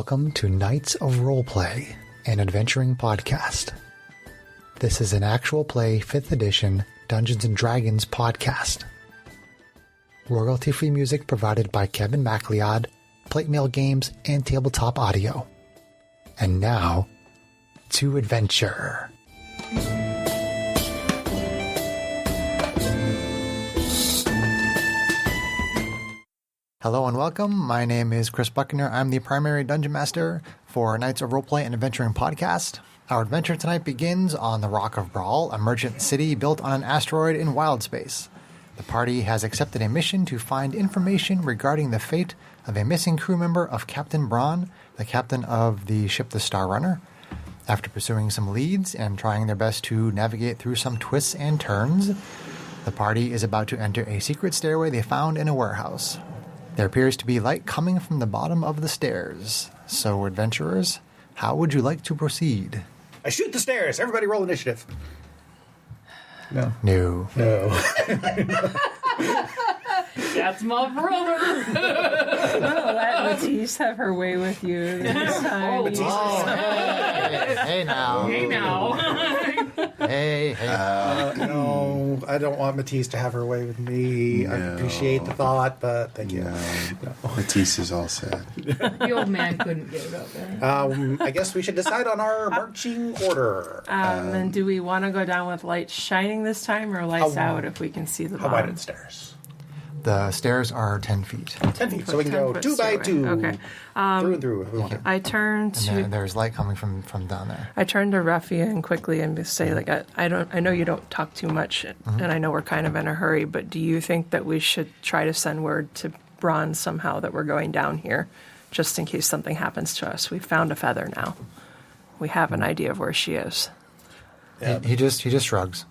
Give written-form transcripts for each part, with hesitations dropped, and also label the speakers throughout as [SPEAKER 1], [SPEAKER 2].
[SPEAKER 1] welcome to Knights of Roleplay, an adventuring podcast. This is an actual play 5th edition Dungeons & Dragons podcast. Royalty-free music provided by Kevin MacLeod, Plate Mail Games, and Tabletop Audio. And now, to adventure. Hello and welcome. My name is Chris Buckner. I'm the primary dungeon master for Knights of Roleplay and Adventuring Podcast. Our adventure tonight begins on the Rock of Bral, a merchant city built on an asteroid in wild space. The party has accepted a mission to find information regarding the fate of a missing crew member of Captain Bral, the captain of the ship the Star Runner. After pursuing some leads and trying their best to navigate through some twists and turns, the party is about to enter a secret stairway they found in a warehouse. There appears to be light coming from the bottom of the stairs. So, adventurers, how would you like to proceed?
[SPEAKER 2] I shoot the stairs. Everybody roll initiative.
[SPEAKER 1] No.
[SPEAKER 3] That's my brother.
[SPEAKER 4] Let Matisse have her way with you this time.
[SPEAKER 1] Hey now.
[SPEAKER 3] Hey now.
[SPEAKER 1] Hey.
[SPEAKER 2] No, I don't want Matisse to have her way with me.
[SPEAKER 5] No.
[SPEAKER 2] I appreciate the thought, but thank you.
[SPEAKER 5] No. Matisse is all set.
[SPEAKER 3] The old man couldn't get it up there.
[SPEAKER 2] I guess we should decide on our marching order.
[SPEAKER 4] And do we want to go down with lights shining this time or lights out if we can see the
[SPEAKER 2] How
[SPEAKER 4] bottom?
[SPEAKER 2] wide are the stairs?
[SPEAKER 1] The stairs are 10 feet.
[SPEAKER 2] 10 feet, so we can go
[SPEAKER 4] 10-foot
[SPEAKER 2] 2 by
[SPEAKER 4] stairway.
[SPEAKER 2] 2.
[SPEAKER 4] Okay.
[SPEAKER 2] Through and through if we want to.
[SPEAKER 4] I turn
[SPEAKER 1] And
[SPEAKER 4] to
[SPEAKER 1] then there's light coming from down there.
[SPEAKER 4] I turn to Ruffian quickly and just say, like, I know you don't talk too much, and I know we're kind of in a hurry, but do you think that we should try to send word to Bronze somehow that we're going down here, just in case something happens to us? We've found a feather now. We have an idea of where she is.
[SPEAKER 2] Yeah.
[SPEAKER 1] He just shrugs.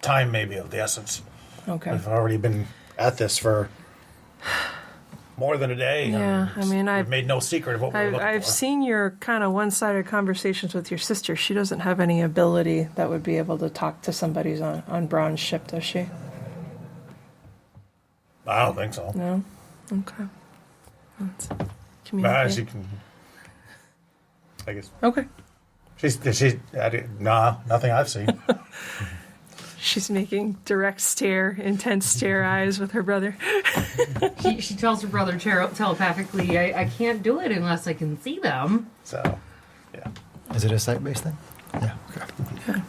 [SPEAKER 2] Time may be of the essence.
[SPEAKER 4] Okay.
[SPEAKER 2] We've already been at this for more than a day.
[SPEAKER 4] Yeah, I mean,
[SPEAKER 2] we've made no secret of what we're looking
[SPEAKER 4] I've
[SPEAKER 2] for.
[SPEAKER 4] seen your kind of one-sided conversations with your sister. She doesn't have any ability that would be able to talk to somebody on Braun's ship, does she?
[SPEAKER 2] I don't think so.
[SPEAKER 4] No? Okay. Let's communicate.
[SPEAKER 2] She can. I guess.
[SPEAKER 4] Okay.
[SPEAKER 2] Nothing I've seen.
[SPEAKER 4] She's making direct intense stare eyes with her brother.
[SPEAKER 3] She tells her brother telepathically, I can't do it unless I can see them.
[SPEAKER 2] So, yeah.
[SPEAKER 1] Is it a sight-based thing? Yeah. Okay.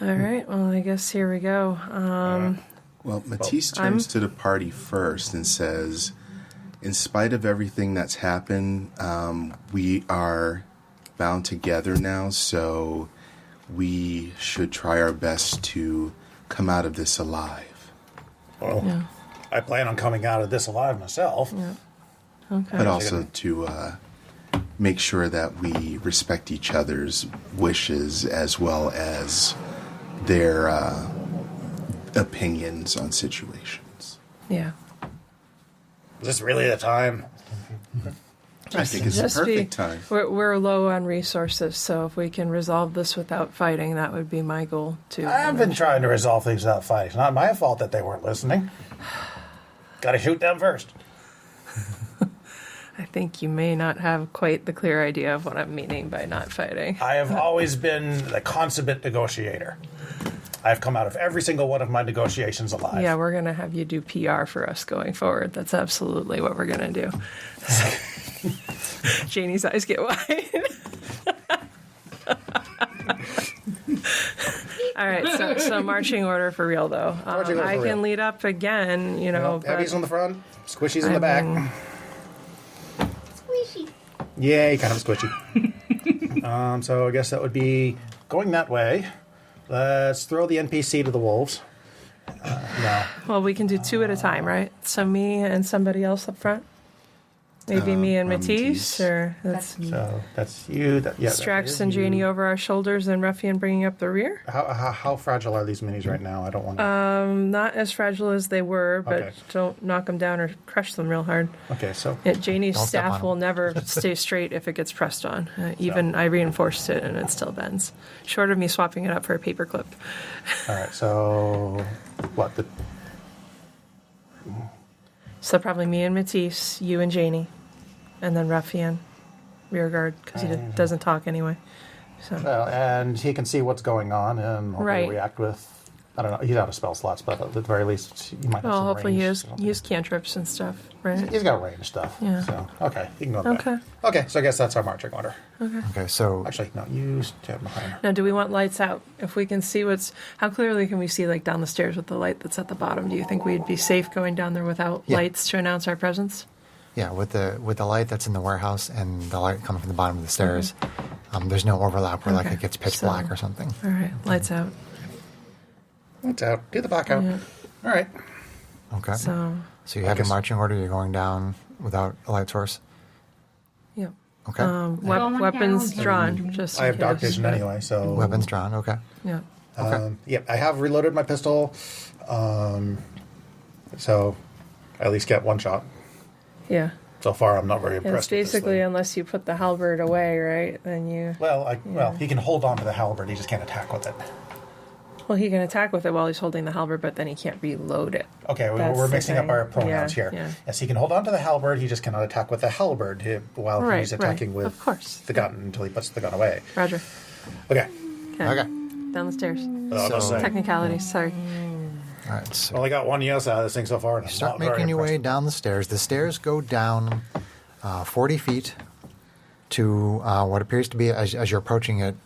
[SPEAKER 4] All right, well, I guess here we go.
[SPEAKER 5] Well, Matisse turns to the party first and says, in spite of everything that's happened, we are bound together now, so we should try our best to come out of this alive.
[SPEAKER 2] Well,
[SPEAKER 4] Yeah.
[SPEAKER 2] I plan on coming out of this alive myself.
[SPEAKER 4] Yeah. Okay.
[SPEAKER 5] But also to make sure that we respect each other's wishes as well as their opinions on situations.
[SPEAKER 4] Yeah.
[SPEAKER 2] Is this really the time?
[SPEAKER 5] I think it's the perfect time.
[SPEAKER 4] We're low on resources, so if we can resolve this without fighting, that would be my goal, too.
[SPEAKER 2] I've been trying to resolve things without fighting. It's not my fault that they weren't listening. Gotta shoot them first.
[SPEAKER 4] I think you may not have quite the clear idea of what I'm meaning by not fighting.
[SPEAKER 2] I have always been the consummate negotiator. I've come out of every single one of my negotiations alive.
[SPEAKER 4] Yeah, we're going to have you do PR for us going forward. That's absolutely what we're going to do. Janie's eyes get wide. All right, so marching order for real, though.
[SPEAKER 2] Marching order
[SPEAKER 4] I
[SPEAKER 2] for
[SPEAKER 4] can
[SPEAKER 2] real.
[SPEAKER 4] lead up again, but
[SPEAKER 2] Heavies on the front, squishies in the back.
[SPEAKER 3] Squishy.
[SPEAKER 2] Yay, kind of squishy. So I guess that would be going that way. Let's throw the NPC to the wolves. No.
[SPEAKER 4] Well, we can do two at a time, right? So me and somebody else up front? Maybe me and Matisse, or that's
[SPEAKER 2] So that's you.
[SPEAKER 4] Strax and Janie over our shoulders and Ruffian bringing up the rear?
[SPEAKER 2] How fragile are these minis right now? I don't want to.
[SPEAKER 4] Not as fragile as they were, but
[SPEAKER 2] Okay.
[SPEAKER 4] don't knock them down or crush them real hard.
[SPEAKER 2] Okay, so
[SPEAKER 4] Janie's
[SPEAKER 1] Don't step on
[SPEAKER 4] staff
[SPEAKER 1] 'em.
[SPEAKER 4] will never stay straight if it gets pressed on. Even I reinforced it and it still bends. Short of me swapping it out for a paper clip.
[SPEAKER 2] all right. So what?
[SPEAKER 4] So probably me and Matisse, you and Janie. And then ruffian, rear guard, because he doesn't talk anyway. So
[SPEAKER 2] And he can see what's going on and hopefully
[SPEAKER 4] Right.
[SPEAKER 2] react with. I don't know. He's out of spell slots, but at the very least, he might have
[SPEAKER 4] well,
[SPEAKER 2] some
[SPEAKER 4] hopefully
[SPEAKER 2] range.
[SPEAKER 4] he has cantrips and stuff, right?
[SPEAKER 2] He's got range stuff.
[SPEAKER 4] Yeah.
[SPEAKER 2] So okay, you can go with that.
[SPEAKER 4] Okay.
[SPEAKER 2] Okay, so I guess that's our marching order.
[SPEAKER 1] Okay, so
[SPEAKER 2] Actually, no, you stand behind her.
[SPEAKER 4] Now, do we want lights out? If we can see how clearly can we see like down the stairs with the light that's at the bottom? Do you think we'd be safe going down there without
[SPEAKER 1] Yeah.
[SPEAKER 4] lights to announce our presence?
[SPEAKER 1] yeah, with the light that's in the warehouse and the light coming from the bottom of the stairs, there's no overlap where like
[SPEAKER 4] Okay.
[SPEAKER 1] it gets pitch
[SPEAKER 4] So-
[SPEAKER 1] black or something.
[SPEAKER 4] All right, lights out.
[SPEAKER 2] It's out. Do the back out.
[SPEAKER 4] Yeah.
[SPEAKER 2] All right.
[SPEAKER 1] Okay.
[SPEAKER 4] So,
[SPEAKER 1] So you have your
[SPEAKER 2] guess-
[SPEAKER 1] marching order. You're going down without a light source.
[SPEAKER 4] yeah.
[SPEAKER 1] Okay.
[SPEAKER 3] Going
[SPEAKER 4] Weapons
[SPEAKER 3] down.
[SPEAKER 4] drawn, just
[SPEAKER 2] I
[SPEAKER 4] in
[SPEAKER 2] have dark
[SPEAKER 4] case.
[SPEAKER 2] vision anyway, so
[SPEAKER 1] Weapons drawn. Okay.
[SPEAKER 4] Yeah.
[SPEAKER 2] Yep, I have reloaded my pistol, so I at least get one shot.
[SPEAKER 4] Yeah.
[SPEAKER 2] So far, I'm not very
[SPEAKER 4] And
[SPEAKER 2] impressed.
[SPEAKER 4] it's basically
[SPEAKER 2] with this
[SPEAKER 4] unless you put the halberd away, right? Then you.
[SPEAKER 2] thing. Well, he can hold on to the halberd. He just can't attack with it.
[SPEAKER 4] Well, he can attack with it while he's holding the halberd, but then he can't reload it.
[SPEAKER 2] Okay,
[SPEAKER 4] That's
[SPEAKER 2] we're
[SPEAKER 4] the
[SPEAKER 2] mixing up
[SPEAKER 4] thing.
[SPEAKER 2] our pronouns
[SPEAKER 4] Yeah,
[SPEAKER 2] here.
[SPEAKER 4] yeah.
[SPEAKER 2] Yes, he can hold on to the halberd. He just cannot attack with the halberd while
[SPEAKER 4] Right,
[SPEAKER 2] he's attacking
[SPEAKER 4] right.
[SPEAKER 2] with
[SPEAKER 4] Of course.
[SPEAKER 2] the gun until he puts the gun away.
[SPEAKER 4] Roger.
[SPEAKER 2] Okay.
[SPEAKER 1] Okay.
[SPEAKER 4] Down the stairs.
[SPEAKER 2] I'll say.
[SPEAKER 4] Technicalities. Sorry.
[SPEAKER 1] All right. So
[SPEAKER 2] Only got one yes out of this thing so far. And I'm
[SPEAKER 1] start
[SPEAKER 2] not very
[SPEAKER 1] making your way
[SPEAKER 2] impressed.
[SPEAKER 1] down the stairs. The stairs go down 40 feet to what appears to be, as you're approaching it,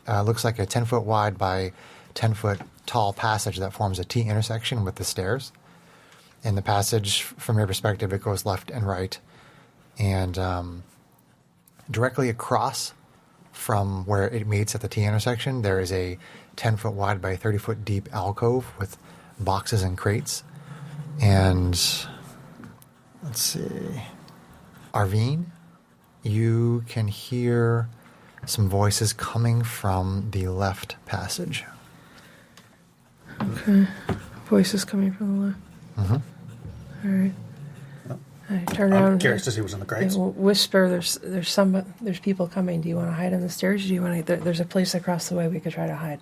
[SPEAKER 1] looks like a 10-foot wide by 10-foot tall passage that forms a T intersection with the stairs. In the passage, from your perspective, it goes left and right. And directly across from where it meets at the T intersection, there is a 10-foot wide by 30-foot deep alcove with boxes and crates. And let's see. Arvine, you can hear some voices coming from the left passage.
[SPEAKER 4] Voices coming from the left.
[SPEAKER 1] Mm-hmm.
[SPEAKER 4] All right. I turn around.
[SPEAKER 2] I'm curious to see what's in the crates.
[SPEAKER 4] and whisper. There's people coming. Do you want to hide on the stairs? Or do you want to? There's a place across the way we could try to hide.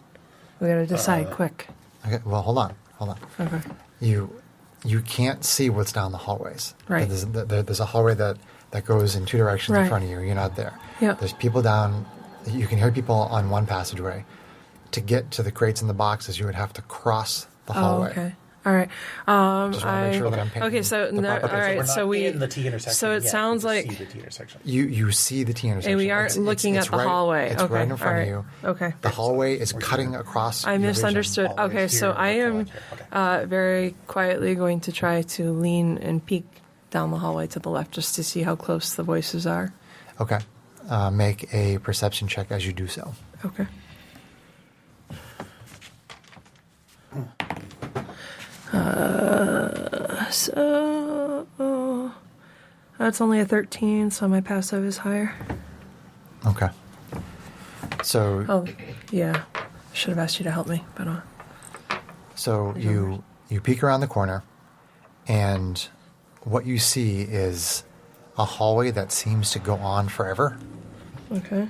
[SPEAKER 4] We got to decide quick.
[SPEAKER 1] Okay, well, hold on.
[SPEAKER 4] Okay.
[SPEAKER 1] You can't see what's down the hallways.
[SPEAKER 4] Right.
[SPEAKER 1] There's a hallway that goes in two directions in
[SPEAKER 4] Right.
[SPEAKER 1] front of you. You're not there.
[SPEAKER 4] Yeah.
[SPEAKER 1] There's people down. You can hear people on one passageway. To get to the crates and the boxes, you would have to cross the
[SPEAKER 4] Oh,
[SPEAKER 1] hallway.
[SPEAKER 4] okay. All right.
[SPEAKER 1] Just want to make sure that I'm picking
[SPEAKER 4] Okay, so
[SPEAKER 1] the proper
[SPEAKER 4] all
[SPEAKER 1] place.
[SPEAKER 4] right,
[SPEAKER 2] We're not
[SPEAKER 4] so we
[SPEAKER 2] in the T intersection.
[SPEAKER 4] so it
[SPEAKER 2] yet.
[SPEAKER 4] sounds
[SPEAKER 2] We
[SPEAKER 4] like-
[SPEAKER 2] see the T intersection.
[SPEAKER 1] You see the T intersection.
[SPEAKER 4] and we aren't looking at the
[SPEAKER 1] right,
[SPEAKER 4] hallway.
[SPEAKER 1] It's
[SPEAKER 4] okay.
[SPEAKER 1] right in front
[SPEAKER 4] all right.
[SPEAKER 1] of you.
[SPEAKER 4] Okay.
[SPEAKER 1] The hallway is cutting across.
[SPEAKER 4] I
[SPEAKER 1] your vision.
[SPEAKER 4] misunderstood.
[SPEAKER 2] Hallway
[SPEAKER 4] Okay, so
[SPEAKER 2] here,
[SPEAKER 4] I am
[SPEAKER 2] hallway here. Okay.
[SPEAKER 4] very quietly going to try to lean and peek down the hallway to the left just to see how close the voices are.
[SPEAKER 1] Okay. Make a perception check as you do so.
[SPEAKER 4] Okay. So that's only a 13, so my passive is higher.
[SPEAKER 1] Okay. So
[SPEAKER 4] Oh, yeah. Should have asked you to help me, but
[SPEAKER 1] So you peek around the corner, and what you see is a hallway that seems to go on forever.
[SPEAKER 4] okay.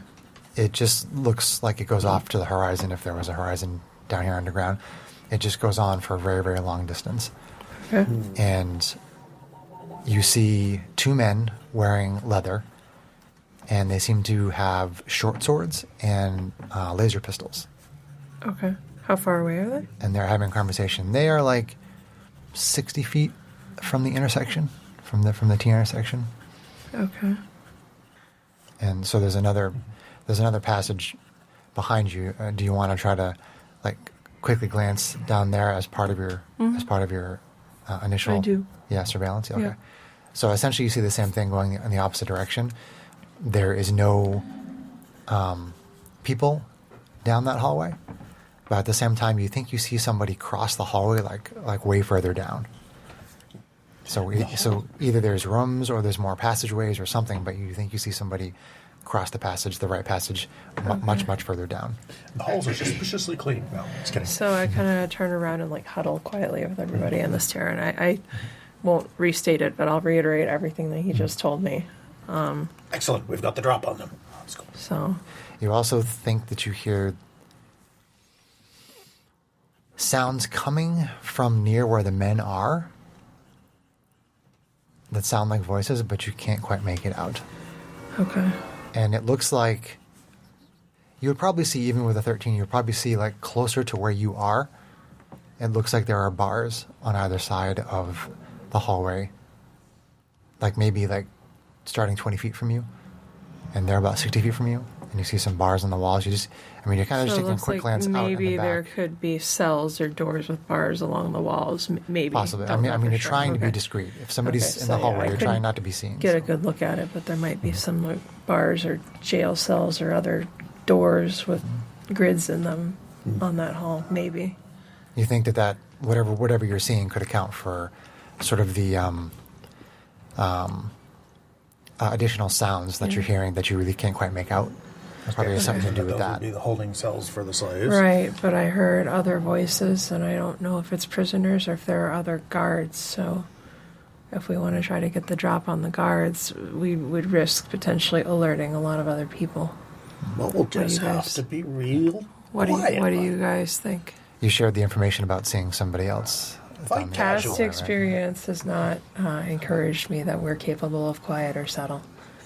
[SPEAKER 1] It just looks like it goes off to the horizon if there was a horizon down here underground. It just goes on for a very, very long distance.
[SPEAKER 4] Okay.
[SPEAKER 1] And you see two men wearing leather, and they seem to have short swords and laser pistols.
[SPEAKER 4] Okay. How far away are they?
[SPEAKER 1] And they're having a conversation. They are like 60 feet from the intersection, from the T intersection.
[SPEAKER 4] Okay.
[SPEAKER 1] And so there's another passage behind you. Do you want to try to like quickly glance down there as part of your initial
[SPEAKER 4] I do.
[SPEAKER 1] surveillance? Okay.
[SPEAKER 4] Yeah.
[SPEAKER 1] So essentially, you see the same thing going in the opposite direction. There is no people down that hallway, but at the same time, you think you see somebody cross the hallway like way further down. So either there's rooms or there's more passageways or something, but you think you see somebody cross the right passage, much further down.
[SPEAKER 2] The halls are suspiciously clean. No, just kidding.
[SPEAKER 4] So I kind of turn around and like huddle quietly with everybody on the stair, and I won't restate it, but I'll reiterate everything that he just told me.
[SPEAKER 2] Excellent. We've got the drop on them. That's cool.
[SPEAKER 4] So
[SPEAKER 1] You also think that you hear sounds coming from near where the men are that sound like voices, but you can't quite make it out.
[SPEAKER 4] Okay.
[SPEAKER 1] And it looks like you would probably see, even with a 13, you would probably see like closer to where you are. It looks like there are bars on either side of the hallway, like maybe like starting 20 feet from you, and they're about 60 feet from you, and you see some bars on the walls. You're kind of just
[SPEAKER 4] So it
[SPEAKER 1] taking a
[SPEAKER 4] looks
[SPEAKER 1] quick
[SPEAKER 4] like
[SPEAKER 1] glance out in the
[SPEAKER 4] maybe
[SPEAKER 1] back.
[SPEAKER 4] there could be cells or doors with bars along the walls. Maybe.
[SPEAKER 1] Possibly.
[SPEAKER 4] Don't know for
[SPEAKER 1] you're
[SPEAKER 4] sure.
[SPEAKER 1] trying to be
[SPEAKER 4] Okay.
[SPEAKER 1] discreet. If somebody's
[SPEAKER 4] Okay,
[SPEAKER 1] in
[SPEAKER 4] so,
[SPEAKER 1] the
[SPEAKER 4] yeah,
[SPEAKER 1] hallway,
[SPEAKER 4] I
[SPEAKER 1] you're
[SPEAKER 4] couldn't
[SPEAKER 1] trying not to be seen.
[SPEAKER 4] Get a
[SPEAKER 1] so.
[SPEAKER 4] good look at it, but there might be some like bars or jail cells or other doors with grids in them on that hall. Maybe.
[SPEAKER 1] You think that whatever you're seeing could account for sort of the additional sounds that you're hearing that you really can't quite make out. Probably has something to do with
[SPEAKER 2] Those would
[SPEAKER 1] that.
[SPEAKER 2] be the holding cells for the slaves.
[SPEAKER 4] Right, but I heard other voices, and I don't know if it's prisoners or if there are other guards. So, if we want to try to get the drop on the guards, we would risk potentially alerting a lot of other people.
[SPEAKER 2] Well, we'll just
[SPEAKER 4] you
[SPEAKER 2] have
[SPEAKER 4] guys-
[SPEAKER 2] to be real
[SPEAKER 4] What do
[SPEAKER 2] quiet.
[SPEAKER 4] you guys think?
[SPEAKER 1] You shared the information about seeing somebody else.
[SPEAKER 2] Fight
[SPEAKER 1] down the
[SPEAKER 2] casual.
[SPEAKER 4] Past
[SPEAKER 1] hallway, right?
[SPEAKER 4] experience has not encouraged me that we're capable of quiet or subtle.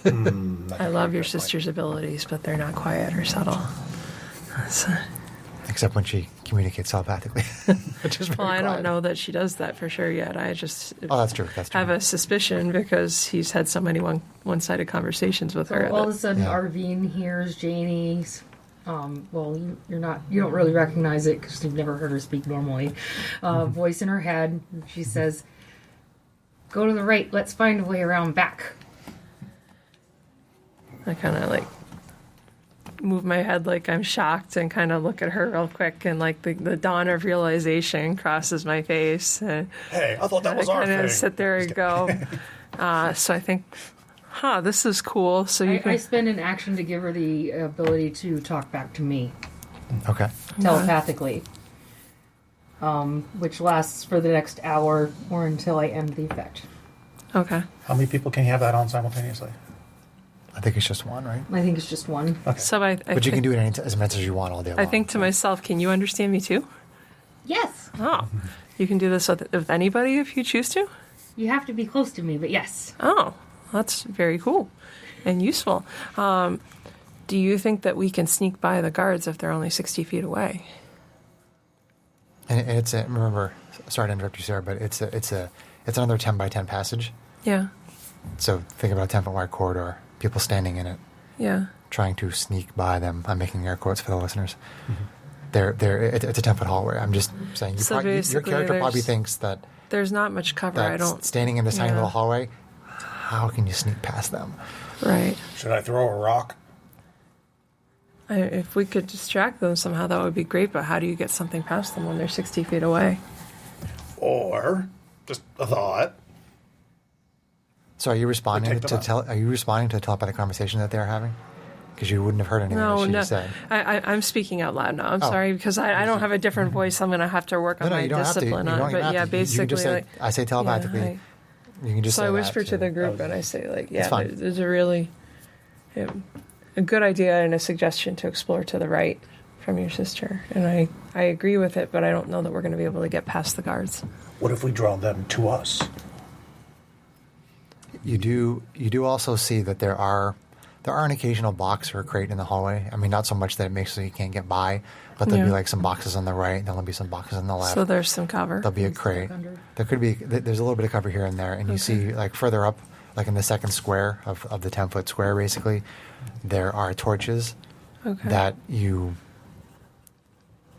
[SPEAKER 4] I love your sister's abilities, but they're not quiet or subtle. So-
[SPEAKER 1] Except when she communicates telepathically. Which is very
[SPEAKER 4] well, I don't
[SPEAKER 1] quiet.
[SPEAKER 4] know that she does that for sure yet. I just
[SPEAKER 1] Oh, that's true. That's true.
[SPEAKER 4] have a suspicion because he's had so many one-sided conversations with her.
[SPEAKER 3] All of a sudden,
[SPEAKER 1] Yeah.
[SPEAKER 3] Arvine hears Janie's. You don't really recognize it because you've never heard her speak normally. Voice in her head. She says, "Go to the right. Let's find a way around back."
[SPEAKER 4] I kind of like move my head like I'm shocked and kind of look at her real quick, and like the dawn of realization crosses my face. And
[SPEAKER 2] Hey, I thought that was
[SPEAKER 4] I
[SPEAKER 2] our
[SPEAKER 4] kind
[SPEAKER 2] thing.
[SPEAKER 4] of sit there and go. So I think, this is cool. So you
[SPEAKER 3] I
[SPEAKER 4] can.
[SPEAKER 3] spend an action to give her the ability to talk back to me
[SPEAKER 1] Okay.
[SPEAKER 3] telepathically, which lasts for the next hour or until I end the effect.
[SPEAKER 4] Okay.
[SPEAKER 2] How many people can you have that on simultaneously?
[SPEAKER 1] I think it's just one, right?
[SPEAKER 3] I think it's just one.
[SPEAKER 4] So I
[SPEAKER 1] But you can do it as much as you want all day long.
[SPEAKER 4] I think to myself, can you understand me too?
[SPEAKER 3] Yes,
[SPEAKER 4] Oh, you can do this with anybody if you choose to?
[SPEAKER 3] you have to be close to me, but yes.
[SPEAKER 4] Oh, that's very cool and useful. Do you think that we can sneak by the guards if they're only 60 feet away?
[SPEAKER 1] And it's remember, sorry to interrupt you, Sarah, but it's another 10 by 10 passage.
[SPEAKER 4] Yeah,
[SPEAKER 1] So think about a 10-foot wide corridor, people standing in it,
[SPEAKER 4] yeah.
[SPEAKER 1] trying to sneak by them. I'm making air quotes for the listeners. It's a 10-foot hallway. I'm just saying,
[SPEAKER 4] So
[SPEAKER 1] your
[SPEAKER 4] basically
[SPEAKER 1] character probably
[SPEAKER 4] there's-
[SPEAKER 1] thinks that
[SPEAKER 4] There's not much cover. I don't.
[SPEAKER 1] standing in this tiny
[SPEAKER 4] yeah.
[SPEAKER 1] little hallway, how can you sneak past them?
[SPEAKER 4] Right.
[SPEAKER 2] Should I throw a rock?
[SPEAKER 4] If we could distract them somehow, that would be great. But how do you get something past them when they're 60 feet away?
[SPEAKER 2] Or just a thought.
[SPEAKER 1] So are you responding
[SPEAKER 2] take them out.
[SPEAKER 1] are you responding to the telepathic conversation that they're having? Because you wouldn't have heard anything that
[SPEAKER 4] No,
[SPEAKER 1] she
[SPEAKER 4] no.
[SPEAKER 1] said.
[SPEAKER 4] I'm speaking out loud now. I'm
[SPEAKER 1] Oh.
[SPEAKER 4] sorry because I don't have a different voice. I'm going to have to work on
[SPEAKER 1] No,
[SPEAKER 4] my
[SPEAKER 1] you don't have to. You
[SPEAKER 4] discipline
[SPEAKER 1] don't
[SPEAKER 4] on it.
[SPEAKER 1] even
[SPEAKER 4] But
[SPEAKER 1] have
[SPEAKER 4] yeah,
[SPEAKER 1] to. You can
[SPEAKER 4] basically,
[SPEAKER 1] just say,
[SPEAKER 4] like,
[SPEAKER 1] I say telepathically.
[SPEAKER 4] yeah,
[SPEAKER 1] You can just
[SPEAKER 4] so
[SPEAKER 1] say
[SPEAKER 4] I
[SPEAKER 1] that
[SPEAKER 4] whisper to the group and I say, like, yeah,
[SPEAKER 1] fine.
[SPEAKER 4] there's a really a good idea and a suggestion to explore to the right from your sister. And I agree with it, but I don't know that we're going to be able to get past the guards.
[SPEAKER 2] What if we draw them to us?
[SPEAKER 1] You do also see that there are an occasional box or a crate in the hallway. I mean, not so much that it makes so you can't get by, but there'll be
[SPEAKER 4] Yeah.
[SPEAKER 1] like some boxes on the right. There'll be some boxes on the left.
[SPEAKER 4] So there's some cover.
[SPEAKER 1] There'll be a crate.
[SPEAKER 3] under.
[SPEAKER 1] There could be. There's a little bit of cover here and there, and you see like further up, like in the second square of the 10-foot square, basically, there are torches
[SPEAKER 4] Okay.
[SPEAKER 1] that you.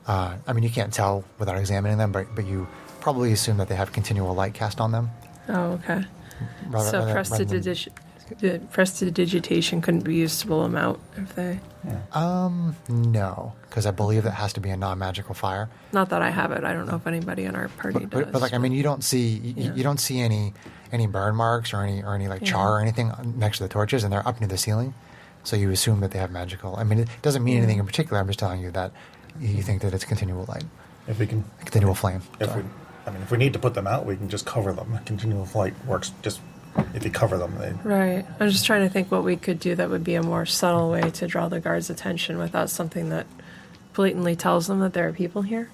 [SPEAKER 1] I mean, you can't tell without examining them, but you probably assume that they have continual light cast on them.
[SPEAKER 4] Oh, okay.
[SPEAKER 1] rather-
[SPEAKER 4] So
[SPEAKER 1] rather- rather than-
[SPEAKER 4] prestidigitation couldn't be usable amount if they.
[SPEAKER 1] No, because I believe that has to be a non-magical fire.
[SPEAKER 4] Not that I have it. I don't know if anybody in our party does.
[SPEAKER 1] But like I mean, you don't see you don't see any burn marks or any like char or anything next to the torches, and they're up near the ceiling, so you assume that they have magical. I mean, it doesn't mean anything in particular. I'm just telling you that you think that it's continual light,
[SPEAKER 2] If we can,
[SPEAKER 1] continual flame.
[SPEAKER 2] if we need to put them out, we can just cover them. Continual flight works just if you cover them.
[SPEAKER 4] Right. I'm just trying to think what we could do that would be a more subtle way to draw the guards' attention without something that blatantly tells them that there are people here.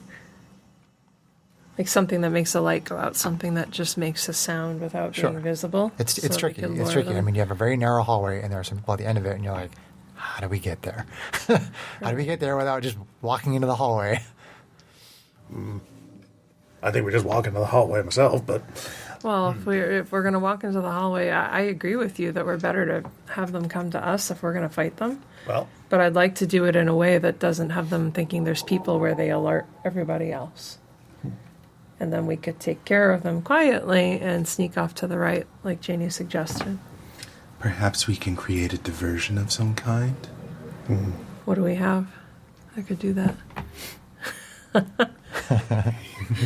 [SPEAKER 4] Like something that makes a light go out, something that just makes a sound without
[SPEAKER 1] Sure.
[SPEAKER 4] being visible.
[SPEAKER 1] It's
[SPEAKER 4] so that we
[SPEAKER 1] tricky.
[SPEAKER 4] can
[SPEAKER 1] It's
[SPEAKER 4] lure
[SPEAKER 1] tricky. I
[SPEAKER 4] them.
[SPEAKER 1] mean, you have a very narrow hallway, and there are some people at the end of it, and you're like, how do we get there? How do we get there without just walking into the hallway?
[SPEAKER 2] I think we just walk into the hallway myself, but
[SPEAKER 4] Well, if we're going to walk into the hallway, I agree with you that we're better to have them come to us if we're going to fight them.
[SPEAKER 2] well,
[SPEAKER 4] But I'd like to do it in a way that doesn't have them thinking there's people where they alert everybody else. And then we could take care of them quietly and sneak off to the right, like Janie suggested.
[SPEAKER 5] Perhaps we can create a diversion of some kind.
[SPEAKER 4] What do we have? I could do that.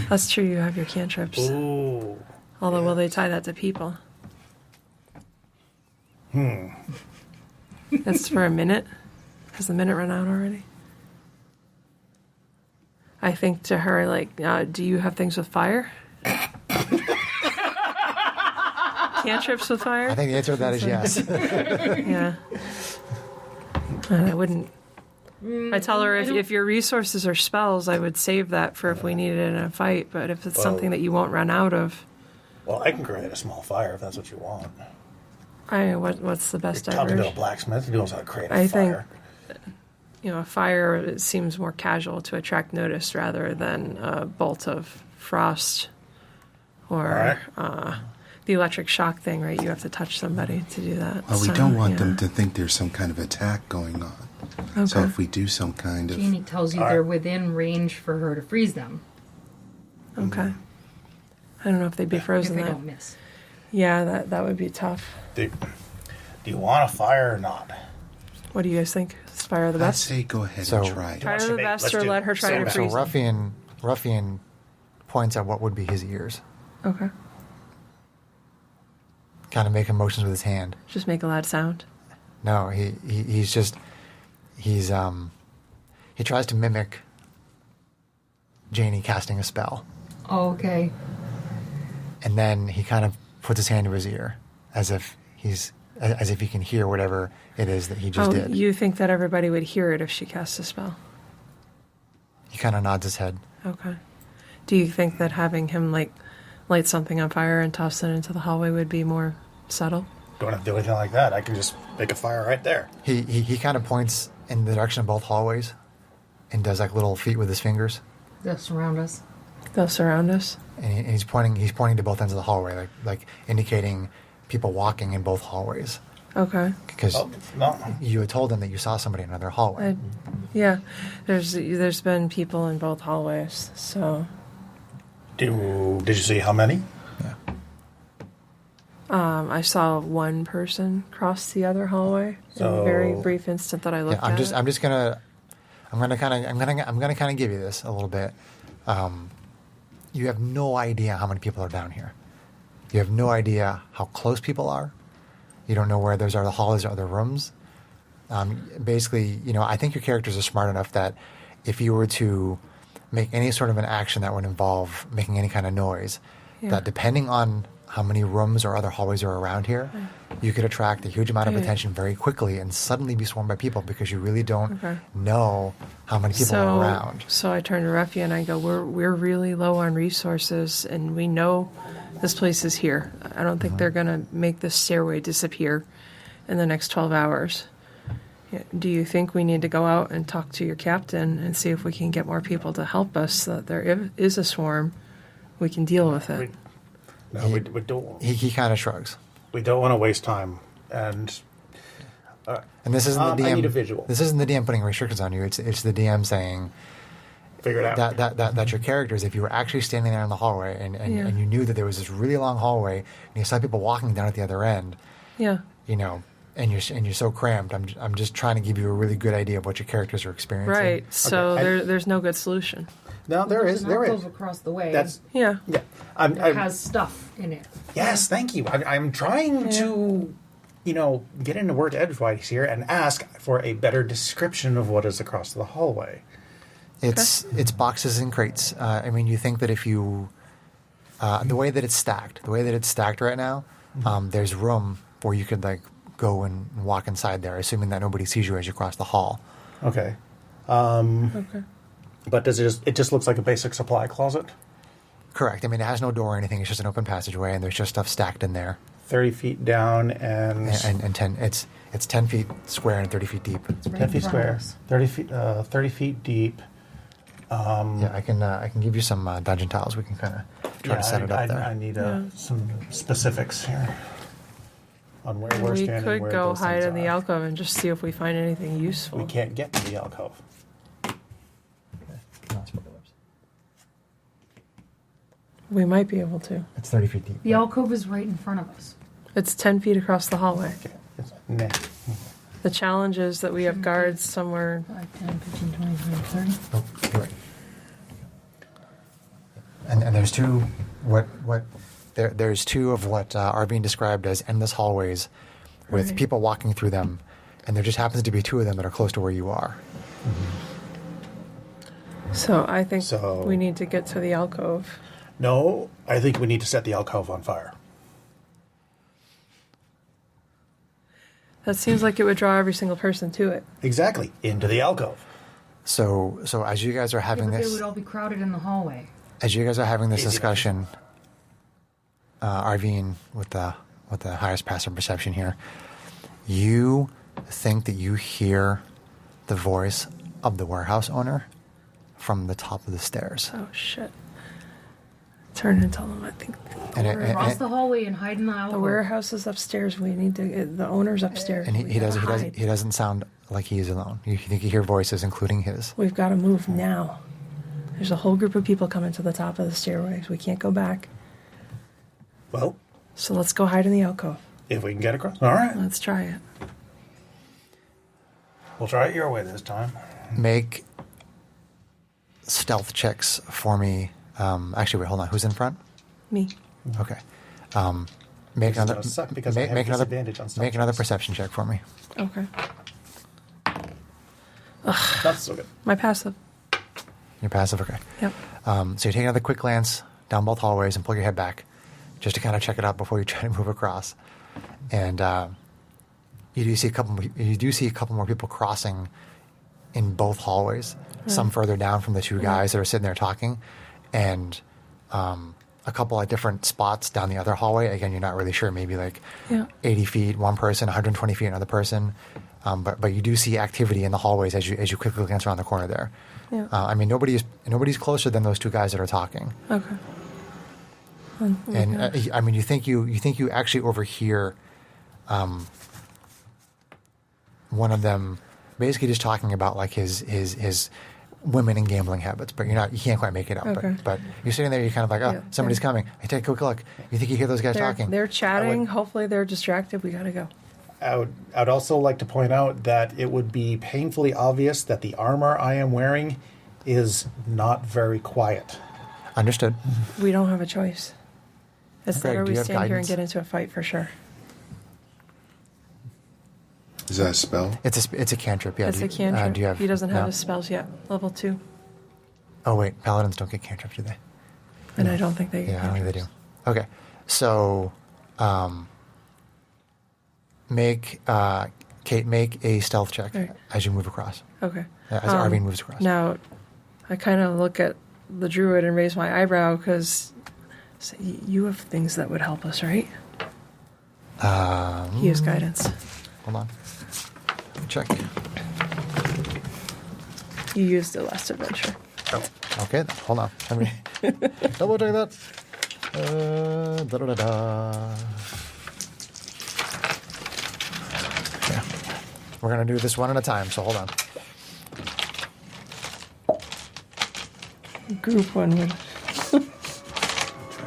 [SPEAKER 4] That's true, you have your cantrips.
[SPEAKER 2] ooh,
[SPEAKER 4] Although, will they tie that to people? That's for a minute? Has the minute run out already? I think to her, like, do you have things with fire? Cantrips with fire?
[SPEAKER 1] I think the answer to that is yes.
[SPEAKER 4] Yeah. I wouldn't. I tell her if your resources are spells, I would save that for if we need it in a fight. But if it's something that you won't run out of,
[SPEAKER 2] well, I can create a small fire if that's what you want.
[SPEAKER 4] what's the best
[SPEAKER 2] Talking to a
[SPEAKER 4] diversion?
[SPEAKER 2] blacksmith, he knows how to create a
[SPEAKER 4] I think-
[SPEAKER 2] fire.
[SPEAKER 4] A fire, it seems more casual to attract notice rather than a bolt of frost or the electric shock thing, right? You have to touch somebody to do that.
[SPEAKER 5] Well, we
[SPEAKER 4] So,
[SPEAKER 5] don't want
[SPEAKER 4] yeah.
[SPEAKER 5] them to think there's some kind of attack going on.
[SPEAKER 4] Okay.
[SPEAKER 5] So if we do some kind of...
[SPEAKER 3] Janie tells you
[SPEAKER 2] All right.
[SPEAKER 3] they're within range for her to freeze them.
[SPEAKER 4] Okay. I don't know if they'd be
[SPEAKER 3] If
[SPEAKER 4] frozen.
[SPEAKER 3] they
[SPEAKER 4] That
[SPEAKER 3] don't miss.
[SPEAKER 4] yeah, that would be tough.
[SPEAKER 2] Do you want a fire or not?
[SPEAKER 4] What do you guys think? Is fire the
[SPEAKER 5] I'd
[SPEAKER 4] best?
[SPEAKER 5] say go ahead
[SPEAKER 1] So-
[SPEAKER 5] and try it.
[SPEAKER 4] Try
[SPEAKER 2] Let's
[SPEAKER 4] the
[SPEAKER 2] do-
[SPEAKER 4] best
[SPEAKER 2] let's
[SPEAKER 4] or
[SPEAKER 2] do-
[SPEAKER 4] let her try to
[SPEAKER 2] so
[SPEAKER 1] So
[SPEAKER 4] freeze them.
[SPEAKER 1] Ruffian points at what would be his ears,
[SPEAKER 4] Okay.
[SPEAKER 1] kind of making motions with his hand.
[SPEAKER 4] Just make a loud sound.
[SPEAKER 1] No, he tries to mimic Janie casting a spell,
[SPEAKER 3] Oh, okay.
[SPEAKER 1] and then he kind of puts his hand to his ear, as if he can hear whatever it is that he just did.
[SPEAKER 4] You think that everybody would hear it if she casts a spell?
[SPEAKER 1] He kind of nods his head.
[SPEAKER 4] Okay. Do you think that having him light something on fire and toss it into the hallway would be more subtle?
[SPEAKER 2] Don't have to do anything like that. I can just make a fire right there.
[SPEAKER 1] He kind of points in the direction of both hallways, and does like little feet with his fingers,
[SPEAKER 3] They'll surround us.
[SPEAKER 4] They'll surround us.
[SPEAKER 1] and he's pointing to both ends of the hallway, like indicating people walking in both hallways.
[SPEAKER 4] Okay.
[SPEAKER 1] Because
[SPEAKER 2] Oh, no.
[SPEAKER 1] you had told him that you saw somebody in another hallway.
[SPEAKER 4] Yeah. There's been people in both hallways, so
[SPEAKER 2] Did you see how many?
[SPEAKER 4] I saw one person cross the other hallway in
[SPEAKER 2] So-
[SPEAKER 4] a very brief instant that I
[SPEAKER 1] Yeah,
[SPEAKER 4] looked
[SPEAKER 1] I'm
[SPEAKER 4] at.
[SPEAKER 1] gonna kind of give you this a little bit. You have no idea how many people are down here. You have no idea how close people are. You don't know where those are the halls or other rooms. Basically, I think your characters are smart enough that if you were to make any sort of an action that would involve making any kind of noise,
[SPEAKER 4] Yeah.
[SPEAKER 1] that depending on how many rooms or other hallways are around here, you could attract a huge amount of
[SPEAKER 4] Right.
[SPEAKER 1] attention very quickly and suddenly be swarmed by people because you really don't
[SPEAKER 4] Okay.
[SPEAKER 1] know how many people are around.
[SPEAKER 4] So I turn to Ruffy and I go, we're really low on resources, and we know this place is here. I don't think they're going to make this stairway disappear in the next 12 hours. Yeah, do you think we need to go out and talk to your captain and see if we can get more people to help us so that there is a swarm, we can deal with it?
[SPEAKER 2] No, we don't.
[SPEAKER 1] He kind of shrugs.
[SPEAKER 2] We don't want to waste time. And
[SPEAKER 1] And this isn't the DM.
[SPEAKER 2] I need a visual.
[SPEAKER 1] This isn't the DM putting restrictions on you. It's the DM saying
[SPEAKER 2] figure it out.
[SPEAKER 1] that your characters, if you were actually standing there in the hallway and
[SPEAKER 4] Yeah.
[SPEAKER 1] you knew that there was this really long hallway and you saw people walking down at the other end,
[SPEAKER 4] Yeah.
[SPEAKER 1] and you're so cramped. I'm just trying to give you a really good idea of what your characters are experiencing.
[SPEAKER 4] Right. So
[SPEAKER 2] Okay.
[SPEAKER 4] there's no good solution.
[SPEAKER 2] No, there
[SPEAKER 3] There's
[SPEAKER 2] is.
[SPEAKER 3] an
[SPEAKER 2] There
[SPEAKER 3] alcove
[SPEAKER 2] is.
[SPEAKER 3] across the way
[SPEAKER 2] That's
[SPEAKER 4] Yeah.
[SPEAKER 2] yeah.
[SPEAKER 3] that has stuff in it.
[SPEAKER 2] Yes, thank you. I'm trying to, get into word edgewise here and ask for a better description of what is across the hallway.
[SPEAKER 1] It's boxes and crates. You think that if you the way that it's stacked right now, there's room where you could go and walk inside there, assuming that nobody sees you as you cross the hall.
[SPEAKER 2] Okay.
[SPEAKER 4] Okay.
[SPEAKER 2] But it just looks like a basic supply closet?
[SPEAKER 1] Correct. I mean, it has no door or anything. It's just an open passageway, and there's just stuff stacked in there.
[SPEAKER 2] 30 feet down and
[SPEAKER 1] And 10. It's 10 feet square and 30 feet deep.
[SPEAKER 3] It's right
[SPEAKER 2] 10
[SPEAKER 3] in
[SPEAKER 2] feet
[SPEAKER 3] front of
[SPEAKER 2] square,
[SPEAKER 3] us.
[SPEAKER 2] 30 feet deep.
[SPEAKER 1] Yeah, I can give you some dungeon tiles. We can kind of try to set it up there.
[SPEAKER 2] I need some specifics here on where we're
[SPEAKER 4] We
[SPEAKER 2] standing.
[SPEAKER 4] could
[SPEAKER 2] where
[SPEAKER 4] go
[SPEAKER 2] those
[SPEAKER 4] hide
[SPEAKER 2] things
[SPEAKER 4] in the
[SPEAKER 2] are.
[SPEAKER 4] alcove and just see if we find anything useful.
[SPEAKER 2] We can't get to the alcove.
[SPEAKER 4] We might be able to.
[SPEAKER 1] It's 30 feet deep.
[SPEAKER 3] The alcove is right in front of us.
[SPEAKER 4] It's 10 feet across the hallway.
[SPEAKER 2] Okay. Nah.
[SPEAKER 4] The challenge is that we have guards somewhere.
[SPEAKER 3] 5, 10, 15, 20, 30.
[SPEAKER 1] Oh, you're right. And there's two there's two of what are being described as endless hallways with
[SPEAKER 4] Right.
[SPEAKER 1] people walking through them, and there just happens to be two of them that are close to where you are.
[SPEAKER 4] So I think
[SPEAKER 2] So-
[SPEAKER 4] we need to get to the alcove.
[SPEAKER 2] No, I think we need to set the alcove on fire.
[SPEAKER 4] That seems like it would draw every single person to it.
[SPEAKER 2] Exactly. Into the alcove.
[SPEAKER 1] So as you guys are
[SPEAKER 3] Yeah,
[SPEAKER 1] having
[SPEAKER 3] but they
[SPEAKER 1] this
[SPEAKER 3] would all be crowded in the hallway.
[SPEAKER 1] as you guys are having this
[SPEAKER 2] Easy enough.
[SPEAKER 1] discussion, Arvine with the highest passive perception here, you think that you hear the voice of the warehouse owner from the top of the stairs.
[SPEAKER 4] Oh shit! Turn and tell them. I think
[SPEAKER 1] And it-
[SPEAKER 3] Cross the hallway and hide in the alcove.
[SPEAKER 4] the warehouse is upstairs. We need to. The owner's upstairs.
[SPEAKER 1] And
[SPEAKER 4] We gotta hide.
[SPEAKER 1] he doesn't sound like he's alone. You think you hear voices, including his.
[SPEAKER 4] We've got to move now. There's a whole group of people coming to the top of the stairways. We can't go back.
[SPEAKER 2] Well,
[SPEAKER 4] So let's go hide in the alcove.
[SPEAKER 2] if we can get across. All right.
[SPEAKER 4] Let's try it.
[SPEAKER 2] We'll try it your way this time.
[SPEAKER 1] Make stealth checks for me. Actually, wait, hold on. Who's in front?
[SPEAKER 4] Me.
[SPEAKER 1] Okay. Make
[SPEAKER 2] This is
[SPEAKER 1] another.
[SPEAKER 2] gonna suck because I have
[SPEAKER 1] another.
[SPEAKER 2] disadvantage on stealth
[SPEAKER 1] Make another
[SPEAKER 2] checks.
[SPEAKER 1] perception check for me.
[SPEAKER 4] Okay.
[SPEAKER 2] That's so good.
[SPEAKER 4] My passive.
[SPEAKER 1] You're passive. Okay.
[SPEAKER 4] Yep.
[SPEAKER 1] So you take another quick glance down both hallways and pull your head back, just to kind of check it out before you try to move across. And you do see a couple more people crossing in both hallways. Some further down from the two guys that are sitting there talking, and a couple at different spots down the other hallway. Again, you're not really sure. Maybe like
[SPEAKER 4] Yeah.
[SPEAKER 1] 80 feet, one person, 120 feet, another person. But you do see activity in the hallways as you quickly glance around the corner there.
[SPEAKER 4] Yeah.
[SPEAKER 1] I mean, nobody's closer than those two guys that are talking.
[SPEAKER 4] Okay.
[SPEAKER 1] And I mean, you think you actually overhear one of them basically just talking about like his women and gambling habits, but you can't quite make it out.
[SPEAKER 4] Okay.
[SPEAKER 1] But you're sitting there, you're kind of like, oh,
[SPEAKER 4] Yeah,
[SPEAKER 1] somebody's
[SPEAKER 4] yeah.
[SPEAKER 1] coming. Hey, take a quick look. You think you hear those guys talking?
[SPEAKER 4] They're chatting.
[SPEAKER 2] I would-
[SPEAKER 4] Hopefully they're distracted. We gotta go.
[SPEAKER 2] I'd also like to point out that it would be painfully obvious that the armor I am wearing is not very quiet.
[SPEAKER 1] Understood.
[SPEAKER 4] We don't have a choice. It's
[SPEAKER 1] Greg,
[SPEAKER 4] that or
[SPEAKER 1] do
[SPEAKER 4] we
[SPEAKER 1] you have
[SPEAKER 4] stand here and
[SPEAKER 1] guidance?
[SPEAKER 4] get into a fight for sure.
[SPEAKER 5] Is that a spell?
[SPEAKER 1] It's a cantrip. Yeah.
[SPEAKER 4] It's
[SPEAKER 1] do
[SPEAKER 4] a
[SPEAKER 1] you-
[SPEAKER 4] cantrip.
[SPEAKER 1] do you have?
[SPEAKER 4] He doesn't have
[SPEAKER 1] no?
[SPEAKER 4] his spells yet. Level 2.
[SPEAKER 1] Oh wait, paladins don't get cantrips, do they?
[SPEAKER 4] And I don't think they get
[SPEAKER 1] Yeah, I don't think they do.
[SPEAKER 4] cantrips.
[SPEAKER 1] Okay, so Kate, make a stealth check
[SPEAKER 4] Right.
[SPEAKER 1] as you move across.
[SPEAKER 4] Okay.
[SPEAKER 1] As Arvine moves across.
[SPEAKER 4] Now, I kind of look at the druid and raise my eyebrow because you have things that would help us, right? He has guidance.
[SPEAKER 1] Hold on. Let me check.
[SPEAKER 4] You used it last adventure.
[SPEAKER 1] Oh, okay, hold on. Let me double check that. Da-da-da-da. Yeah. We're going to do this one at a time, so hold on.
[SPEAKER 4] Group one would.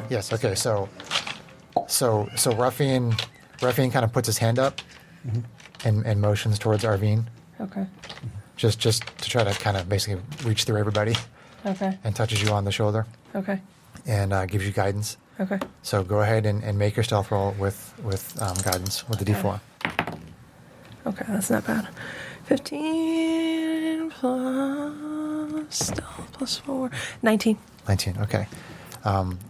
[SPEAKER 1] Yes, okay, so Ruffian kind of puts his hand up and motions towards Arvine,
[SPEAKER 4] Okay.
[SPEAKER 1] just to try to kind of basically reach through everybody,
[SPEAKER 4] Okay.
[SPEAKER 1] and touches you on the shoulder
[SPEAKER 4] Okay.
[SPEAKER 1] and gives you guidance.
[SPEAKER 4] Okay.
[SPEAKER 1] So go ahead and make your stealth roll with guidance with the D4.
[SPEAKER 4] Okay, that's not bad. 15 plus stealth plus 4. 19.
[SPEAKER 1] 19. Okay.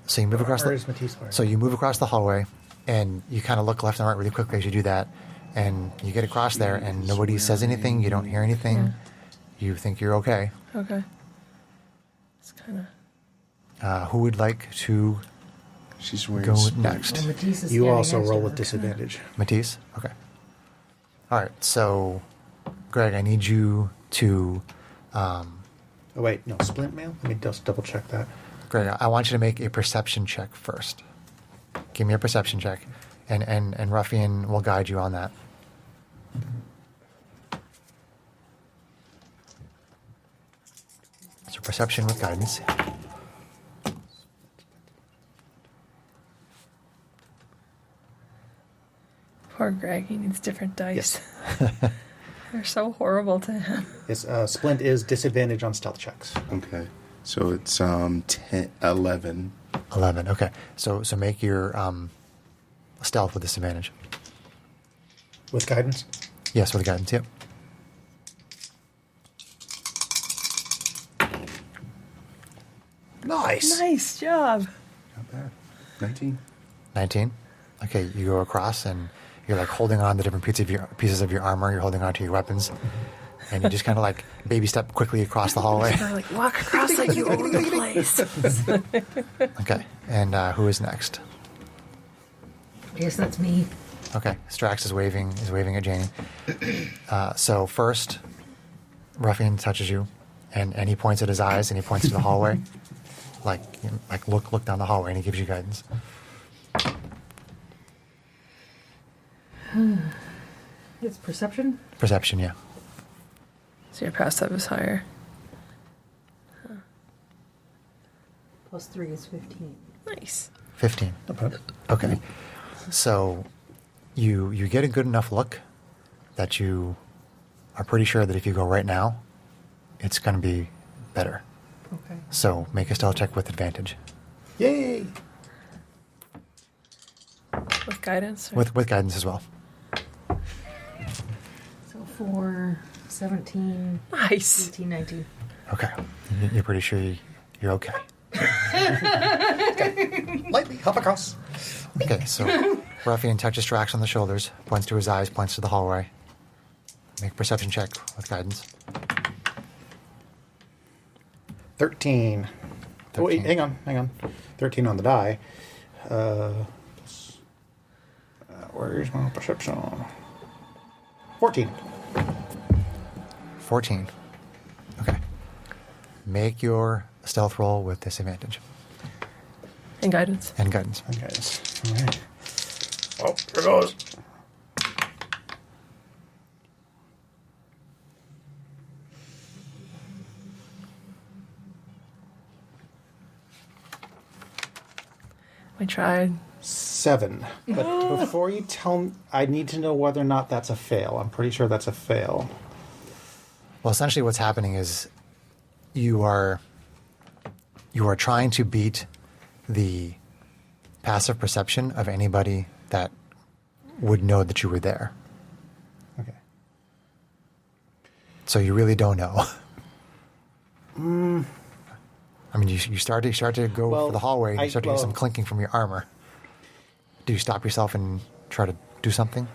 [SPEAKER 1] So you move across
[SPEAKER 2] Where is Matisse wearing?
[SPEAKER 1] So you move across the hallway, and you kind of look left and right really quickly as you do that, and you get across there, and nobody says anything. You don't hear anything.
[SPEAKER 4] Yeah.
[SPEAKER 1] You think you're okay.
[SPEAKER 4] Okay. It's kind of.
[SPEAKER 1] Who would like to
[SPEAKER 5] She's wearing
[SPEAKER 1] go
[SPEAKER 5] splint.
[SPEAKER 1] next?
[SPEAKER 3] Well, Matisse is
[SPEAKER 2] You
[SPEAKER 3] standing
[SPEAKER 2] also
[SPEAKER 3] next to
[SPEAKER 2] roll
[SPEAKER 3] her.
[SPEAKER 2] with disadvantage.
[SPEAKER 1] Matisse? Okay. All right, so, Greg, I need you to...
[SPEAKER 2] Oh, wait. No, splint mail? Let me just double check that.
[SPEAKER 1] Greg, I want you to make a perception check first. Give me a perception check, and Ruffian will guide you on that. So perception with guidance.
[SPEAKER 4] Poor Greg, he needs different dice.
[SPEAKER 2] Yes.
[SPEAKER 4] They're so horrible to him.
[SPEAKER 2] Yes, splint is disadvantage on stealth checks.
[SPEAKER 5] Okay. So it's 10, 11.
[SPEAKER 1] 11, okay. So make your stealth with disadvantage.
[SPEAKER 2] With guidance?
[SPEAKER 1] Yes, with guidance, yep.
[SPEAKER 2] Nice.
[SPEAKER 4] Nice job.
[SPEAKER 5] Not bad. 19.
[SPEAKER 1] 19. Okay, you go across and you're like holding on to different pieces of your armor. You're holding on to your weapons. And you just kind of like baby step quickly across the hallway.
[SPEAKER 4] Or like walk across like you own the place.
[SPEAKER 1] Okay, and who is next?
[SPEAKER 3] I guess that's me.
[SPEAKER 1] Okay, Strax is waving at Janie. So first, Ruffian touches you, and he points at his eyes and he points to the hallway, like look down the hallway, and he gives you guidance.
[SPEAKER 3] It's perception.
[SPEAKER 1] Perception, yeah.
[SPEAKER 4] So your passive is higher.
[SPEAKER 3] Plus 3 is 15.
[SPEAKER 4] Nice.
[SPEAKER 1] 15. Okay, so you get a good enough look that you are pretty sure that if you go right now, it's going to be better.
[SPEAKER 3] Okay.
[SPEAKER 1] So make a stealth check with advantage.
[SPEAKER 2] Yay!
[SPEAKER 4] With guidance? Or?
[SPEAKER 1] With guidance as well.
[SPEAKER 3] So 4, 17,
[SPEAKER 4] Nice.
[SPEAKER 3] 18, 19.
[SPEAKER 1] Okay, you're pretty sure you're okay.
[SPEAKER 2] Lightly hop across.
[SPEAKER 1] Okay, so Ruffian touches Strax on the shoulders, points to his eyes, points to the hallway. Make a perception check with guidance.
[SPEAKER 2] 13. Oh, wait,
[SPEAKER 1] 13.
[SPEAKER 2] hang on. 13 on the die. Where's my perception? 14.
[SPEAKER 1] 14. Okay. Make your stealth roll with disadvantage
[SPEAKER 4] And guidance.
[SPEAKER 1] and guidance.
[SPEAKER 2] Okay. All right. Oh, here goes.
[SPEAKER 4] We tried.
[SPEAKER 2] 7. But before you tell me, I need to know whether or not that's a fail. I'm pretty sure that's a fail.
[SPEAKER 1] Well, essentially what's happening is you are trying to beat the passive perception of anybody that would know that you were there.
[SPEAKER 2] Okay.
[SPEAKER 1] So you really don't know. I mean, you start to go
[SPEAKER 2] Well,
[SPEAKER 1] for the hallway, and you start to hear
[SPEAKER 2] well-
[SPEAKER 1] some clinking from your armor. Do you stop yourself and try to do something?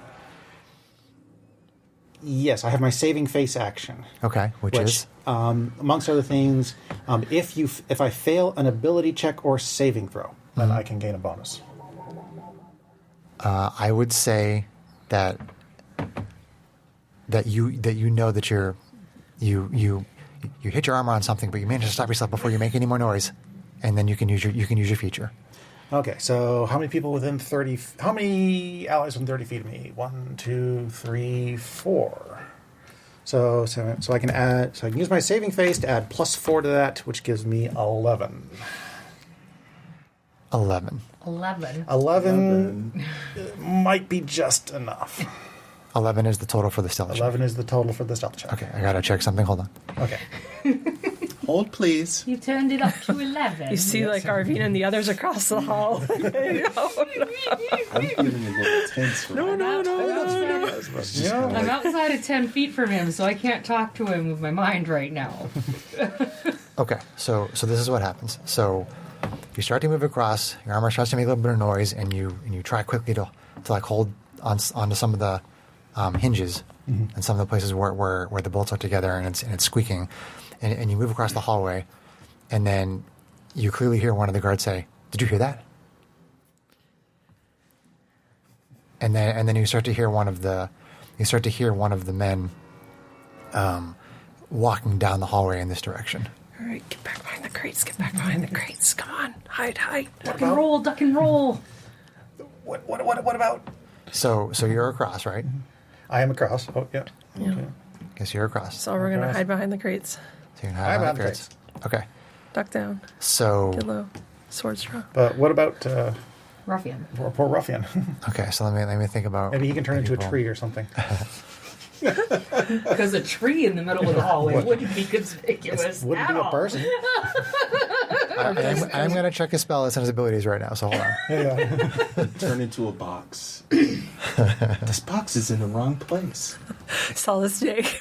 [SPEAKER 2] Yes, I have my saving face action.
[SPEAKER 1] Okay, which is?
[SPEAKER 2] Amongst other things, if I fail an ability check or saving throw, then I can gain a bonus.
[SPEAKER 1] I would say that you know that you hit your armor on something, but you manage to stop yourself before you make any more noise, and then you can use your feature.
[SPEAKER 2] Okay, so how many people within 30? How many allies within 30 feet of me? 1, 2, 3, 4. So I can add. So I can use my saving face to add +4 to that, which gives me 11.
[SPEAKER 1] 11.
[SPEAKER 3] 11.
[SPEAKER 2] 11 might be just enough.
[SPEAKER 1] 11 is the total for the stealth check.
[SPEAKER 2] 11 is the total for the stealth check.
[SPEAKER 1] Okay, I gotta check something. Hold on.
[SPEAKER 2] Okay.
[SPEAKER 5] Hold, please.
[SPEAKER 3] You turned it up to 11.
[SPEAKER 4] You see like Arvine and the others across the hall.
[SPEAKER 5] I'm feeling a little tense.
[SPEAKER 4] No.
[SPEAKER 3] I'm outside of 10 feet from him, so I can't talk to him with my mind right now.
[SPEAKER 1] Okay, so this is what happens. So you start to move across, your armor starts to make a little bit of noise, and you try quickly to like hold onto some of the hinges and some of the places where the bolts are together, and it's squeaking, and you move across the hallway, and then you clearly hear one of the guards say, "Did you hear that?" And then you start to hear one of the men walking down the hallway in this direction.
[SPEAKER 4] All right, get back behind the crates. Get back behind the crates. Come on, hide.
[SPEAKER 3] Duck and roll, duck and roll.
[SPEAKER 2] What about?
[SPEAKER 1] So you're across, right?
[SPEAKER 2] I am across. Oh, yeah.
[SPEAKER 4] Yeah.
[SPEAKER 2] Okay.
[SPEAKER 1] Guess you're across.
[SPEAKER 4] So we're gonna hide behind the crates.
[SPEAKER 1] So you can
[SPEAKER 2] I'm
[SPEAKER 1] hide behind
[SPEAKER 2] behind
[SPEAKER 1] the
[SPEAKER 2] the
[SPEAKER 1] crates. Okay.
[SPEAKER 4] Duck down.
[SPEAKER 1] So
[SPEAKER 4] Get low. Swords drawn.
[SPEAKER 2] But what about
[SPEAKER 3] Ruffian.
[SPEAKER 2] poor ruffian?
[SPEAKER 1] okay, so let me think about
[SPEAKER 2] Maybe he can turn into a
[SPEAKER 1] people.
[SPEAKER 2] tree or something.
[SPEAKER 3] Because a tree in the middle of the hallway wouldn't be conspicuous.
[SPEAKER 2] Wouldn't
[SPEAKER 3] at
[SPEAKER 2] be a
[SPEAKER 3] all.
[SPEAKER 2] person.
[SPEAKER 1] I'm going to check his spell list and his abilities right now, so hold on.
[SPEAKER 2] Yeah.
[SPEAKER 5] Turn into a box. This box is in the wrong place.
[SPEAKER 4] Solid snake.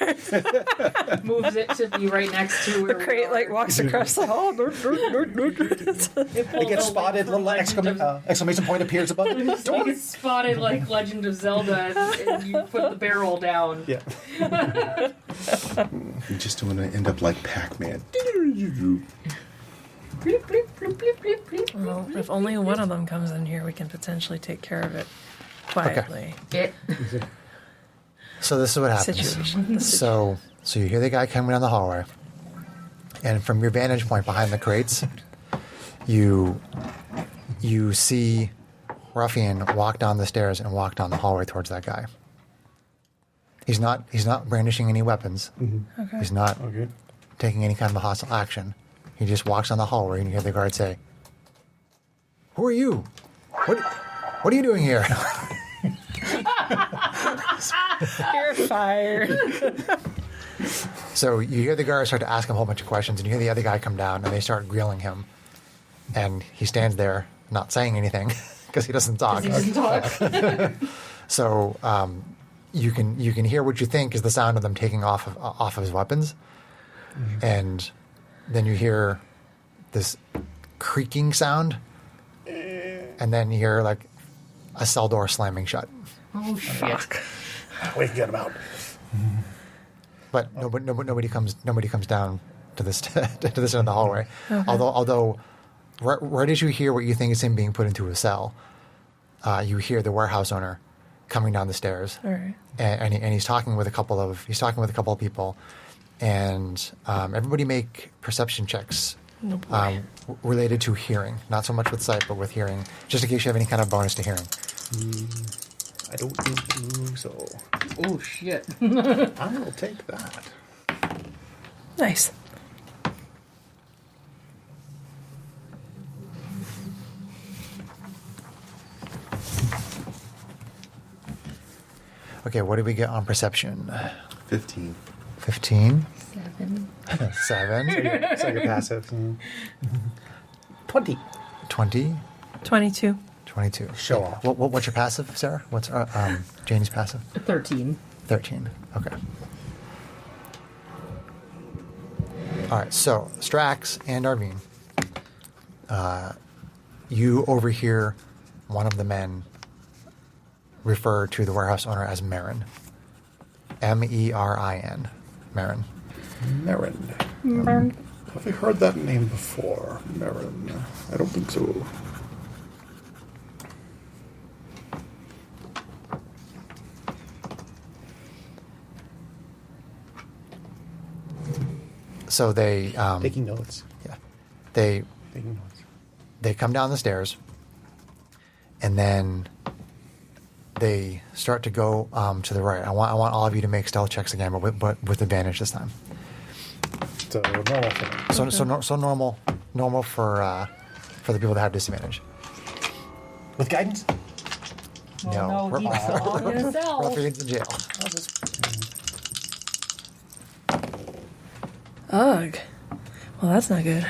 [SPEAKER 3] Moves it to be right next to where
[SPEAKER 4] The crate like walks across the hall.
[SPEAKER 2] He gets spotted. Little exclamation point appears above
[SPEAKER 3] He
[SPEAKER 2] it.
[SPEAKER 3] gets spotted like Legend of Zelda, and you put the barrel down.
[SPEAKER 2] Yeah.
[SPEAKER 5] You just want to end up like Pac-Man.
[SPEAKER 3] Bleep, bleep, bleep, bleep, bleep, bleep.
[SPEAKER 4] Well, if only one of them comes in here, we can potentially take care of it quietly.
[SPEAKER 3] It.
[SPEAKER 1] So this is what happens.
[SPEAKER 4] Situation.
[SPEAKER 1] So you hear the guy coming down the hallway, and from your vantage point behind the crates, you see Ruffian walk down the stairs and walk down the hallway towards that guy. He's not brandishing any weapons.
[SPEAKER 4] Okay.
[SPEAKER 1] He's not
[SPEAKER 2] Okay.
[SPEAKER 1] taking any kind of a hostile action. He just walks down the hallway, and you hear the guard say, "Who are you? What are you doing here?"
[SPEAKER 4] You're fired.
[SPEAKER 1] So you hear the guard start to ask him a whole bunch of questions, and you hear the other guy come down, and they start grilling him. And he stands there, not saying anything, because he doesn't talk.
[SPEAKER 3] He doesn't talk.
[SPEAKER 1] So you can hear what you think is the sound of them taking off of his weapons, and then you hear this creaking sound, and then you hear like a cell door slamming shut.
[SPEAKER 3] Oh shit!
[SPEAKER 2] We can get him out.
[SPEAKER 1] But nobody comes down to this to this end of the hallway. Although right as you hear what you think is him being put into a cell, you hear the warehouse owner coming down the stairs,
[SPEAKER 4] All right.
[SPEAKER 1] and he's talking with a couple of people, and everybody make perception checks
[SPEAKER 4] Oh, boy.
[SPEAKER 1] related to hearing, not so much with sight, but with hearing, just in case you have any kind of bonus to hearing.
[SPEAKER 2] I don't think so.
[SPEAKER 3] Oh shit!
[SPEAKER 2] I will take that.
[SPEAKER 4] Nice.
[SPEAKER 1] Okay, what did we get on perception?
[SPEAKER 5] 15.
[SPEAKER 1] 15?
[SPEAKER 3] 7.
[SPEAKER 1] 7?
[SPEAKER 2] So you're passive. 20.
[SPEAKER 1] 20?
[SPEAKER 4] 22.
[SPEAKER 1] 22.
[SPEAKER 2] Show off.
[SPEAKER 1] What's your passive, Sarah? What's Janie's passive?
[SPEAKER 3] 13.
[SPEAKER 1] 13. Okay. All right, so Strax and Arvine, you overhear one of the men refer to the warehouse owner as Marin. Merin. Marin.
[SPEAKER 2] Marin. Have I heard that name before? Marin. I don't think so.
[SPEAKER 1] So they
[SPEAKER 2] Taking notes.
[SPEAKER 1] yeah, they
[SPEAKER 2] Taking notes.
[SPEAKER 1] they come down the stairs, and then they start to go to the right. I want all of you to make stealth checks again, but with advantage this time.
[SPEAKER 2] So normal thing.
[SPEAKER 1] So normal for the people that have disadvantage.
[SPEAKER 2] With guidance?
[SPEAKER 3] Oh, no, he's all in a cell.
[SPEAKER 1] Ruffian's in jail.
[SPEAKER 4] Ugh. Well, that's not good.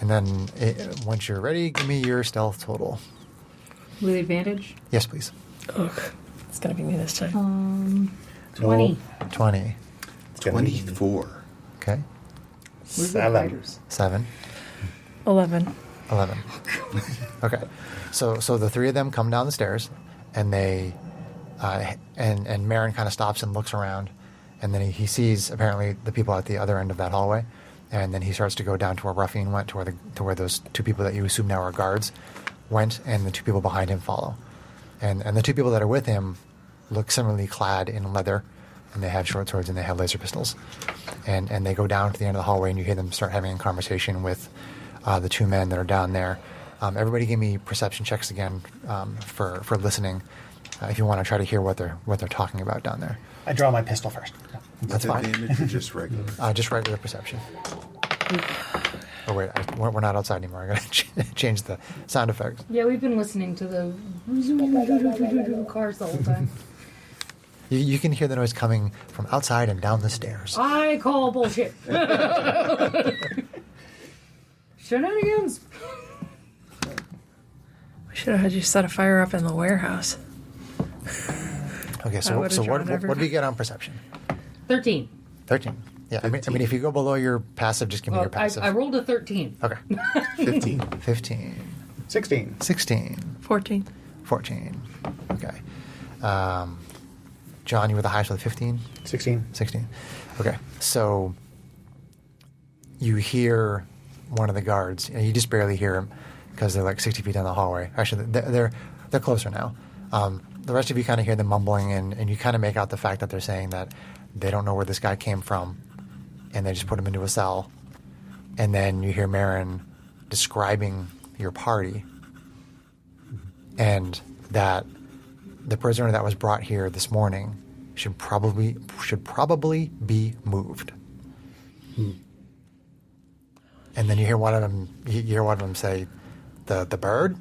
[SPEAKER 1] And then once you're ready, give me your stealth total.
[SPEAKER 3] With advantage?
[SPEAKER 1] Yes, please.
[SPEAKER 4] Ugh. It's gonna be me this time.
[SPEAKER 3] 20.
[SPEAKER 1] 20.
[SPEAKER 5] 24.
[SPEAKER 1] Okay.
[SPEAKER 3] We're good
[SPEAKER 2] 7.
[SPEAKER 3] fighters.
[SPEAKER 1] 7.
[SPEAKER 4] 11.
[SPEAKER 1] 11. Okay. So the three of them come down the stairs, and they and Marin kind of stops and looks around, and then he sees apparently the people at the other end of that hallway, and then he starts to go down to where Ruffian went, to where those two people that you assume now are guards went, and the two people behind him follow. And the two people that are with him look similarly clad in leather, and they have short swords and they have laser pistols. And they go down to the end of the hallway, and you hear them start having a conversation with the two men that are down there. Everybody give me perception checks again for listening, if you want to try to hear what they're talking about down there.
[SPEAKER 2] I draw my pistol first.
[SPEAKER 1] That's fine.
[SPEAKER 5] Advantage or just regular?
[SPEAKER 1] Just regular perception. Oh wait, we're not outside anymore. I gotta change the sound effects.
[SPEAKER 3] Yeah, we've been listening to the cars the whole time.
[SPEAKER 1] You can hear the noise coming from outside and down the stairs.
[SPEAKER 3] I call bullshit. Shenanigans.
[SPEAKER 4] We should have had you set a fire up in the warehouse.
[SPEAKER 1] Okay,
[SPEAKER 4] I
[SPEAKER 1] so
[SPEAKER 4] would've
[SPEAKER 1] what
[SPEAKER 4] drawn
[SPEAKER 1] do we
[SPEAKER 4] everybody.
[SPEAKER 1] get on perception?
[SPEAKER 3] 13.
[SPEAKER 1] 13. Yeah, I mean, if you go below your passive, just give me
[SPEAKER 3] Well,
[SPEAKER 1] your passive.
[SPEAKER 3] I rolled a 13.
[SPEAKER 1] Okay.
[SPEAKER 5] 15.
[SPEAKER 1] 15.
[SPEAKER 2] 16.
[SPEAKER 1] 16.
[SPEAKER 4] 14.
[SPEAKER 1] 14. Okay. John, you were the highest with 15?
[SPEAKER 2] 16.
[SPEAKER 1] 16. Okay. So you hear one of the guards, and you just barely hear him because they're like 60 feet down the hallway. Actually, they're closer now. The rest of you kind of hear them mumbling, and you kind of make out the fact that they're saying that they don't know where this guy came from, and they just put him into a cell. And then you hear Marin describing your party, and that the prisoner that was brought here this morning should probably be moved. And then you hear one of them say, "The bird,"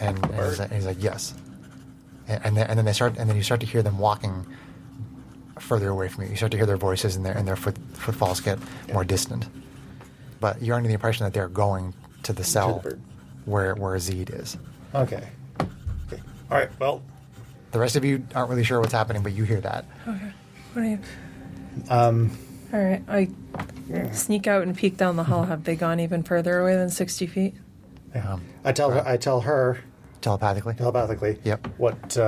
[SPEAKER 1] and he's like, "Yes." And then you start to hear them walking further away from you. You start to hear their voices, and their footfalls get more distant. But you're under the impression that they're going to the cell
[SPEAKER 2] bird.
[SPEAKER 1] where Zeed is.
[SPEAKER 2] Okay. All right. Well,
[SPEAKER 1] The rest of you aren't really sure what's happening, but you hear that.
[SPEAKER 4] Okay. What are you? All right. I sneak out and peek down the hall. Have they gone even further away than 60 feet?
[SPEAKER 2] I tell her
[SPEAKER 1] Telepathically. Yep.
[SPEAKER 2] what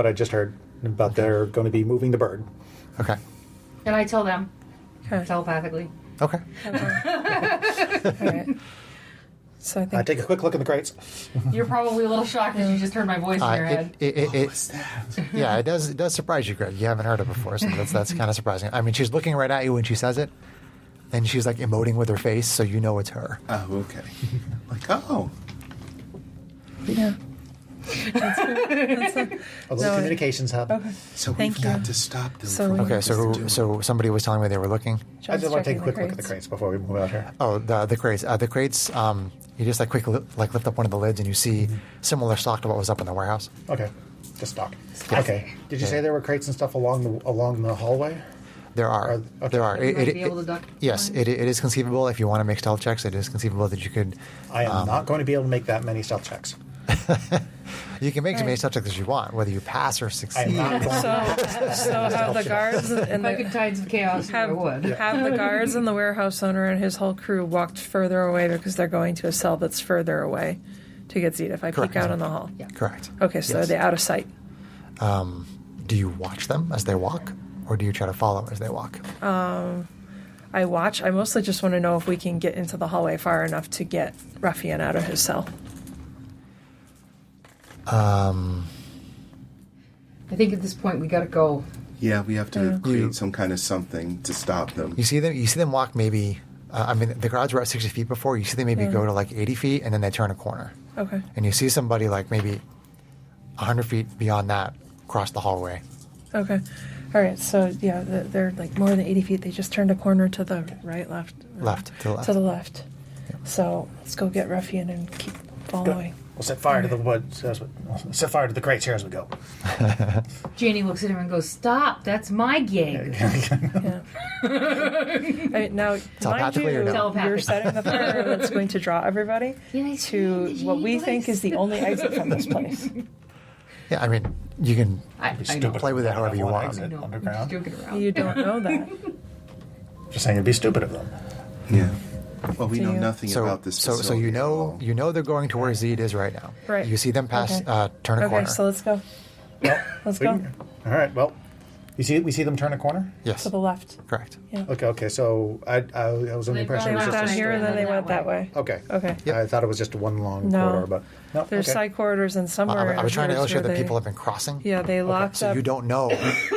[SPEAKER 2] I just heard about they're going to be moving the bird.
[SPEAKER 1] Okay.
[SPEAKER 3] And I tell them
[SPEAKER 4] Okay.
[SPEAKER 3] telepathically.
[SPEAKER 1] Okay.
[SPEAKER 4] All right. So I
[SPEAKER 2] I
[SPEAKER 4] think
[SPEAKER 2] take a quick look in the crates.
[SPEAKER 3] You're probably a little shocked because you just heard my voice in your head.
[SPEAKER 5] What's that?
[SPEAKER 1] Yeah, it does surprise you, Greg. You haven't heard it before, so that's kind of surprising. I mean, she's looking right at you when she says it, and she's like emoting with her face, so you know it's her.
[SPEAKER 5] Oh, okay. Like, oh.
[SPEAKER 4] yeah.
[SPEAKER 2] A little communications hub.
[SPEAKER 4] Okay.
[SPEAKER 5] So
[SPEAKER 4] Thank
[SPEAKER 5] we've
[SPEAKER 4] you.
[SPEAKER 5] got to stop them
[SPEAKER 4] So
[SPEAKER 5] from
[SPEAKER 4] we-
[SPEAKER 1] Okay,
[SPEAKER 5] what they're doing.
[SPEAKER 1] so somebody was telling me they were looking.
[SPEAKER 2] I
[SPEAKER 4] John's
[SPEAKER 2] just want to take a
[SPEAKER 4] checking
[SPEAKER 2] quick
[SPEAKER 4] the
[SPEAKER 2] look at the
[SPEAKER 4] crates.
[SPEAKER 2] crates before we move out here.
[SPEAKER 1] Oh, the crates. The crates. You just like quickly lift up one of the lids, and you see similar stock to what was up in the warehouse.
[SPEAKER 2] Okay. Just stock.
[SPEAKER 1] Yeah.
[SPEAKER 2] Okay. Did you say there were crates and stuff along the hallway?
[SPEAKER 1] There are.
[SPEAKER 2] Okay.
[SPEAKER 1] There are.
[SPEAKER 3] You might be able to duck
[SPEAKER 1] Yes,
[SPEAKER 3] behind.
[SPEAKER 1] it is conceivable. If you want to make stealth checks, it is conceivable that you could.
[SPEAKER 2] I am not going to be able to make that many stealth checks.
[SPEAKER 1] You can make as many stealth checks as you want, whether you pass or
[SPEAKER 2] I am
[SPEAKER 1] succeed.
[SPEAKER 2] not going
[SPEAKER 4] So have the guards and
[SPEAKER 3] If I could
[SPEAKER 4] the
[SPEAKER 3] tides of chaos, I would.
[SPEAKER 4] have the guards and the warehouse owner and his whole crew walked further away because they're going to a cell that's further away to get Zeed. If I
[SPEAKER 1] Correct.
[SPEAKER 4] peek out in the hall.
[SPEAKER 3] Yeah.
[SPEAKER 1] Correct.
[SPEAKER 4] Okay, so
[SPEAKER 1] Yes.
[SPEAKER 4] are they out of sight?
[SPEAKER 1] Do you watch them as they walk, or do you try to follow as they walk?
[SPEAKER 4] I watch. I mostly just want to know if we can get into the hallway far enough to get Ruffian out of his cell.
[SPEAKER 3] I think at this point we gotta go.
[SPEAKER 5] Yeah, we have to
[SPEAKER 1] You-
[SPEAKER 5] create some kind of something to stop them.
[SPEAKER 1] You see them walk maybe. I mean, the guards were at 60 feet before. You see them maybe go to like 80 feet, and then they turn a corner.
[SPEAKER 4] Okay.
[SPEAKER 1] And you see somebody like maybe 100 feet beyond that cross the hallway.
[SPEAKER 4] Okay. All right. So yeah, they're like more than 80 feet. They just turned a corner to the right, left,
[SPEAKER 1] Left, to the left.
[SPEAKER 4] To the left. So let's go get Ruffian and keep following.
[SPEAKER 2] We'll set fire to the woods. We'll set fire to the crates here as we go.
[SPEAKER 3] Janie looks at him and goes, "Stop! That's my gig."
[SPEAKER 4] Yeah. I mean, now, mind
[SPEAKER 1] Telepathically
[SPEAKER 4] you,
[SPEAKER 1] or no?
[SPEAKER 4] you're
[SPEAKER 3] Telepathically.
[SPEAKER 4] setting the fire that's going to draw everybody to what we think is the only exit from this place.
[SPEAKER 1] Yeah, I mean, you can
[SPEAKER 3] I know.
[SPEAKER 2] Stupid.
[SPEAKER 1] play with it however you
[SPEAKER 2] One
[SPEAKER 1] want.
[SPEAKER 3] I
[SPEAKER 2] exit
[SPEAKER 3] know. I'm
[SPEAKER 2] underground.
[SPEAKER 3] just joking around.
[SPEAKER 4] You don't know that.
[SPEAKER 2] Just saying it'd be stupid of them.
[SPEAKER 5] Yeah. Well, we
[SPEAKER 4] Do
[SPEAKER 5] know
[SPEAKER 4] you-
[SPEAKER 5] nothing
[SPEAKER 1] So,
[SPEAKER 5] about this
[SPEAKER 1] so
[SPEAKER 5] facility
[SPEAKER 1] you
[SPEAKER 5] at
[SPEAKER 1] know
[SPEAKER 5] all.
[SPEAKER 1] they're going to where Zeed is right now.
[SPEAKER 4] Right.
[SPEAKER 1] You see them pass,
[SPEAKER 4] Okay.
[SPEAKER 1] turn a
[SPEAKER 4] Okay,
[SPEAKER 1] corner.
[SPEAKER 4] so let's go.
[SPEAKER 2] Well,
[SPEAKER 4] Let's
[SPEAKER 2] we
[SPEAKER 4] go.
[SPEAKER 2] can- All right. Well, We see them turn a corner.
[SPEAKER 1] Yes.
[SPEAKER 4] To the left.
[SPEAKER 1] Correct.
[SPEAKER 4] Yeah.
[SPEAKER 2] Okay. So I was under the impression
[SPEAKER 4] They
[SPEAKER 2] it was
[SPEAKER 4] went
[SPEAKER 2] just
[SPEAKER 4] down
[SPEAKER 2] a
[SPEAKER 4] here and then they went that way.
[SPEAKER 2] Okay.
[SPEAKER 4] Okay.
[SPEAKER 1] Yep.
[SPEAKER 2] I thought it was just one long
[SPEAKER 4] No.
[SPEAKER 2] corridor, but no.
[SPEAKER 4] There's
[SPEAKER 2] okay.
[SPEAKER 4] side corridors and somewhere.
[SPEAKER 1] I was trying to
[SPEAKER 4] here's
[SPEAKER 1] illustrate
[SPEAKER 4] where
[SPEAKER 1] that
[SPEAKER 4] they-
[SPEAKER 1] people have been crossing.
[SPEAKER 4] Yeah, they locked
[SPEAKER 1] So
[SPEAKER 4] up.
[SPEAKER 1] you don't know.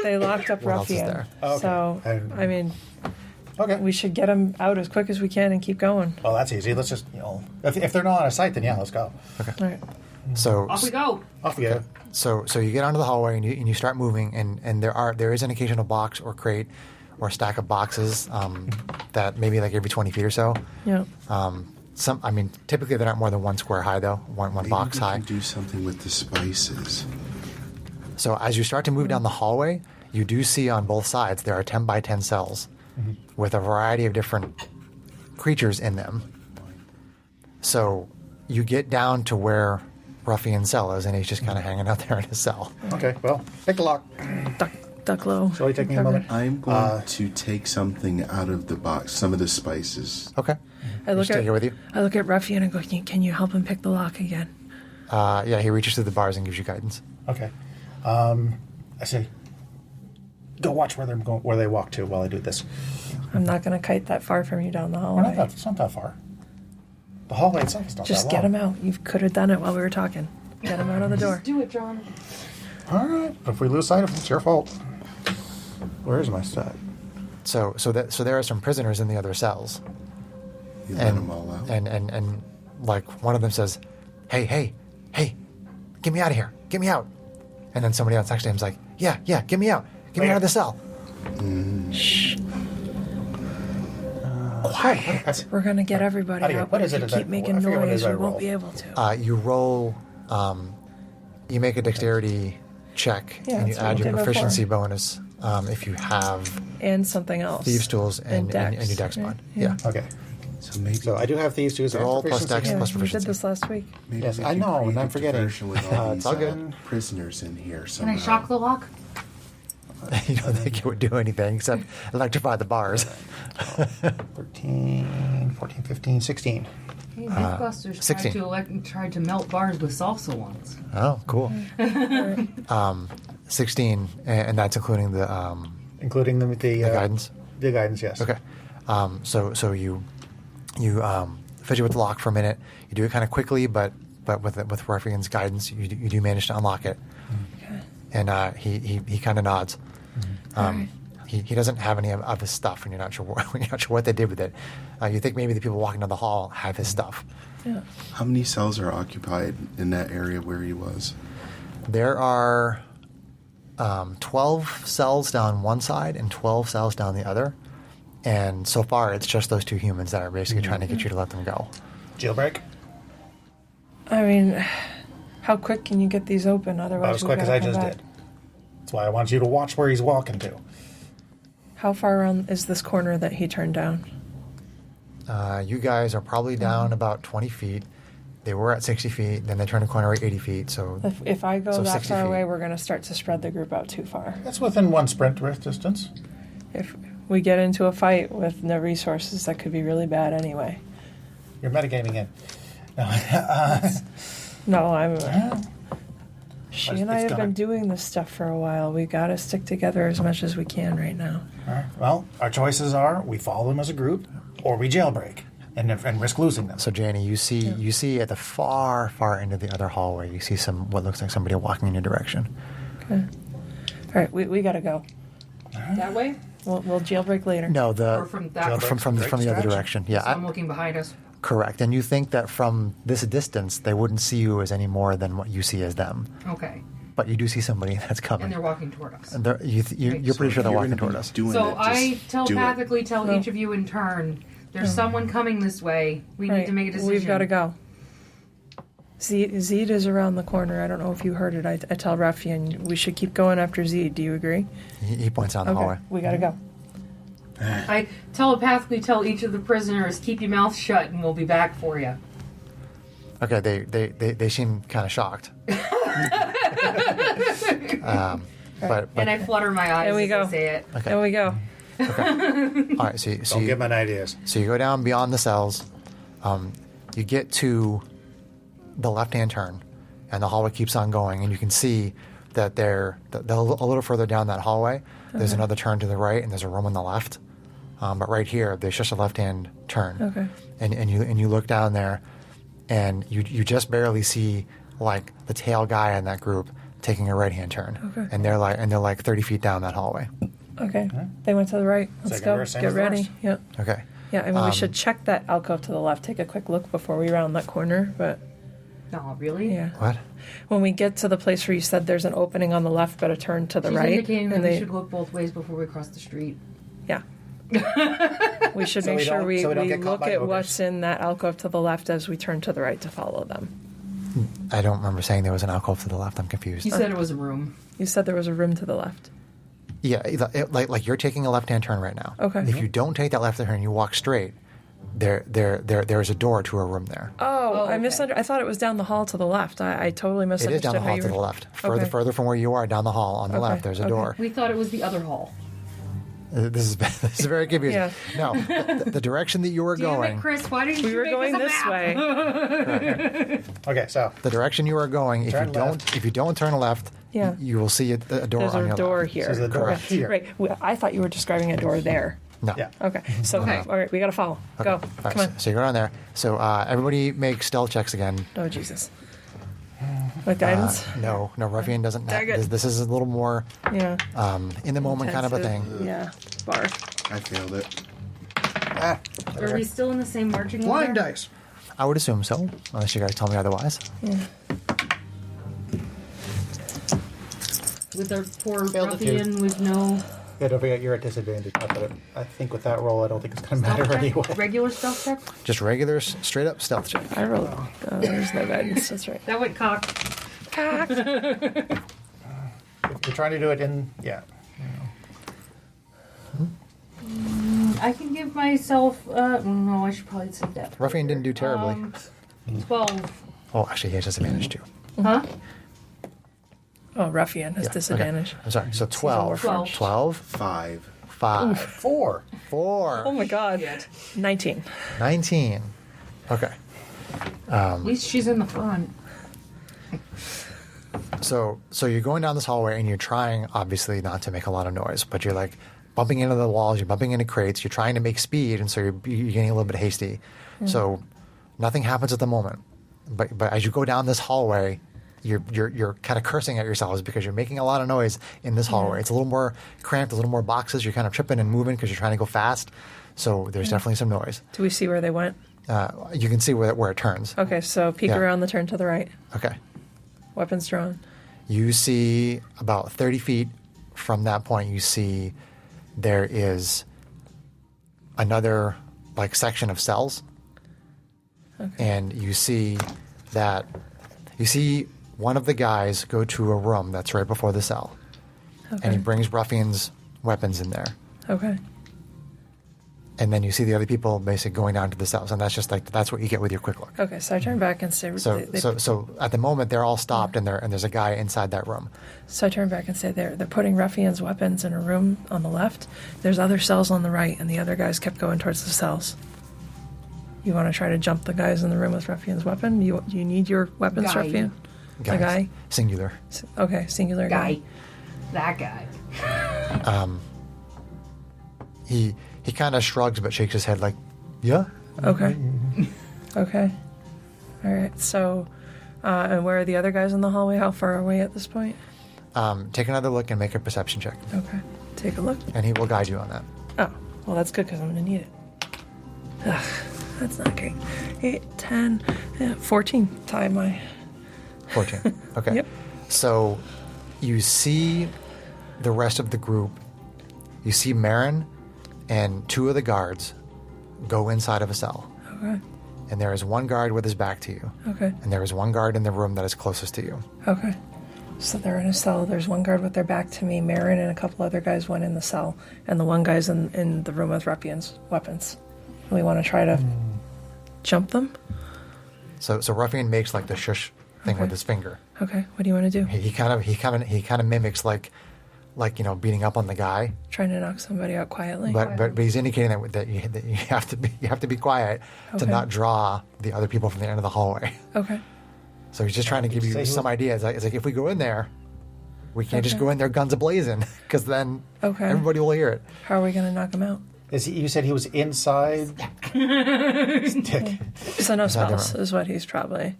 [SPEAKER 4] They locked up
[SPEAKER 1] What else is
[SPEAKER 4] Ruffian.
[SPEAKER 1] there?
[SPEAKER 2] Okay.
[SPEAKER 4] So
[SPEAKER 2] And-
[SPEAKER 4] I mean,
[SPEAKER 2] Okay.
[SPEAKER 4] we should get them out as quick as we can and keep going.
[SPEAKER 2] Well, that's easy. Let's just if they're not on a site, then yeah, let's go.
[SPEAKER 4] All right.
[SPEAKER 1] So
[SPEAKER 3] Off we go.
[SPEAKER 2] Off we go.
[SPEAKER 1] So you get onto the hallway and you start moving, and there is an occasional box or crate or stack of boxes that maybe like every 20 feet or so.
[SPEAKER 4] Yeah.
[SPEAKER 1] Typically they're not more than one square high though, one
[SPEAKER 5] Maybe
[SPEAKER 1] box
[SPEAKER 5] we
[SPEAKER 1] high.
[SPEAKER 5] can do something with the spices.
[SPEAKER 1] So as you start to move down the hallway, you do see on both sides there are 10 by 10 cells with a variety of different creatures in them. So you get down to where Ruffian's cell is, and he's just kind of hanging out there in his cell.
[SPEAKER 2] Okay. Well, pick the lock.
[SPEAKER 4] Duck low.
[SPEAKER 2] Shall we take me a moment?
[SPEAKER 5] I'm going to take something out of the box, some of the spices.
[SPEAKER 1] Okay.
[SPEAKER 4] I look
[SPEAKER 1] Just take
[SPEAKER 4] at
[SPEAKER 1] it with you.
[SPEAKER 4] I look at Ruffian and go, can you help him pick the lock again?
[SPEAKER 1] Yeah, he reaches through the bars and gives you guidance.
[SPEAKER 2] Okay. I say, go watch where they're going, where they walk to while I do this.
[SPEAKER 4] I'm not going to kite that far from you down the
[SPEAKER 2] We're
[SPEAKER 4] hallway.
[SPEAKER 2] it's not that far. The hallway itself is not
[SPEAKER 4] Just
[SPEAKER 2] that
[SPEAKER 4] get
[SPEAKER 2] long.
[SPEAKER 4] him out. You could have done it while we were talking. Get him out of the door.
[SPEAKER 3] Do it, John.
[SPEAKER 2] All right. If we lose sight of them, it's your fault. Where is my set?
[SPEAKER 1] So there are some prisoners in the other cells,
[SPEAKER 5] You let them all out.
[SPEAKER 1] and like one of them says, "Hey, get me out of here, get me out," and then somebody else next to him's like, "Yeah, get me out, get me out of the cell."
[SPEAKER 4] Shh.
[SPEAKER 2] Quiet.
[SPEAKER 4] We're going to get everybody
[SPEAKER 2] How do you-
[SPEAKER 4] out.
[SPEAKER 2] what
[SPEAKER 4] But
[SPEAKER 2] is
[SPEAKER 4] if
[SPEAKER 2] it
[SPEAKER 4] you
[SPEAKER 2] that-
[SPEAKER 4] keep
[SPEAKER 2] I
[SPEAKER 4] making
[SPEAKER 2] forget what it is
[SPEAKER 4] noise,
[SPEAKER 2] I
[SPEAKER 4] we won't
[SPEAKER 2] roll.
[SPEAKER 4] be able to.
[SPEAKER 1] You roll, you make a dexterity check,
[SPEAKER 4] Yeah,
[SPEAKER 1] and you
[SPEAKER 4] that's what
[SPEAKER 1] add
[SPEAKER 4] we
[SPEAKER 1] your
[SPEAKER 4] did
[SPEAKER 1] proficiency
[SPEAKER 4] before.
[SPEAKER 1] bonus if you have
[SPEAKER 4] And something else.
[SPEAKER 1] thieves' tools and
[SPEAKER 4] Dex,
[SPEAKER 1] your dex
[SPEAKER 4] right?
[SPEAKER 1] mod.
[SPEAKER 4] Yeah.
[SPEAKER 1] Yeah.
[SPEAKER 2] Okay.
[SPEAKER 5] So maybe,
[SPEAKER 2] So I do have these two.
[SPEAKER 1] Roll plus dex
[SPEAKER 4] Yeah,
[SPEAKER 1] plus
[SPEAKER 4] we did
[SPEAKER 1] proficiency.
[SPEAKER 4] this last week.
[SPEAKER 5] maybe
[SPEAKER 2] Yes,
[SPEAKER 5] we
[SPEAKER 2] I
[SPEAKER 5] can
[SPEAKER 2] know, and
[SPEAKER 5] create
[SPEAKER 2] I'm
[SPEAKER 5] a
[SPEAKER 2] forgetting.
[SPEAKER 5] diversion with all
[SPEAKER 2] It's
[SPEAKER 5] these
[SPEAKER 2] all good.
[SPEAKER 5] prisoners in here
[SPEAKER 3] Can
[SPEAKER 5] somehow.
[SPEAKER 3] I shock the lock?
[SPEAKER 1] You don't think it would do anything except electrify the bars.
[SPEAKER 2] 13, 14, 15, 16.
[SPEAKER 3] Hey, Mythbusters
[SPEAKER 1] 16.
[SPEAKER 3] tried to melt bars with salsa once.
[SPEAKER 1] Oh, cool. 16, and that's including the
[SPEAKER 2] Including the
[SPEAKER 1] guidance.
[SPEAKER 2] The guidance, yes.
[SPEAKER 1] Okay. So you fidget with the lock for a minute. You do it kind of quickly, but with Ruffian's guidance, you do manage to unlock it.
[SPEAKER 4] Okay.
[SPEAKER 1] And he kind of nods.
[SPEAKER 4] Alright.
[SPEAKER 1] He doesn't have any of his stuff, and you're not sure what they did with it. You think maybe the people walking down the hall have his stuff.
[SPEAKER 4] Yeah.
[SPEAKER 5] How many cells are occupied in that area where he was?
[SPEAKER 1] There are 12 cells down one side and 12 cells down the other. And so far, it's just those two humans that are basically trying to get you to let them go.
[SPEAKER 2] Jailbreak?
[SPEAKER 4] I mean, how quick can you get these open? Otherwise,
[SPEAKER 2] About as
[SPEAKER 4] we
[SPEAKER 2] quick as
[SPEAKER 4] gotta
[SPEAKER 2] I
[SPEAKER 4] come
[SPEAKER 2] just
[SPEAKER 4] back.
[SPEAKER 2] did. That's why I want you to watch where he's walking to.
[SPEAKER 4] How far around is this corner that he turned down?
[SPEAKER 1] You guys are probably down about 20 feet. They were at 60 feet, then they turned a corner at 80 feet. So
[SPEAKER 4] If I go
[SPEAKER 1] So
[SPEAKER 4] that
[SPEAKER 1] 60
[SPEAKER 4] far
[SPEAKER 1] feet.
[SPEAKER 4] away, we're going to start to spread the group out too far.
[SPEAKER 2] That's within one sprint distance.
[SPEAKER 4] If we get into a fight with no resources, that could be really bad anyway.
[SPEAKER 2] You're metagaming in.
[SPEAKER 4] No, I'm. She
[SPEAKER 2] It's
[SPEAKER 4] and I have
[SPEAKER 2] gonna-
[SPEAKER 4] been doing this stuff for a while. We got to stick together as much as we can right now.
[SPEAKER 2] Well, our choices are we follow them as a group or we jailbreak and risk losing them.
[SPEAKER 1] So Janie, you see at the far end of the other hallway, you see what looks like somebody walking in your direction.
[SPEAKER 4] Okay. All right, we got to go.
[SPEAKER 3] That way?
[SPEAKER 4] We'll jailbreak later.
[SPEAKER 1] No,
[SPEAKER 3] Or from that way?
[SPEAKER 1] from the other
[SPEAKER 2] Distraction.
[SPEAKER 1] direction. Yeah,
[SPEAKER 3] So I'm looking behind us.
[SPEAKER 1] correct. And you think that from this distance, they wouldn't see you as any more than what you see as them.
[SPEAKER 3] Okay.
[SPEAKER 1] But you do see somebody that's coming.
[SPEAKER 3] And they're walking toward us.
[SPEAKER 1] And you're pretty sure they're
[SPEAKER 5] You're
[SPEAKER 1] walking
[SPEAKER 5] gonna
[SPEAKER 1] toward
[SPEAKER 5] be
[SPEAKER 1] us.
[SPEAKER 5] doing
[SPEAKER 3] So
[SPEAKER 5] it,
[SPEAKER 3] I
[SPEAKER 5] just
[SPEAKER 3] telepathically tell
[SPEAKER 4] No.
[SPEAKER 3] each of you in turn, there's someone coming this way. We need to make a decision.
[SPEAKER 4] We've got to go. Zeed is around the corner. I don't know if you heard it. I tell Ruffian we should keep going after Zeed. Do you agree?
[SPEAKER 1] He points down the hallway.
[SPEAKER 4] We got to go.
[SPEAKER 3] I telepathically tell each of the prisoners, keep your mouth shut and we'll be back for you.
[SPEAKER 1] Okay, they seem kind of shocked. But
[SPEAKER 3] And I flutter my eyes
[SPEAKER 4] There we
[SPEAKER 3] as
[SPEAKER 4] go.
[SPEAKER 3] I say it.
[SPEAKER 1] okay.
[SPEAKER 4] There we go.
[SPEAKER 1] All right, so
[SPEAKER 2] Don't give them ideas.
[SPEAKER 1] So you go down beyond the cells. You get to the left-hand turn, and the hallway keeps on going, and you can see that they're a little further down that hallway. There's another turn to the right, and there's a room on the left. But right here, there's just a left-hand turn.
[SPEAKER 4] Okay.
[SPEAKER 1] And you look down there, and you just barely see like the tail guy in that group taking a right-hand turn.
[SPEAKER 4] Okay.
[SPEAKER 1] And they're like 30 feet down that hallway.
[SPEAKER 4] Okay. They went to the right. Let's
[SPEAKER 2] Second
[SPEAKER 4] go.
[SPEAKER 2] verse, same
[SPEAKER 4] Get
[SPEAKER 2] as
[SPEAKER 4] ready.
[SPEAKER 2] first.
[SPEAKER 4] Yeah.
[SPEAKER 1] Okay.
[SPEAKER 4] Yeah, I mean, we should check that alcove to the left, take a quick look before we round that corner, but
[SPEAKER 3] Oh, really?
[SPEAKER 4] yeah.
[SPEAKER 1] What?
[SPEAKER 4] When we get to the place where you said there's an opening on the left, but a turn to the
[SPEAKER 3] She's
[SPEAKER 4] right.
[SPEAKER 3] indicating that
[SPEAKER 4] and
[SPEAKER 3] we should look both ways before we cross the street.
[SPEAKER 4] Yeah. We should
[SPEAKER 2] So
[SPEAKER 4] make
[SPEAKER 2] we
[SPEAKER 4] sure
[SPEAKER 2] don't-
[SPEAKER 4] we,
[SPEAKER 2] so we don't
[SPEAKER 4] we
[SPEAKER 2] get caught
[SPEAKER 4] look
[SPEAKER 2] by
[SPEAKER 4] at
[SPEAKER 2] ogres.
[SPEAKER 4] what's in that alcove to the left as we turn to the right to follow them.
[SPEAKER 1] I don't remember saying there was an alcove to the left. I'm confused.
[SPEAKER 3] You said it was a room.
[SPEAKER 4] You said there was a room to the left.
[SPEAKER 1] Yeah, like you're taking a left-hand turn right now.
[SPEAKER 4] Okay.
[SPEAKER 1] If you don't take that left-hand turn, you walk straight. There's a door to a room there.
[SPEAKER 4] Oh, I
[SPEAKER 3] okay.
[SPEAKER 4] misunderstood. I thought it was down the hall to the left. I totally
[SPEAKER 1] It
[SPEAKER 4] misunderstood.
[SPEAKER 1] is down the
[SPEAKER 4] how
[SPEAKER 1] hall
[SPEAKER 4] you
[SPEAKER 1] to the
[SPEAKER 4] were-
[SPEAKER 1] left.
[SPEAKER 4] Okay.
[SPEAKER 1] Further from where you are, down the hall on the
[SPEAKER 4] Okay,
[SPEAKER 1] left, there's a
[SPEAKER 4] okay.
[SPEAKER 1] door.
[SPEAKER 3] We thought it was the other hall.
[SPEAKER 1] This is very confusing.
[SPEAKER 4] Yeah.
[SPEAKER 1] No, the direction that you were
[SPEAKER 3] Damn
[SPEAKER 1] going,
[SPEAKER 3] it, Chris! Why didn't
[SPEAKER 4] We
[SPEAKER 3] you
[SPEAKER 4] were
[SPEAKER 3] make
[SPEAKER 4] going
[SPEAKER 3] us a
[SPEAKER 4] this
[SPEAKER 3] map?
[SPEAKER 4] way.
[SPEAKER 2] Okay, so
[SPEAKER 1] the direction you are going. If
[SPEAKER 2] Turn
[SPEAKER 1] you don't,
[SPEAKER 2] left.
[SPEAKER 1] if you don't turn left,
[SPEAKER 4] Yeah.
[SPEAKER 1] you will see a door
[SPEAKER 4] There's
[SPEAKER 1] on
[SPEAKER 4] a
[SPEAKER 1] your
[SPEAKER 4] door
[SPEAKER 1] left.
[SPEAKER 4] here.
[SPEAKER 2] So there's a door
[SPEAKER 4] Okay.
[SPEAKER 2] here.
[SPEAKER 4] Right. I thought you were describing a door there.
[SPEAKER 1] No.
[SPEAKER 2] yeah.
[SPEAKER 4] Okay. So,
[SPEAKER 3] Okay.
[SPEAKER 4] all right, we got to follow. Go.
[SPEAKER 1] All right,
[SPEAKER 4] Come on.
[SPEAKER 1] So you go down there. So everybody make stealth checks again.
[SPEAKER 4] Oh, Jesus. With guidance?
[SPEAKER 1] No, Ruffian doesn't.
[SPEAKER 4] Dang it.
[SPEAKER 1] This is a little more
[SPEAKER 4] yeah.
[SPEAKER 1] in the moment kind of a thing.
[SPEAKER 4] Intensive. Yeah. Bar.
[SPEAKER 5] I failed it.
[SPEAKER 2] Ah,
[SPEAKER 3] Are we still in the same marching
[SPEAKER 2] blind
[SPEAKER 3] order?
[SPEAKER 2] dice.
[SPEAKER 1] I would assume so, unless you guys tell me otherwise.
[SPEAKER 4] Yeah.
[SPEAKER 3] With our poor
[SPEAKER 2] Failed it,
[SPEAKER 3] ruffian with no
[SPEAKER 2] Yeah, don't forget you're at disadvantage. But I think with that roll, I don't think it's going to
[SPEAKER 3] stealth
[SPEAKER 2] matter
[SPEAKER 3] check?
[SPEAKER 2] anyway.
[SPEAKER 3] Regular stealth check?
[SPEAKER 1] Just regular, straight up stealth check.
[SPEAKER 4] I rolled. Oh, there's no guidance. That's right.
[SPEAKER 3] That went cock.
[SPEAKER 4] Cock.
[SPEAKER 2] If you're trying to do it in, yeah.
[SPEAKER 3] I can give myself. No, I should probably say that.
[SPEAKER 1] Ruffian didn't do terribly.
[SPEAKER 3] 12.
[SPEAKER 1] Oh, actually, he has disadvantage too.
[SPEAKER 3] Huh?
[SPEAKER 4] Oh, ruffian has
[SPEAKER 1] Yeah, okay.
[SPEAKER 4] disadvantage.
[SPEAKER 1] I'm sorry. So 12.
[SPEAKER 3] 12.
[SPEAKER 1] 12.
[SPEAKER 5] 5.
[SPEAKER 1] 5.
[SPEAKER 2] 4.
[SPEAKER 1] 4.
[SPEAKER 4] Oh my God. 19.
[SPEAKER 1] 19. Okay.
[SPEAKER 3] At least she's in the front.
[SPEAKER 1] So you're going down this hallway and you're trying, obviously, not to make a lot of noise, but you're like bumping into the walls, you're bumping into crates, you're trying to make speed, and so you're getting a little bit hasty. So nothing happens at the moment. But as you go down this hallway, you're kind of cursing at yourselves because you're making a lot of noise in this hallway. It's a little more cramped, a little more boxes. You're kind of tripping and moving because you're trying to go fast. So there's definitely some noise.
[SPEAKER 4] Do we see where they went?
[SPEAKER 1] You can see where it turns.
[SPEAKER 4] Okay, so peek
[SPEAKER 1] Yeah.
[SPEAKER 4] around the turn to the right.
[SPEAKER 1] Okay.
[SPEAKER 4] Weapons drawn.
[SPEAKER 1] You see about 30 feet from that point, you see there is another like section of cells.
[SPEAKER 4] Okay.
[SPEAKER 1] And you see one of the guys go to a room that's right before the cell.
[SPEAKER 4] Okay.
[SPEAKER 1] And he brings Ruffian's weapons in there.
[SPEAKER 4] Okay.
[SPEAKER 1] And then you see the other people basically going down to the cells. And that's just like, that's what you get with your quick look.
[SPEAKER 4] Okay, so I turn back and say.
[SPEAKER 1] So at the moment, they're all stopped and there's a guy inside that room.
[SPEAKER 4] So I turn back and say they're putting ruffians' weapons in a room on the left. There's other cells on the right, and the other guys kept going towards the cells. You want to try to jump the guys in the room with ruffian's weapon? You need your weapons,
[SPEAKER 3] Guy.
[SPEAKER 4] ruffian?
[SPEAKER 1] Guys.
[SPEAKER 4] A guy?
[SPEAKER 1] Singular.
[SPEAKER 4] Okay, singular guy.
[SPEAKER 3] That guy.
[SPEAKER 1] He kind of shrugs but shakes his head like, yeah.
[SPEAKER 4] Okay. Okay. All right. So, and where are the other guys in the hallway? How far away at this point?
[SPEAKER 1] Take another look and make a perception check.
[SPEAKER 4] Okay. Take a look.
[SPEAKER 1] And he will guide you on that.
[SPEAKER 4] Oh, well, that's good because I'm going to need it. Ugh, that's not great. 8, 10, 14. Tie my.
[SPEAKER 1] 14. Okay.
[SPEAKER 4] Yep.
[SPEAKER 1] So you see the rest of the group. You see Marin and 2 of the guards go inside of a cell.
[SPEAKER 4] Okay.
[SPEAKER 1] And there is one guard with his back to you.
[SPEAKER 4] Okay.
[SPEAKER 1] And there is one guard in the room that is closest to you.
[SPEAKER 4] Okay. So they're in a cell. There's one guard with their back to me. Marin and a couple other guys went in the cell. And the one guy's in the room with ruffians' weapons. We want to try to jump them?
[SPEAKER 1] So Ruffian makes like the shush thing
[SPEAKER 4] Okay.
[SPEAKER 1] with his finger.
[SPEAKER 4] Okay. What do you want to do?
[SPEAKER 1] He kind of mimics like beating up on the guy.
[SPEAKER 4] Trying to knock somebody out quietly?
[SPEAKER 1] But he's indicating that you have to be quiet to
[SPEAKER 4] Okay.
[SPEAKER 1] not draw the other people from the end of the hallway.
[SPEAKER 4] Okay.
[SPEAKER 1] So he's just trying to give
[SPEAKER 2] Say
[SPEAKER 1] you
[SPEAKER 2] who-
[SPEAKER 1] some idea. It's like if we go in there, We can't just go in there guns a-blazing, because then
[SPEAKER 4] Okay.
[SPEAKER 1] everybody will hear it.
[SPEAKER 4] How are we going to knock him out?
[SPEAKER 2] You said he was inside? Dick.
[SPEAKER 4] So no
[SPEAKER 1] Inside the
[SPEAKER 4] spells
[SPEAKER 1] room.
[SPEAKER 4] is what he's probably.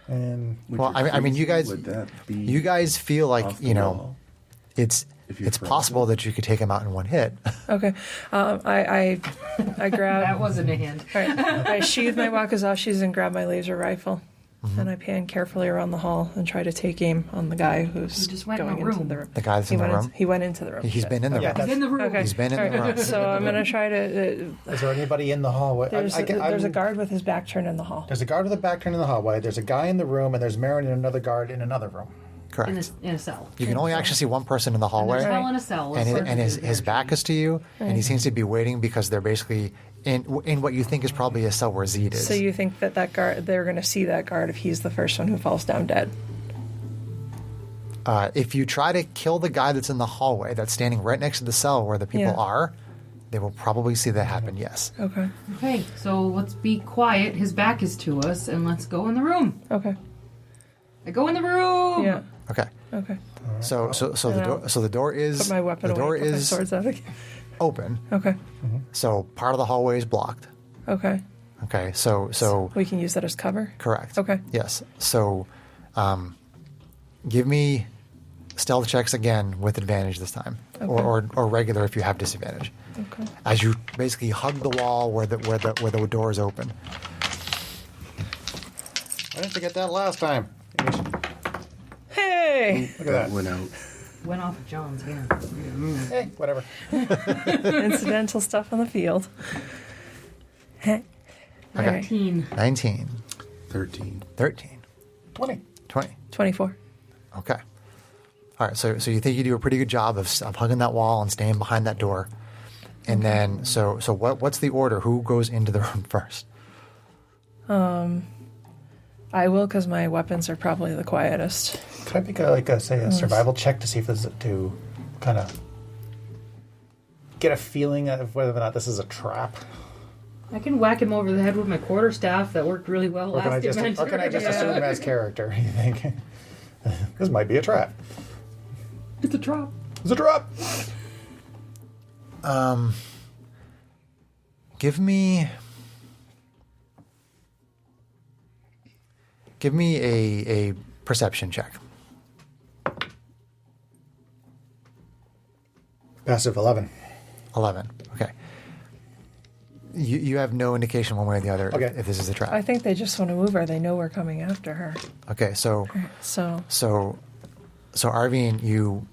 [SPEAKER 2] And
[SPEAKER 1] Well, I mean, you guys,
[SPEAKER 5] Would that be
[SPEAKER 1] you guys feel like,
[SPEAKER 5] off the
[SPEAKER 1] you know,
[SPEAKER 5] wall?
[SPEAKER 1] it's
[SPEAKER 5] If you're
[SPEAKER 1] it's possible that you could take him out in one hit.
[SPEAKER 4] Okay. I grab.
[SPEAKER 3] That wasn't a hint.
[SPEAKER 4] All right. I sheathe my wakazashis and grab my laser rifle. And I pan carefully around the hall and try to take aim on the guy who's
[SPEAKER 3] He just went in
[SPEAKER 4] going
[SPEAKER 3] a
[SPEAKER 4] into
[SPEAKER 3] room.
[SPEAKER 4] the room.
[SPEAKER 1] The guy that's
[SPEAKER 4] He
[SPEAKER 1] in the
[SPEAKER 4] went
[SPEAKER 1] room.
[SPEAKER 4] he went into the room.
[SPEAKER 1] He's been in the
[SPEAKER 2] Yeah,
[SPEAKER 1] room.
[SPEAKER 3] He's in the room.
[SPEAKER 4] Okay.
[SPEAKER 1] He's been in
[SPEAKER 4] All
[SPEAKER 1] the
[SPEAKER 4] right.
[SPEAKER 1] room.
[SPEAKER 4] So I'm going to try to.
[SPEAKER 2] is there anybody in the hallway?
[SPEAKER 4] There's a guard with his back turned in the hall.
[SPEAKER 2] There's a guard with a back turned in the hallway. There's a guy in the room, and there's Marin and another guard in another room.
[SPEAKER 1] Correct.
[SPEAKER 3] In a cell.
[SPEAKER 1] You can only actually see one person in the
[SPEAKER 3] And
[SPEAKER 1] hallway.
[SPEAKER 3] there's hell in a cell.
[SPEAKER 1] And his back is to you, and he seems to be waiting because they're basically in what you think is probably a cell where Zeed is.
[SPEAKER 4] So you think that guard, they're going to see that guard if he's the first one who falls down dead?
[SPEAKER 1] If you try to kill the guy that's in the hallway, that's standing right next to the cell where the people
[SPEAKER 4] Yeah.
[SPEAKER 1] are, they will probably see that happen. Yes.
[SPEAKER 4] Okay.
[SPEAKER 3] Okay, so let's be quiet. His back is to us, and let's go in the room.
[SPEAKER 4] Okay.
[SPEAKER 3] I go in the room.
[SPEAKER 4] Yeah.
[SPEAKER 1] Okay.
[SPEAKER 4] Okay.
[SPEAKER 1] So the
[SPEAKER 4] And
[SPEAKER 1] door. So the door is.
[SPEAKER 4] Put my weapon
[SPEAKER 1] the door
[SPEAKER 4] away. Put my
[SPEAKER 1] is
[SPEAKER 4] swords out again.
[SPEAKER 1] open.
[SPEAKER 4] Okay.
[SPEAKER 1] So part of the hallway is blocked.
[SPEAKER 4] Okay.
[SPEAKER 1] Okay. So
[SPEAKER 4] We can use that as cover.
[SPEAKER 1] correct.
[SPEAKER 4] Okay.
[SPEAKER 1] Yes. So, give me stealth checks again with advantage this time, or regular if you have disadvantage.
[SPEAKER 4] Okay.
[SPEAKER 1] As you basically hug the wall where the door is open.
[SPEAKER 2] I didn't forget that last time.
[SPEAKER 4] Hey!
[SPEAKER 2] Look at that.
[SPEAKER 5] went out.
[SPEAKER 3] Went off John's hand.
[SPEAKER 2] Hey, whatever.
[SPEAKER 4] Incidental stuff on the field. Hey. All
[SPEAKER 1] Okay.
[SPEAKER 4] right.
[SPEAKER 3] 19.
[SPEAKER 1] 19,
[SPEAKER 5] 13.
[SPEAKER 1] 13,
[SPEAKER 2] 20.
[SPEAKER 1] 20.
[SPEAKER 4] 24.
[SPEAKER 1] Okay. All right. So you think you do a pretty good job of hugging that wall and staying behind that door, and then so what's the order? Who goes into the room first?
[SPEAKER 4] I will, because my weapons are probably the quietest.
[SPEAKER 2] Could I make a survival check to see if this is to kind of get a feeling of whether or not this is a trap?
[SPEAKER 3] I can whack him over the head with my quarterstaff. That worked really well
[SPEAKER 2] Or can I
[SPEAKER 3] last
[SPEAKER 2] just,
[SPEAKER 3] adventure.
[SPEAKER 2] or can I just assume him as character? You think this might be a trap?
[SPEAKER 3] It's a trap.
[SPEAKER 2] It's a trap.
[SPEAKER 1] Give me a perception check.
[SPEAKER 2] Passive 11.
[SPEAKER 1] 11. Okay. You have no indication one way or the other
[SPEAKER 2] Okay.
[SPEAKER 1] if this is a trap.
[SPEAKER 4] I think they just want to move her. They know we're coming after her.
[SPEAKER 1] Okay. So Arvine, you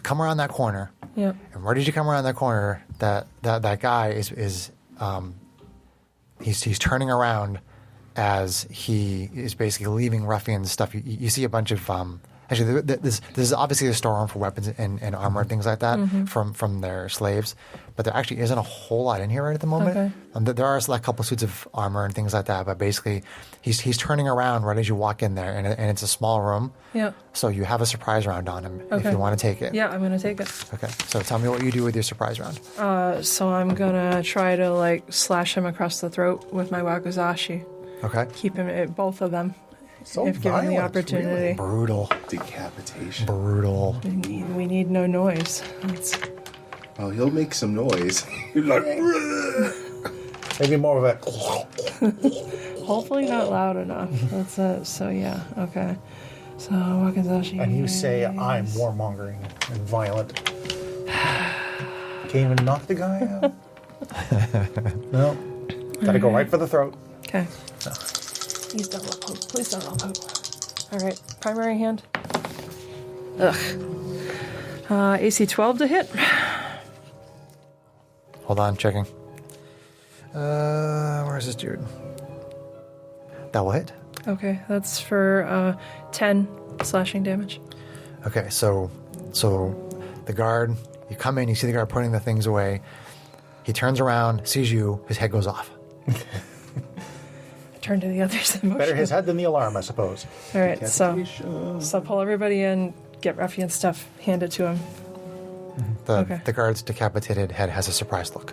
[SPEAKER 1] come around that corner,
[SPEAKER 4] Yep.
[SPEAKER 1] and where did you come around that corner? That guy is he's turning around as he is basically leaving ruffians stuff. You see a bunch of actually this is obviously a storeroom for weapons and armor and things like that from their slaves, but there actually isn't a whole lot in here right at the moment.
[SPEAKER 4] Okay.
[SPEAKER 1] There are like a couple suits of armor and things like that, but basically he's turning around right as you walk in there, and it's a small room.
[SPEAKER 4] Yep.
[SPEAKER 1] So you have a surprise round on him if
[SPEAKER 4] Okay.
[SPEAKER 1] you want to take it.
[SPEAKER 4] Yeah, I'm going to take it.
[SPEAKER 1] Okay. So tell me what you do with your surprise round.
[SPEAKER 4] So I'm going to try to, slash him across the throat with my wakizashi.
[SPEAKER 1] Okay.
[SPEAKER 4] Keep him, both of them,
[SPEAKER 2] So
[SPEAKER 4] if given the
[SPEAKER 2] violent,
[SPEAKER 4] opportunity.
[SPEAKER 1] Brutal.
[SPEAKER 5] Decapitation.
[SPEAKER 1] Brutal.
[SPEAKER 4] We need no noise.
[SPEAKER 5] Well, he'll make some noise. He's like,
[SPEAKER 2] Maybe more of a.
[SPEAKER 4] Hopefully not loud enough. That's it. So yeah, okay. So wakizashi.
[SPEAKER 2] And you say I'm warmongering and violent. Can't even knock the guy out. No. Gotta go right for the throat.
[SPEAKER 4] Okay. Please don't roll poke. Please don't roll poke. All right. Primary hand. Ugh. AC 12 to hit.
[SPEAKER 1] Hold on, checking. Where's this dude? That will hit.
[SPEAKER 4] Okay, that's for 10 slashing damage.
[SPEAKER 1] Okay, so the guard, you come in, you see the guard putting the things away. He turns around, sees you, his head goes off.
[SPEAKER 4] Turn to the others.
[SPEAKER 2] Better his head than the alarm, I suppose.
[SPEAKER 4] All right, so
[SPEAKER 5] decapitation.
[SPEAKER 4] pull everybody in, get ruffian stuff, hand it to him. Okay.
[SPEAKER 1] The guard's decapitated head has a surprised look.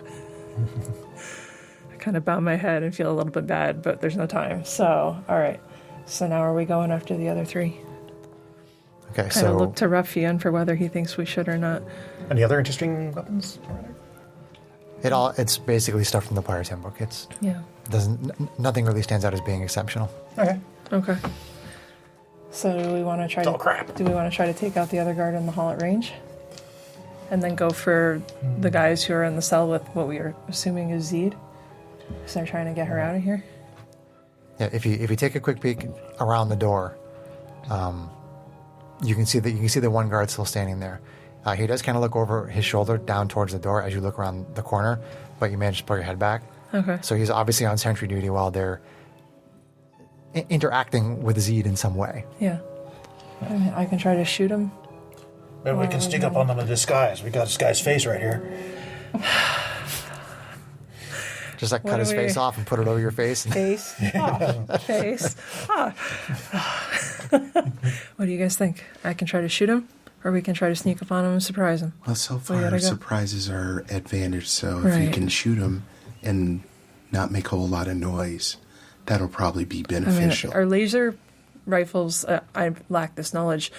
[SPEAKER 4] I kind of bow my head and feel a little bit bad, but there's no time. So, all right. So now are we going after the other three?
[SPEAKER 1] Okay,
[SPEAKER 4] Kind
[SPEAKER 1] so
[SPEAKER 4] of look to Ruffian for whether he thinks we should or not.
[SPEAKER 2] Any other interesting weapons?
[SPEAKER 1] it's basically stuff from the player's handbook. It's
[SPEAKER 4] Yeah.
[SPEAKER 1] nothing really stands out as being exceptional.
[SPEAKER 2] Okay.
[SPEAKER 4] Okay. So do we want to try
[SPEAKER 2] It's all crap.
[SPEAKER 4] Do we want to try to take out the other guard in the hall at range? And then go for the guys who are in the cell with what we are assuming is Zeed? Because they're trying to get her out of here?
[SPEAKER 1] Yeah, if you take a quick peek around the door, you can see the one guard still standing there. He does kind of look over his shoulder down towards the door as you look around the corner, but you manage to pull your head back.
[SPEAKER 4] Okay.
[SPEAKER 1] So he's obviously on sentry duty while they're interacting with Zeed in some way.
[SPEAKER 4] Yeah. I can try to shoot him.
[SPEAKER 2] Maybe we can sneak up on them in disguise. We got this guy's face right here.
[SPEAKER 1] Just like
[SPEAKER 4] What
[SPEAKER 1] cut
[SPEAKER 4] do
[SPEAKER 1] his
[SPEAKER 4] we-
[SPEAKER 1] face off and put it over your face.
[SPEAKER 4] Face. Face. What do you guys think? I can try to shoot him, or we can try to sneak up on him and surprise him.
[SPEAKER 5] Well, so
[SPEAKER 4] We gotta
[SPEAKER 5] far,
[SPEAKER 4] go.
[SPEAKER 5] surprises are advantage, so if you
[SPEAKER 4] Right.
[SPEAKER 5] can shoot them and not make a whole lot of noise, that'll probably be
[SPEAKER 4] I mean,
[SPEAKER 5] beneficial.
[SPEAKER 4] are laser rifles, I lack this knowledge,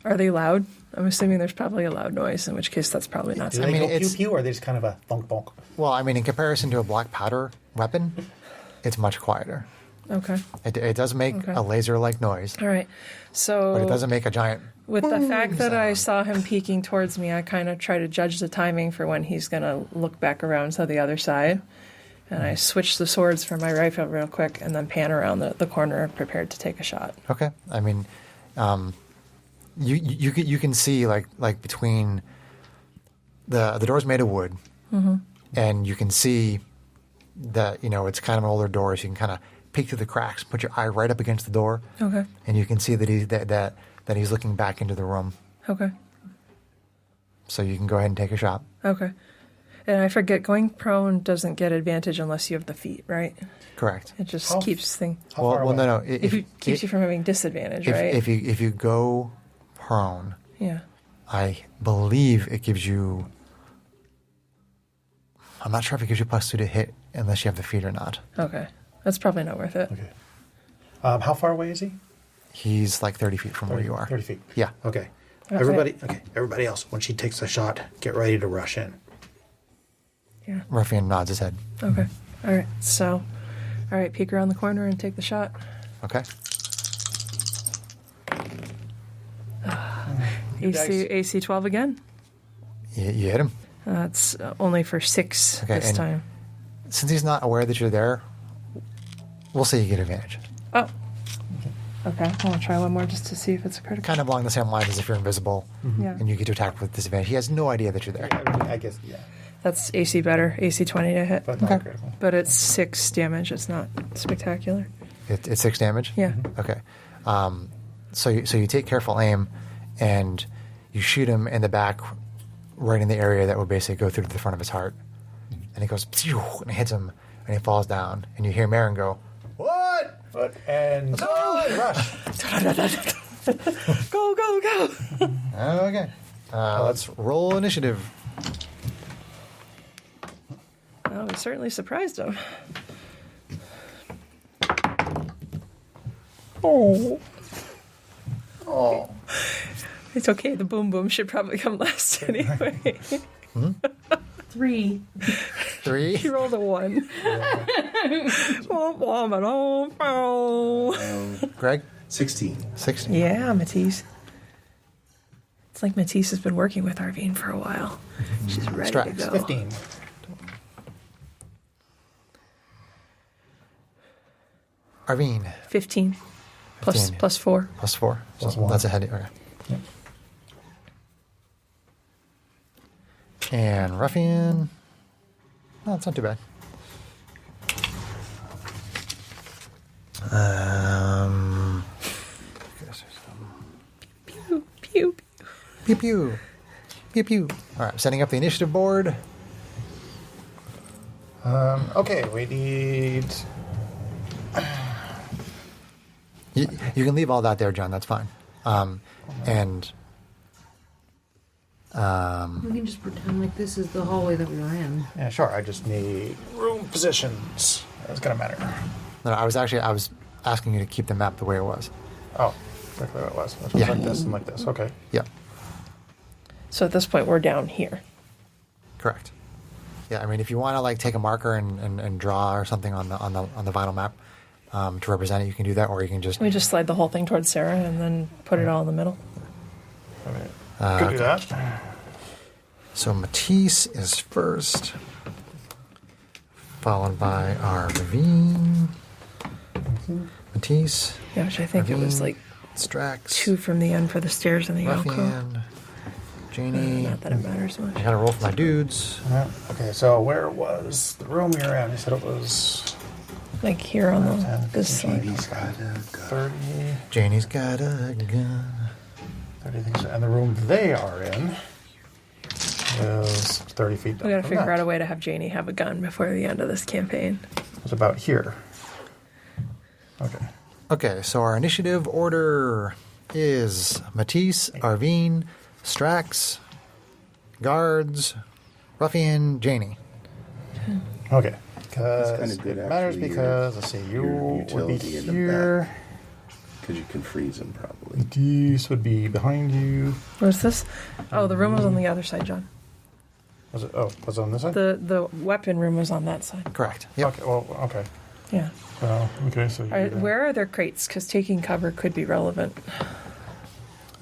[SPEAKER 4] are they loud? I'm assuming there's probably a loud noise, in which case that's probably not
[SPEAKER 2] Do
[SPEAKER 4] something.
[SPEAKER 2] they
[SPEAKER 1] mean,
[SPEAKER 2] go pew
[SPEAKER 1] it's-
[SPEAKER 2] pew, or are they just kind of a thunk bonk?
[SPEAKER 1] Well, I mean, in comparison to a black powder weapon, it's much quieter.
[SPEAKER 4] Okay.
[SPEAKER 1] It does make
[SPEAKER 4] Okay.
[SPEAKER 1] a laser-like noise,
[SPEAKER 4] All right. So
[SPEAKER 1] but it doesn't make a giant.
[SPEAKER 4] with the fact that I saw him peeking towards me, I kind of try to judge the timing for when he's going to look back around to the other side. And I switch the swords for my rifle real quick and then pan around the corner prepared to take a shot.
[SPEAKER 1] Okay, I mean, you can see like between the door's made of wood, and you can see that it's kind of an older door, so you can kind of peek through the cracks, put your eye right up against the door,
[SPEAKER 4] Okay.
[SPEAKER 1] and you can see that he's looking back into the room.
[SPEAKER 4] Okay.
[SPEAKER 1] So you can go ahead and take a shot.
[SPEAKER 4] Okay. And I forget, going prone doesn't get advantage unless you have the feat, right?
[SPEAKER 1] Correct.
[SPEAKER 4] It just
[SPEAKER 2] How-
[SPEAKER 4] keeps thing.
[SPEAKER 2] How far away?
[SPEAKER 1] no.
[SPEAKER 4] If it keeps you from having disadvantage, right?
[SPEAKER 1] If you go prone,
[SPEAKER 4] Yeah.
[SPEAKER 1] I believe it gives you. I'm not sure if it gives you +2 to hit unless you have the feat or not.
[SPEAKER 4] Okay. That's probably not worth it.
[SPEAKER 2] Okay. How far away is he?
[SPEAKER 1] He's like 30 feet from where you are.
[SPEAKER 2] 30 feet.
[SPEAKER 1] Yeah.
[SPEAKER 2] Okay.
[SPEAKER 4] Okay.
[SPEAKER 2] Everybody else, when she takes the shot, get ready to rush in.
[SPEAKER 4] Yeah.
[SPEAKER 1] Ruffian nods his head.
[SPEAKER 4] Okay. All right. So, all right, peek around the corner and take the shot.
[SPEAKER 1] Okay.
[SPEAKER 4] AC 12 again.
[SPEAKER 1] You hit him.
[SPEAKER 4] That's only for 6
[SPEAKER 1] Okay,
[SPEAKER 4] this
[SPEAKER 1] and-
[SPEAKER 4] time.
[SPEAKER 1] Since he's not aware that you're there, we'll say you get advantage.
[SPEAKER 4] Oh. Okay. I want to try one more just to see if it's a critical.
[SPEAKER 1] Kind of along the same lines as if you're invisible
[SPEAKER 4] Yeah.
[SPEAKER 1] and you get to attack with disadvantage. He has no idea that you're there.
[SPEAKER 2] I guess, yeah.
[SPEAKER 4] That's AC better. AC 20 to hit.
[SPEAKER 2] But not
[SPEAKER 1] Okay.
[SPEAKER 2] critical.
[SPEAKER 4] But it's 6 damage. It's not spectacular.
[SPEAKER 1] It's 6 damage?
[SPEAKER 4] Yeah.
[SPEAKER 1] Okay. So you take careful aim and you shoot him in the back, right in the area that would basically go through to the front of his heart. And he goes, "Phew," and it hits him, and he falls down. And you hear Marin go, "What?"
[SPEAKER 2] And rush.
[SPEAKER 4] Go, go, go.
[SPEAKER 1] Okay. Let's roll initiative.
[SPEAKER 4] Oh, we certainly surprised him. Oh.
[SPEAKER 1] Oh.
[SPEAKER 4] It's okay. The boom boom should probably come last anyway.
[SPEAKER 3] 3.
[SPEAKER 1] 3.
[SPEAKER 4] He rolled a 1.
[SPEAKER 1] Greg?
[SPEAKER 5] 16.
[SPEAKER 1] 16.
[SPEAKER 4] Yeah, Matisse. It's like Matisse has been working with Arvine for a while. She's ready
[SPEAKER 1] Strax.
[SPEAKER 4] to go.
[SPEAKER 2] 15.
[SPEAKER 1] 'Arvine,
[SPEAKER 4] 15.
[SPEAKER 1] 15.
[SPEAKER 4] Plus 4.
[SPEAKER 1] +4.
[SPEAKER 2] Plus
[SPEAKER 1] So
[SPEAKER 2] 1.
[SPEAKER 1] that's a head. Okay.
[SPEAKER 2] Yep.
[SPEAKER 1] And Ruffian. No, it's not too bad.
[SPEAKER 4] Pew, pew, pew.
[SPEAKER 1] Pew pew. Pew pew. All right, setting up the initiative board.
[SPEAKER 2] Okay, we need...
[SPEAKER 1] You can leave all that there, John. That's fine. And
[SPEAKER 3] We can just pretend like this is the hallway that we were in.
[SPEAKER 2] Yeah, sure. I just need room positions. That's going to matter.
[SPEAKER 1] no, I was asking you to keep the map the way it was.
[SPEAKER 2] Oh, exactly what it was. It was
[SPEAKER 1] Yeah.
[SPEAKER 2] like this and like this. Okay.
[SPEAKER 1] Yep.
[SPEAKER 4] So at this point, we're down here.
[SPEAKER 1] Correct. Yeah, I mean, if you want to like take a marker and draw or something on the vinyl map to represent it, you can do that, or you can just.
[SPEAKER 4] We just slide the whole thing towards Sarah and then put it all in the middle.
[SPEAKER 2] Okay. Could do that.
[SPEAKER 1] So Matisse is first, followed by Arvine. Matisse,
[SPEAKER 4] Yeah, which I think it was like
[SPEAKER 1] Strax,
[SPEAKER 4] 2 from the end for the stairs and the alcove.
[SPEAKER 1] Ruffian, Janie.
[SPEAKER 4] Not that it matters much.
[SPEAKER 1] I gotta roll for my dudes.
[SPEAKER 2] Yeah. Okay, so where was the room you're in? You said it was
[SPEAKER 4] Like here on the
[SPEAKER 2] 10,
[SPEAKER 4] this
[SPEAKER 2] 15,
[SPEAKER 4] side.
[SPEAKER 5] He's got a
[SPEAKER 2] 30,
[SPEAKER 1] Janie's got a gun.
[SPEAKER 2] 30 things. And the room they are in is 30 feet down.
[SPEAKER 4] We gotta
[SPEAKER 2] from
[SPEAKER 4] figure
[SPEAKER 2] that.
[SPEAKER 4] out a way to have Janie have a gun before the end of this campaign.
[SPEAKER 2] It's about here. Okay.
[SPEAKER 1] Okay, so our initiative order is Matisse, Arvine, Strax, Guards, Ruffian, Janie.
[SPEAKER 2] Okay.
[SPEAKER 5] That's
[SPEAKER 2] Because
[SPEAKER 5] kinda good,
[SPEAKER 2] it matters
[SPEAKER 5] actually,
[SPEAKER 2] because, let's see, you
[SPEAKER 5] your
[SPEAKER 2] would be
[SPEAKER 5] utility in the
[SPEAKER 2] here.
[SPEAKER 5] because you can freeze him probably.
[SPEAKER 2] These would be behind you.
[SPEAKER 4] Where's this? Oh, the room was on the other side, John.
[SPEAKER 2] Was it? Oh, was it on this side?
[SPEAKER 4] The weapon room was on that side.
[SPEAKER 1] Correct. Yep.
[SPEAKER 2] Okay. Well, okay.
[SPEAKER 4] Yeah.
[SPEAKER 2] Okay. So
[SPEAKER 4] Where are there crates? Because taking cover could be relevant.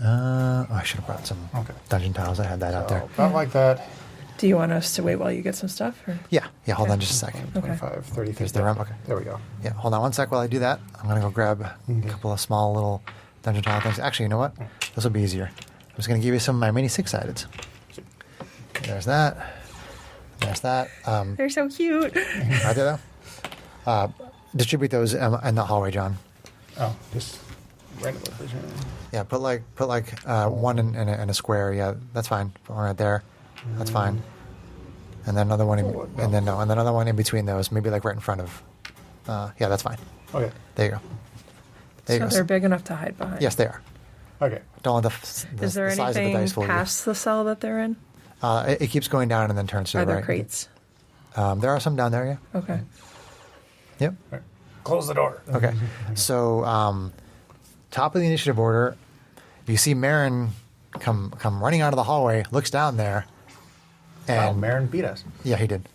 [SPEAKER 1] I should have brought some
[SPEAKER 2] Okay.
[SPEAKER 1] dungeon tiles. I had that out there.
[SPEAKER 2] About like that.
[SPEAKER 4] Do you want us to wait while you get some stuff? Or?
[SPEAKER 1] Yeah. Hold
[SPEAKER 4] Okay.
[SPEAKER 1] on just a second.
[SPEAKER 2] 25, 30 feet.
[SPEAKER 1] Here's the
[SPEAKER 2] down.
[SPEAKER 1] room. Okay.
[SPEAKER 2] There we go.
[SPEAKER 1] Yeah, hold on one sec while I do that. I'm going to go grab a couple of small little dungeon tile things. Actually, you know what? This will be easier. I'm just going to give you some of my mini six-sideds. There's that. There's that.
[SPEAKER 4] They're so cute.
[SPEAKER 1] Right there, though. Distribute those in the hallway, John.
[SPEAKER 2] Oh, just randomly. Please.
[SPEAKER 1] Yeah, put like one in a square. Yeah, that's fine. Put one right there. That's fine. And then another one, and then another one in between those. Maybe like right in front of. Yeah, that's fine.
[SPEAKER 2] Okay.
[SPEAKER 1] There you go. There
[SPEAKER 4] So
[SPEAKER 1] you go.
[SPEAKER 4] they're big enough to hide behind.
[SPEAKER 1] Yes, they are.
[SPEAKER 2] Okay.
[SPEAKER 1] Don't let the
[SPEAKER 4] Is there
[SPEAKER 1] the size of the dice
[SPEAKER 4] anything
[SPEAKER 1] fool you.
[SPEAKER 4] past the cell that they're in?
[SPEAKER 1] It keeps going down and then turns to
[SPEAKER 4] Are
[SPEAKER 1] the
[SPEAKER 4] there
[SPEAKER 1] right.
[SPEAKER 4] crates?
[SPEAKER 1] There are some down there, yeah.
[SPEAKER 4] Okay.
[SPEAKER 1] Yep.
[SPEAKER 2] All right. Close the door.
[SPEAKER 1] Okay. So, top of the initiative order, you see Marin come running out of the hallway, looks down there,
[SPEAKER 2] Wow,
[SPEAKER 1] and
[SPEAKER 2] Marin beat us.
[SPEAKER 1] yeah, he did.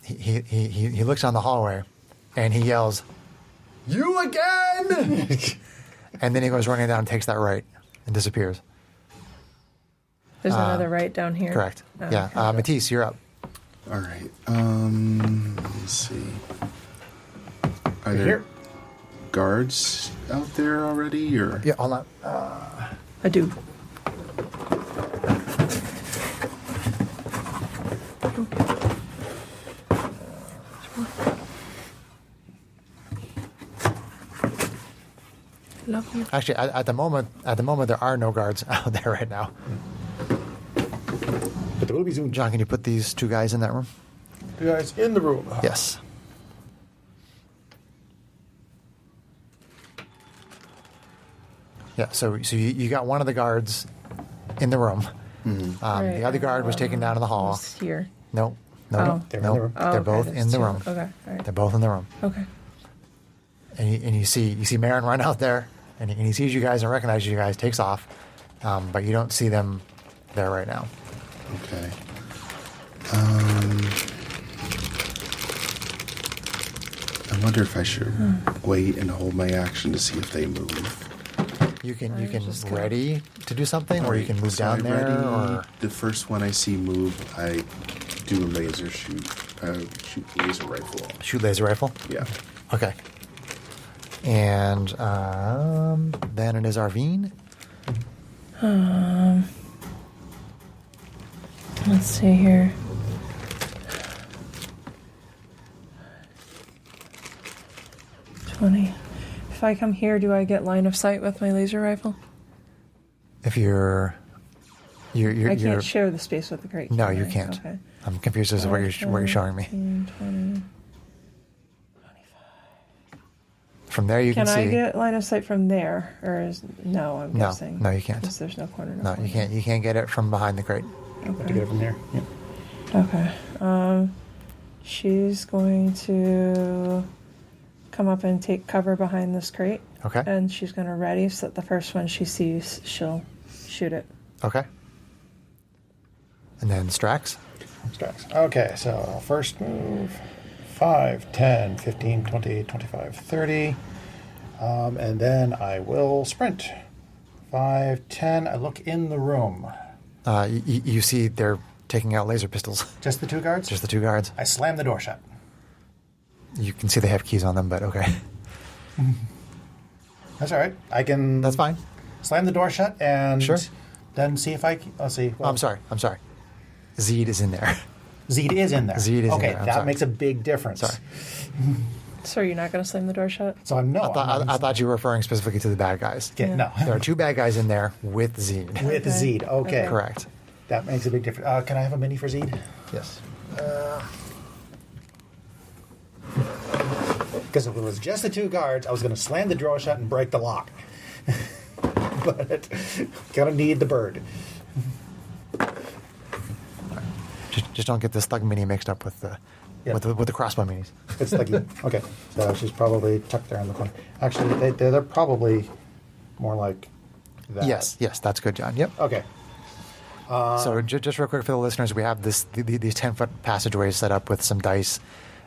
[SPEAKER 1] He looks down the hallway, and he yells, "You again!" And then he goes running down, and takes that right, and disappears.
[SPEAKER 4] There's another right down here.
[SPEAKER 1] Correct.
[SPEAKER 4] Oh,
[SPEAKER 1] Yeah.
[SPEAKER 4] okay.
[SPEAKER 1] Matisse, you're up.
[SPEAKER 5] All right. Let's see. Are there
[SPEAKER 2] Here.
[SPEAKER 5] guards out there already, or
[SPEAKER 1] Yeah. Hold on.
[SPEAKER 4] I do. Love you.
[SPEAKER 1] Actually, at the moment, there are no guards out there right now.
[SPEAKER 2] But there will be soon.
[SPEAKER 1] John, can you put these two guys in that room?
[SPEAKER 2] You guys in the room.
[SPEAKER 1] Yes. Yeah, so you got one of the guards in the room.
[SPEAKER 4] Right,
[SPEAKER 1] The other guard was taken down in the hall.
[SPEAKER 4] It's here.
[SPEAKER 1] No,
[SPEAKER 4] Oh.
[SPEAKER 1] no,
[SPEAKER 2] They're in the
[SPEAKER 1] no.
[SPEAKER 2] room.
[SPEAKER 4] Oh,
[SPEAKER 1] They're
[SPEAKER 4] okay,
[SPEAKER 1] both
[SPEAKER 4] there's
[SPEAKER 1] in the
[SPEAKER 4] two.
[SPEAKER 1] room.
[SPEAKER 4] Okay. All right.
[SPEAKER 1] They're both in the room.
[SPEAKER 4] Okay.
[SPEAKER 1] And you see Marin run out there, and he sees you guys and recognizes you guys, takes off, but you don't see them there right now.
[SPEAKER 5] okay? I wonder if I should wait and hold my action to see if they move.
[SPEAKER 1] You can
[SPEAKER 4] just gonna-
[SPEAKER 1] ready to do something, or you can move
[SPEAKER 5] So
[SPEAKER 1] down
[SPEAKER 5] I
[SPEAKER 1] there,
[SPEAKER 5] ready
[SPEAKER 1] or
[SPEAKER 5] the first one I see move, I do a laser shoot laser rifle.
[SPEAKER 1] shoot laser rifle.
[SPEAKER 5] Yeah.
[SPEAKER 1] Okay. And then it is Arvine.
[SPEAKER 4] Let's see here. If I come here, do I get line of sight with my laser rifle?
[SPEAKER 1] If you're
[SPEAKER 4] I can't share the space with the crate.
[SPEAKER 1] No,
[SPEAKER 4] can
[SPEAKER 1] you
[SPEAKER 4] I?
[SPEAKER 1] can't.
[SPEAKER 4] Okay.
[SPEAKER 1] I'm confused as to what you're showing me.
[SPEAKER 4] 15, 20.
[SPEAKER 1] From there, you can
[SPEAKER 4] Can
[SPEAKER 1] see.
[SPEAKER 4] I get line of sight from there, or is no? I'm
[SPEAKER 1] No,
[SPEAKER 4] guessing.
[SPEAKER 1] no, you can't.
[SPEAKER 4] Because there's no corner.
[SPEAKER 1] No, you can't. You can't get it from behind the crate.
[SPEAKER 2] To get it from here. Yeah.
[SPEAKER 4] Okay. She's going to come up and take cover behind this crate.
[SPEAKER 1] Okay.
[SPEAKER 4] And she's going to ready so that the first one she sees, she'll shoot it.
[SPEAKER 1] Okay. And then Strax.
[SPEAKER 2] Strax. Okay, so first move 5, 10, 15, 20, 25, 30. And then I will sprint. 5, 10. I look in the room.
[SPEAKER 1] You see they're taking out laser pistols.
[SPEAKER 2] Just the two guards?
[SPEAKER 1] Just the two guards.
[SPEAKER 2] I slam the door shut.
[SPEAKER 1] You can see they have keys on them, but okay.
[SPEAKER 2] That's all right. I can.
[SPEAKER 1] That's fine.
[SPEAKER 2] Slam the door shut and
[SPEAKER 1] Sure.
[SPEAKER 2] then see if I. Let's see.
[SPEAKER 1] Oh, I'm sorry. Zeed is in there.
[SPEAKER 2] Zeed is in there.
[SPEAKER 1] Zeed is in
[SPEAKER 2] okay,
[SPEAKER 1] there. I'm
[SPEAKER 2] that
[SPEAKER 1] sorry.
[SPEAKER 2] makes a big difference.
[SPEAKER 1] Sorry.
[SPEAKER 4] So you're not going to slam the door shut?
[SPEAKER 2] So I'm no.
[SPEAKER 1] I thought you were referring specifically to the bad guys.
[SPEAKER 2] Okay, no.
[SPEAKER 1] There are two bad guys in there with Zeed.
[SPEAKER 2] With
[SPEAKER 4] Okay.
[SPEAKER 2] Zeed. Okay.
[SPEAKER 1] Correct.
[SPEAKER 2] That makes a big difference. Can I have a mini for Zeed?
[SPEAKER 1] Yes.
[SPEAKER 2] Because if it was just the two guards, I was going to slam the door shut and break the lock. But gonna need the bird.
[SPEAKER 1] Just don't get this thug mini mixed up with the
[SPEAKER 2] Yeah.
[SPEAKER 1] with the crossbow minis.
[SPEAKER 2] It's like okay, so she's probably tucked there in the corner. Actually, they're probably more like that.
[SPEAKER 1] Yes, that's good, John. Yep.
[SPEAKER 2] Okay.
[SPEAKER 1] So just real quick for the listeners, we have these 10-foot passageways set up with some dice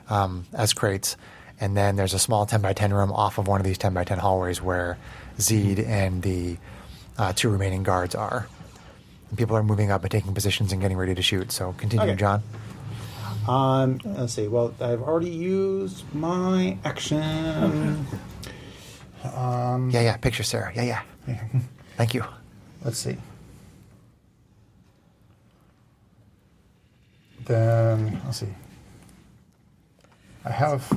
[SPEAKER 1] as crates, and then there's a small 10x10 room off of one of these 10x10 hallways where Zeed and the two remaining guards are. And people are moving up and taking positions and getting ready to shoot. So continue,
[SPEAKER 2] Okay.
[SPEAKER 1] John.
[SPEAKER 2] Let's see. Well, I've already used my action.
[SPEAKER 1] Yeah. Picture Sarah. Yeah. Thank you.
[SPEAKER 2] Let's see. Then let's see. I have.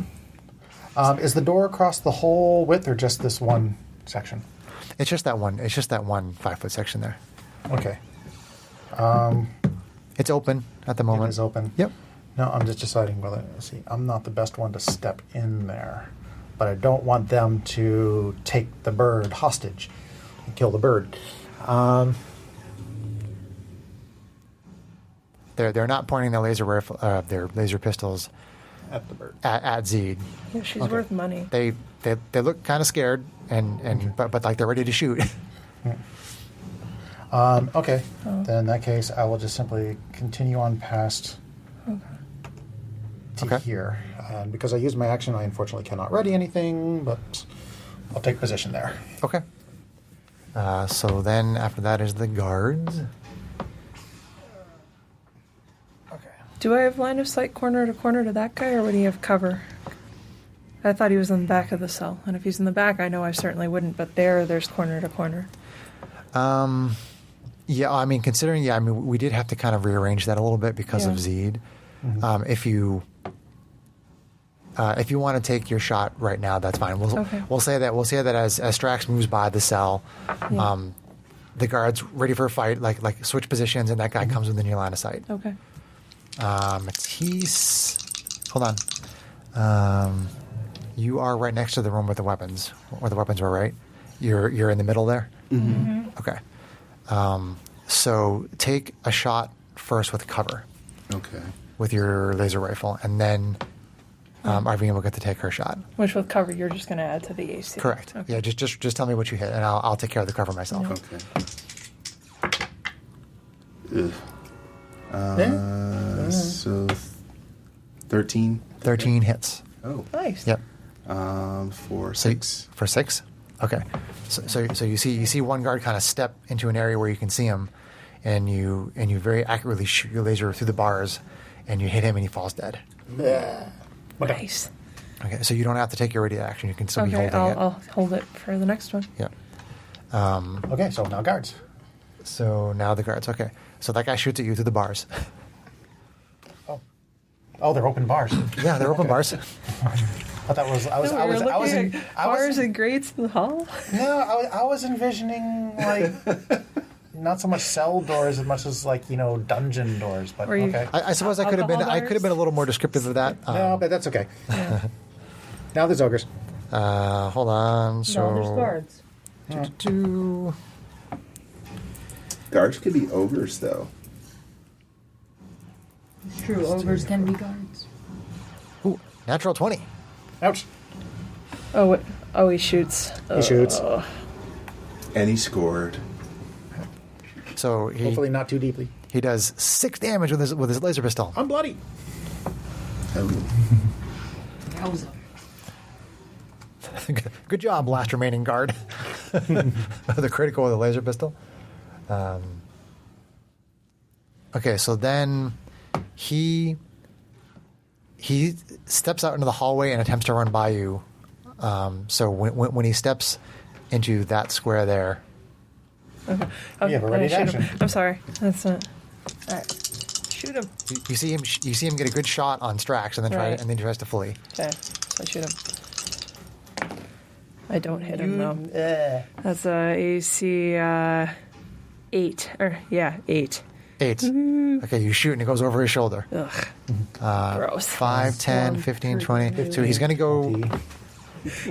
[SPEAKER 2] Is the door across the whole width or just this one section?
[SPEAKER 1] It's just that one. It's just that one 5-foot section there.
[SPEAKER 2] Okay.
[SPEAKER 1] It's open at the moment.
[SPEAKER 2] It is open.
[SPEAKER 1] Yep.
[SPEAKER 2] No, I'm just deciding whether. Let's see. I'm not the best one to step in there, but I don't want them to take the bird hostage and kill the bird.
[SPEAKER 1] They're not pointing their laser rifle, their laser pistols
[SPEAKER 2] At the bird.
[SPEAKER 1] at Zeed.
[SPEAKER 4] Yeah, she's
[SPEAKER 2] Okay.
[SPEAKER 4] worth money.
[SPEAKER 1] They look kind of scared but like they're ready to shoot.
[SPEAKER 2] Okay. Then in that case, I will just simply continue on past to
[SPEAKER 1] Okay.
[SPEAKER 2] here. And because I used my action, I unfortunately cannot ready anything, but I'll take position there.
[SPEAKER 1] Okay. So then after that is the guards. Okay.
[SPEAKER 4] Do I have line of sight corner to that guy, or would he have cover? I thought he was in the back of the cell, and if he's in the back, I know I certainly wouldn't. But there's corner to corner.
[SPEAKER 1] Yeah, I mean, we did have to kind of rearrange that a little bit because of
[SPEAKER 4] Yeah.
[SPEAKER 1] Zeed. If you want to take your shot right now, that's fine.
[SPEAKER 4] Okay.
[SPEAKER 1] We'll say that as Strax moves by the cell,
[SPEAKER 4] Yeah.
[SPEAKER 1] the guard's ready for a fight, like switch positions, and that guy comes within your line of sight.
[SPEAKER 4] Okay.
[SPEAKER 1] Matisse, hold on. You are right next to the room with the weapons, where the weapons were, right? You're in the middle there.
[SPEAKER 4] Mm-hmm.
[SPEAKER 1] Okay. So take a shot first with cover
[SPEAKER 5] Okay.
[SPEAKER 1] with your laser rifle, and then Arvina will get to take her shot.
[SPEAKER 4] Which with cover, you're just going to add to the AC.
[SPEAKER 1] Correct.
[SPEAKER 4] Okay.
[SPEAKER 1] Yeah, just tell me what you hit, and I'll take care of the cover myself.
[SPEAKER 5] Okay. So 13.
[SPEAKER 1] 13 hits.
[SPEAKER 5] Oh.
[SPEAKER 4] Nice.
[SPEAKER 1] Yep.
[SPEAKER 5] For
[SPEAKER 1] So
[SPEAKER 5] 6.
[SPEAKER 1] For 6. Okay. So you see one guard kind of step into an area where you can see him, and you very accurately shoot your laser through the bars, and you hit him, and he falls dead.
[SPEAKER 4] Nice.
[SPEAKER 1] Okay. So you don't have to take your ready action. You can still be
[SPEAKER 4] Okay,
[SPEAKER 1] holding it.
[SPEAKER 4] I'll hold it for the next one.
[SPEAKER 1] Yep.
[SPEAKER 2] Okay, so now guards.
[SPEAKER 1] So now the guards. Okay. So that guy shoots at you through the bars.
[SPEAKER 2] Oh, they're open bars.
[SPEAKER 1] Yeah, they're open bars.
[SPEAKER 2] I thought
[SPEAKER 4] Bars and grates in the hall.
[SPEAKER 2] No, I was envisioning like not so much cell doors as much as dungeon doors. But
[SPEAKER 4] Or you-
[SPEAKER 2] okay,
[SPEAKER 1] I suppose I could have been a little more descriptive of that.
[SPEAKER 2] no, but that's okay. Now there's ogres.
[SPEAKER 1] Hold on. So
[SPEAKER 3] No, there's guards.
[SPEAKER 1] Two.
[SPEAKER 5] Guards could be ogres, though.
[SPEAKER 3] It's true. Ogres can be guards.
[SPEAKER 1] Ooh, natural 20.
[SPEAKER 2] Ouch.
[SPEAKER 4] Oh, he shoots.
[SPEAKER 2] He shoots.
[SPEAKER 5] And he scored.
[SPEAKER 1] So
[SPEAKER 2] Hopefully not too deeply.
[SPEAKER 1] he does 6 damage with his laser pistol.
[SPEAKER 2] I'm bloody.
[SPEAKER 5] Oh.
[SPEAKER 3] Yowza.
[SPEAKER 1] Good job, last remaining guard. The critical with the laser pistol. Okay, so then he steps out into the hallway and attempts to run by you. So when he steps into that square there,
[SPEAKER 4] Okay.
[SPEAKER 2] You have a ready
[SPEAKER 4] shoot
[SPEAKER 2] action.
[SPEAKER 4] him. I'm sorry. That's not. All right. Shoot him.
[SPEAKER 1] you see him get a good shot on Strax, and then
[SPEAKER 4] Right.
[SPEAKER 1] and then he tries to flee.
[SPEAKER 4] Okay. So I shoot him. I don't hit him though. That's AC 8. 8.
[SPEAKER 1] 8. Okay, you shoot and it goes over his shoulder.
[SPEAKER 4] Ugh. Gross.
[SPEAKER 1] 5, 10, 15, 20. So he's going to go.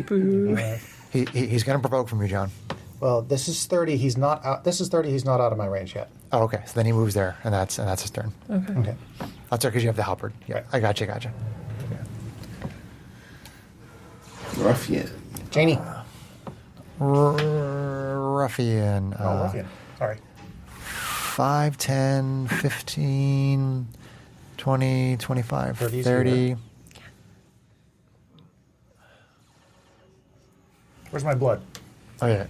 [SPEAKER 4] Boo.
[SPEAKER 1] He's going to provoke from you, John.
[SPEAKER 2] Well, this is 30. He's not out. This is 30. He's not out of my range yet.
[SPEAKER 1] Oh, okay. So then he moves there, and that's his turn.
[SPEAKER 2] Okay.
[SPEAKER 1] That's because you have the halberd. Yeah,
[SPEAKER 2] Right.
[SPEAKER 1] I gotcha.
[SPEAKER 5] Ruffian.
[SPEAKER 2] Janie.
[SPEAKER 1] Ruffian.
[SPEAKER 2] Ruffian. Sorry.
[SPEAKER 1] 5, 10, 15, 20, 25,
[SPEAKER 2] 30's
[SPEAKER 1] 30.
[SPEAKER 2] here. Where's my blood?
[SPEAKER 1] Oh, yeah.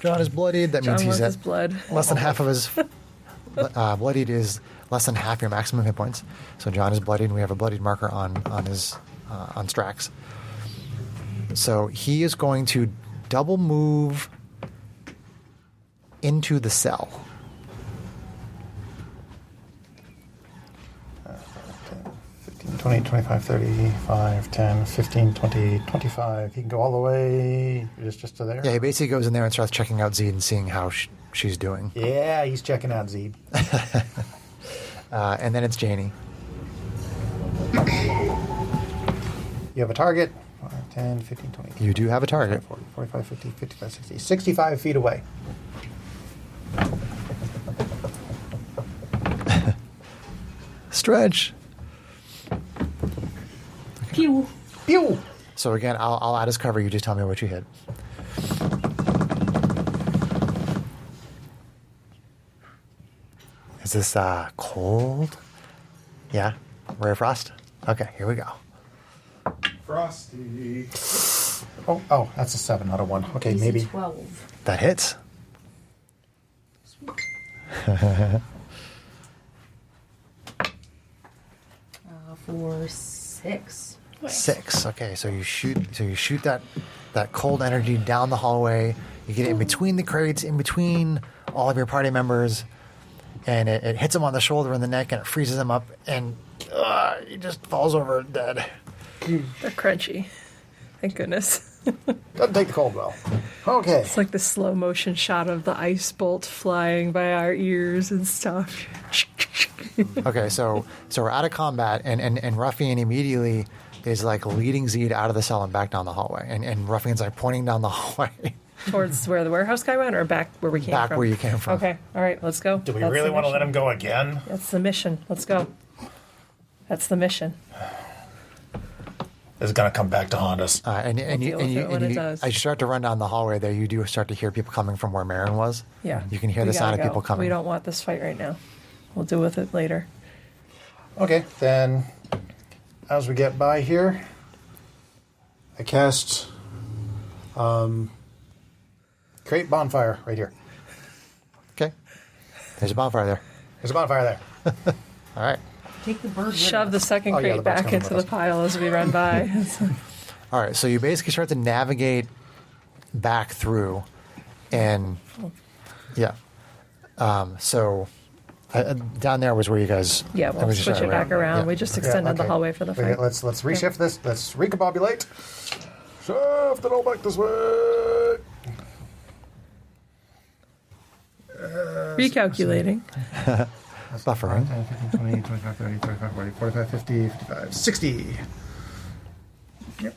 [SPEAKER 1] John is bloodied. That
[SPEAKER 4] John
[SPEAKER 1] means
[SPEAKER 4] wants
[SPEAKER 1] he's
[SPEAKER 4] his
[SPEAKER 1] at
[SPEAKER 4] blood.
[SPEAKER 1] less than half of his. Bloodied is less than half your maximum hit points. So John is bloodied, and we have a bloodied marker on his on Strax. So he is going to double move into the cell.
[SPEAKER 2] 15, 20, 25, 30, 5, 10, 15, 20, 25. He can go all the way just to there.
[SPEAKER 1] Yeah, he basically goes in there and starts checking out Zeed and seeing how she's doing.
[SPEAKER 2] Yeah, he's checking out Zeed.
[SPEAKER 1] And then it's Janie.
[SPEAKER 2] You have a target. 5, 10, 15, 20.
[SPEAKER 1] You do have a target.
[SPEAKER 2] 40, 45, 50, 55, 60. 65 feet away.
[SPEAKER 1] Stretch.
[SPEAKER 3] Pew.
[SPEAKER 2] Pew!
[SPEAKER 1] So again, I'll add as cover. You just tell me what you hit. Is this cold? Yeah? Ray of Frost? Okay, here we go.
[SPEAKER 5] Frosty.
[SPEAKER 2] Oh, that's a 7, not a 1. Okay,
[SPEAKER 3] DC
[SPEAKER 2] maybe.
[SPEAKER 3] 12.
[SPEAKER 1] That hits.
[SPEAKER 3] For 6.
[SPEAKER 1] 6. Okay, so you shoot that cold energy down the hallway. You get it in between the crates, in between all of your party members, and it hits him on the shoulder and the neck, and it freezes him up, and he just falls over dead.
[SPEAKER 4] They're crunchy. Thank goodness.
[SPEAKER 2] Doesn't take the cold well. Okay.
[SPEAKER 4] It's like the slow motion shot of the ice bolt flying by our ears and stuff.
[SPEAKER 1] Okay, so we're out of combat, and Ruffian immediately is like leading Zeed out of the cell and back down the hallway, and Ruffian's like pointing down the hallway.
[SPEAKER 4] Towards where the warehouse guy went, or back where we came from?
[SPEAKER 1] Back where you came from.
[SPEAKER 4] Okay, all right, let's go.
[SPEAKER 2] Do we
[SPEAKER 4] That's
[SPEAKER 2] really
[SPEAKER 4] the
[SPEAKER 2] want to
[SPEAKER 4] mission.
[SPEAKER 2] let him go again?
[SPEAKER 4] That's the mission. Let's go. That's the mission.
[SPEAKER 2] This is going to come back to haunt us.
[SPEAKER 1] And
[SPEAKER 4] deal with it when it does.
[SPEAKER 1] as you start to run down the hallway there, you do start to hear people coming from where Marin was.
[SPEAKER 4] Yeah.
[SPEAKER 1] You can hear
[SPEAKER 4] We
[SPEAKER 1] the sound
[SPEAKER 4] gotta
[SPEAKER 1] of people
[SPEAKER 4] go.
[SPEAKER 1] coming.
[SPEAKER 4] We don't want this fight right now. We'll deal with it later.
[SPEAKER 2] Okay, then as we get by here, I cast create bonfire right here.
[SPEAKER 1] Okay. There's a bonfire there.
[SPEAKER 2] There's a bonfire there.
[SPEAKER 1] All right.
[SPEAKER 3] Take the bird with
[SPEAKER 4] Shove
[SPEAKER 3] us.
[SPEAKER 4] the second
[SPEAKER 2] Oh, yeah,
[SPEAKER 4] crate
[SPEAKER 2] the bird's
[SPEAKER 4] back
[SPEAKER 2] coming
[SPEAKER 4] into
[SPEAKER 2] with
[SPEAKER 4] the
[SPEAKER 2] us.
[SPEAKER 4] pile as we run by.
[SPEAKER 1] All right. So you basically start to navigate back through, and yeah. So down there was where you guys.
[SPEAKER 4] Yeah,
[SPEAKER 1] that
[SPEAKER 4] we'll
[SPEAKER 1] was just
[SPEAKER 4] switch it
[SPEAKER 1] right
[SPEAKER 4] back around.
[SPEAKER 1] Yeah.
[SPEAKER 4] We just extended the
[SPEAKER 2] okay.
[SPEAKER 4] hallway for the
[SPEAKER 2] Okay,
[SPEAKER 4] fight.
[SPEAKER 2] let's reshift this. Let's recombobulate. Shift it all back this way.
[SPEAKER 4] Recalculating.
[SPEAKER 1] Buffering.
[SPEAKER 2] 10, 15, 20, 25, 30, 35, 40, 45, 50, 55, 60. Yep.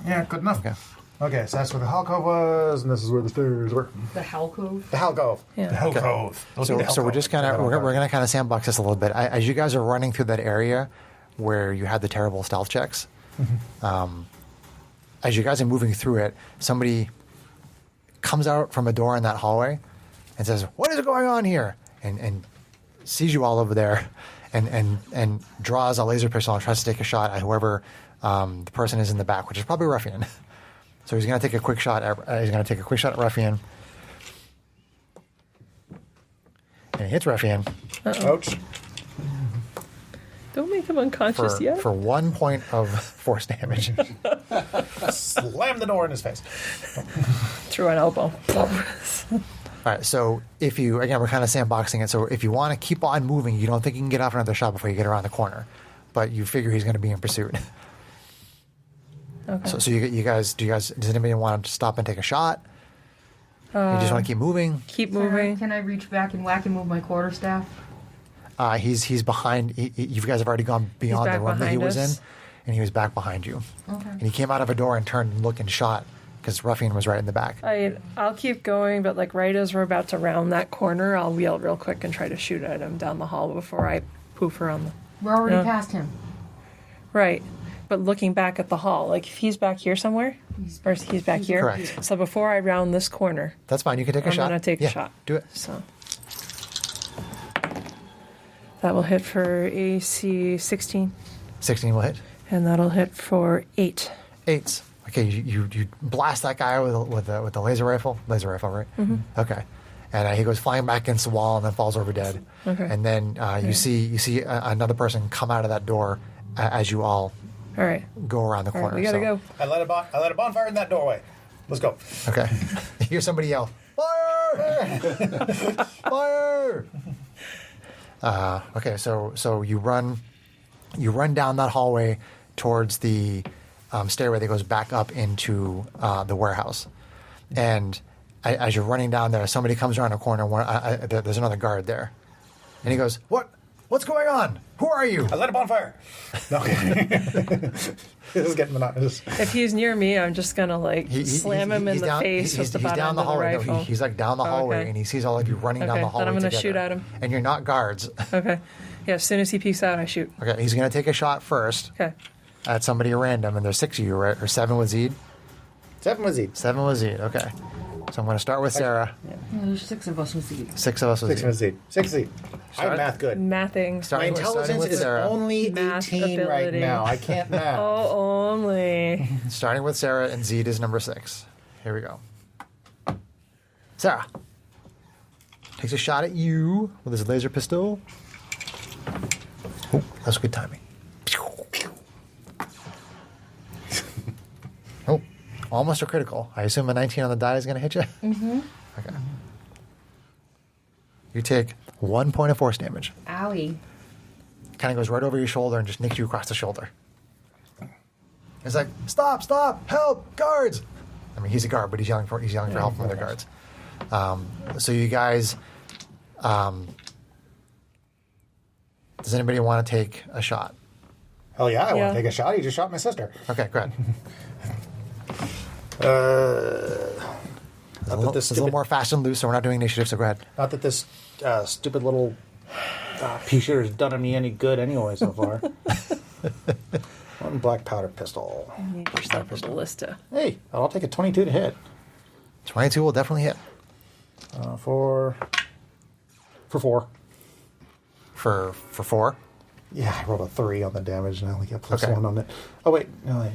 [SPEAKER 2] Yeah, good enough. Okay, so that's where the alcove was, and this is where the stairs were.
[SPEAKER 3] The Halcove.
[SPEAKER 2] The alcove.
[SPEAKER 4] Yeah.
[SPEAKER 2] The alcove.
[SPEAKER 1] So we're just kind of we're gonna kind of sandbox this a little bit. As you guys are running through that area where you had the terrible stealth checks, as you guys are moving through it, somebody comes out from a door in that hallway and says, "What is going on here?" and sees you all over there, and draws a laser pistol and tries to take a shot at whoever the person is in the back, which is probably Ruffian. So he's going to take a quick shot at Ruffian, and he hits Ruffian.
[SPEAKER 2] Ouch.
[SPEAKER 4] Don't make him unconscious yet.
[SPEAKER 1] For 1 point of force damage.
[SPEAKER 2] Slam the door in his face.
[SPEAKER 4] Through an elbow.
[SPEAKER 1] All right, so if you, again, we're kind of sandboxing it, so if you want to keep on moving, you don't think you can get off another shot before you get around the corner, but you figure he's going to be in pursuit.
[SPEAKER 4] Okay.
[SPEAKER 1] So you guys, does anybody want to stop and take a shot? You just want to keep moving?
[SPEAKER 4] Keep
[SPEAKER 3] Sarah,
[SPEAKER 4] moving.
[SPEAKER 3] can I reach back and whack and move my quarterstaff?
[SPEAKER 1] He's behind. You guys have already gone beyond the
[SPEAKER 4] back
[SPEAKER 1] room that he
[SPEAKER 4] behind
[SPEAKER 1] was
[SPEAKER 4] us.
[SPEAKER 1] in, and he was back behind you.
[SPEAKER 3] Okay.
[SPEAKER 1] And he came out of a door and turned and looked and shot because Ruffian was right in the back.
[SPEAKER 4] I'll keep going, but like right as we're about to round that corner, I'll wheel real quick and try to shoot at him down the hall before I poof around the.
[SPEAKER 3] We're already
[SPEAKER 4] Yeah.
[SPEAKER 3] past him.
[SPEAKER 4] Right, but looking back at the hall, like if he's back here somewhere, or he's back here.
[SPEAKER 1] Correct.
[SPEAKER 4] So before I round this corner,
[SPEAKER 1] That's fine. You can take a
[SPEAKER 4] I'm
[SPEAKER 1] shot.
[SPEAKER 4] gonna take
[SPEAKER 1] Yeah,
[SPEAKER 4] a shot.
[SPEAKER 1] Do it.
[SPEAKER 4] So that will hit for AC 16,
[SPEAKER 1] 16 will hit.
[SPEAKER 4] and that'll hit for 8.
[SPEAKER 1] 8s. Okay, you blast that guy with the laser rifle. Laser rifle, right?
[SPEAKER 4] Mm-hmm.
[SPEAKER 1] Okay. And he goes flying back against the wall and then falls over dead.
[SPEAKER 4] Okay.
[SPEAKER 1] And then you see another person come out of that door as you all
[SPEAKER 4] All right,
[SPEAKER 1] go around the
[SPEAKER 4] all
[SPEAKER 1] corner.
[SPEAKER 4] right, we gotta
[SPEAKER 1] So-
[SPEAKER 4] go.
[SPEAKER 2] I let a bonfire in that doorway. Let's go.
[SPEAKER 1] Okay. You hear somebody yell, "Fire! Fire!" Okay, so you run down that hallway towards the stairway that goes back up into the warehouse, and as you're running down there, somebody comes around a corner. There's another guard there, and he goes, What's going on? Who are you?"
[SPEAKER 2] I lit a bonfire. No. This is getting monotonous.
[SPEAKER 4] If he's near me, I'm just gonna like slam him in
[SPEAKER 1] he's
[SPEAKER 4] the
[SPEAKER 1] down-
[SPEAKER 4] face with the
[SPEAKER 1] he's
[SPEAKER 4] bottom
[SPEAKER 1] down
[SPEAKER 4] of
[SPEAKER 1] the
[SPEAKER 4] the
[SPEAKER 1] hallway. No,
[SPEAKER 4] rifle.
[SPEAKER 1] he's like down the hallway,
[SPEAKER 4] okay.
[SPEAKER 1] and he sees all of you running down
[SPEAKER 4] Okay,
[SPEAKER 1] the
[SPEAKER 4] then
[SPEAKER 1] hallway
[SPEAKER 4] I'm gonna
[SPEAKER 1] together.
[SPEAKER 4] shoot at him.
[SPEAKER 1] And you're not guards.
[SPEAKER 4] Okay, yeah. As soon as he peeks out, I shoot.
[SPEAKER 1] Okay, he's going to take a shot first
[SPEAKER 4] Okay.
[SPEAKER 1] at somebody random, and there's 6 of you, right? Or 7 with Zeed?
[SPEAKER 2] 7 was Zeed.
[SPEAKER 1] 7 with Zeed, okay. So I'm going to start with Sarah.
[SPEAKER 3] Yeah, there's 6 of us with Zeed.
[SPEAKER 1] 6 of us with
[SPEAKER 2] 6
[SPEAKER 1] Zeed.
[SPEAKER 2] was Zeed. 6 Zeed. I'm math good.
[SPEAKER 4] Mathing.
[SPEAKER 2] My
[SPEAKER 1] Starting
[SPEAKER 2] intelligence
[SPEAKER 1] with
[SPEAKER 2] is
[SPEAKER 1] Sarah.
[SPEAKER 2] only
[SPEAKER 4] Math
[SPEAKER 2] 18 right
[SPEAKER 4] ability.
[SPEAKER 2] now. I can't math.
[SPEAKER 4] Oh, only.
[SPEAKER 1] Starting with Sarah, and Zeed is number 6. Here we go. Sarah takes a shot at you with his laser pistol. Oh, that's good timing. Oh, almost a critical. I assume a 19 on the die is going to hit you? Mm-hmm. Okay. You take 1 point of force damage.
[SPEAKER 3] Owie.
[SPEAKER 1] Kind of goes right over your shoulder and just nicks you across the shoulder. It's like, stop, help, guards! I mean, he's a guard, but he's yelling for help from other guards. So you guys, does anybody want to take a shot?
[SPEAKER 2] Hell yeah, I want
[SPEAKER 4] Yeah.
[SPEAKER 2] to take a shot. He just shot my sister.
[SPEAKER 1] Okay, go ahead.
[SPEAKER 2] Not that this
[SPEAKER 1] It's a little more fast and loose, so we're not doing initiative, so go ahead.
[SPEAKER 2] Not that this stupid little pea shooter has done me any good anyway so far. One black powder pistol.
[SPEAKER 4] Yourself a ballista.
[SPEAKER 2] Hey, I'll take a 22 to hit.
[SPEAKER 1] 22 will definitely hit.
[SPEAKER 2] For 4.
[SPEAKER 1] For 4.
[SPEAKER 2] Yeah, I rolled a 3 on the damage and I only get plus
[SPEAKER 1] Okay.
[SPEAKER 2] 1 on it. Oh, wait. No, wait.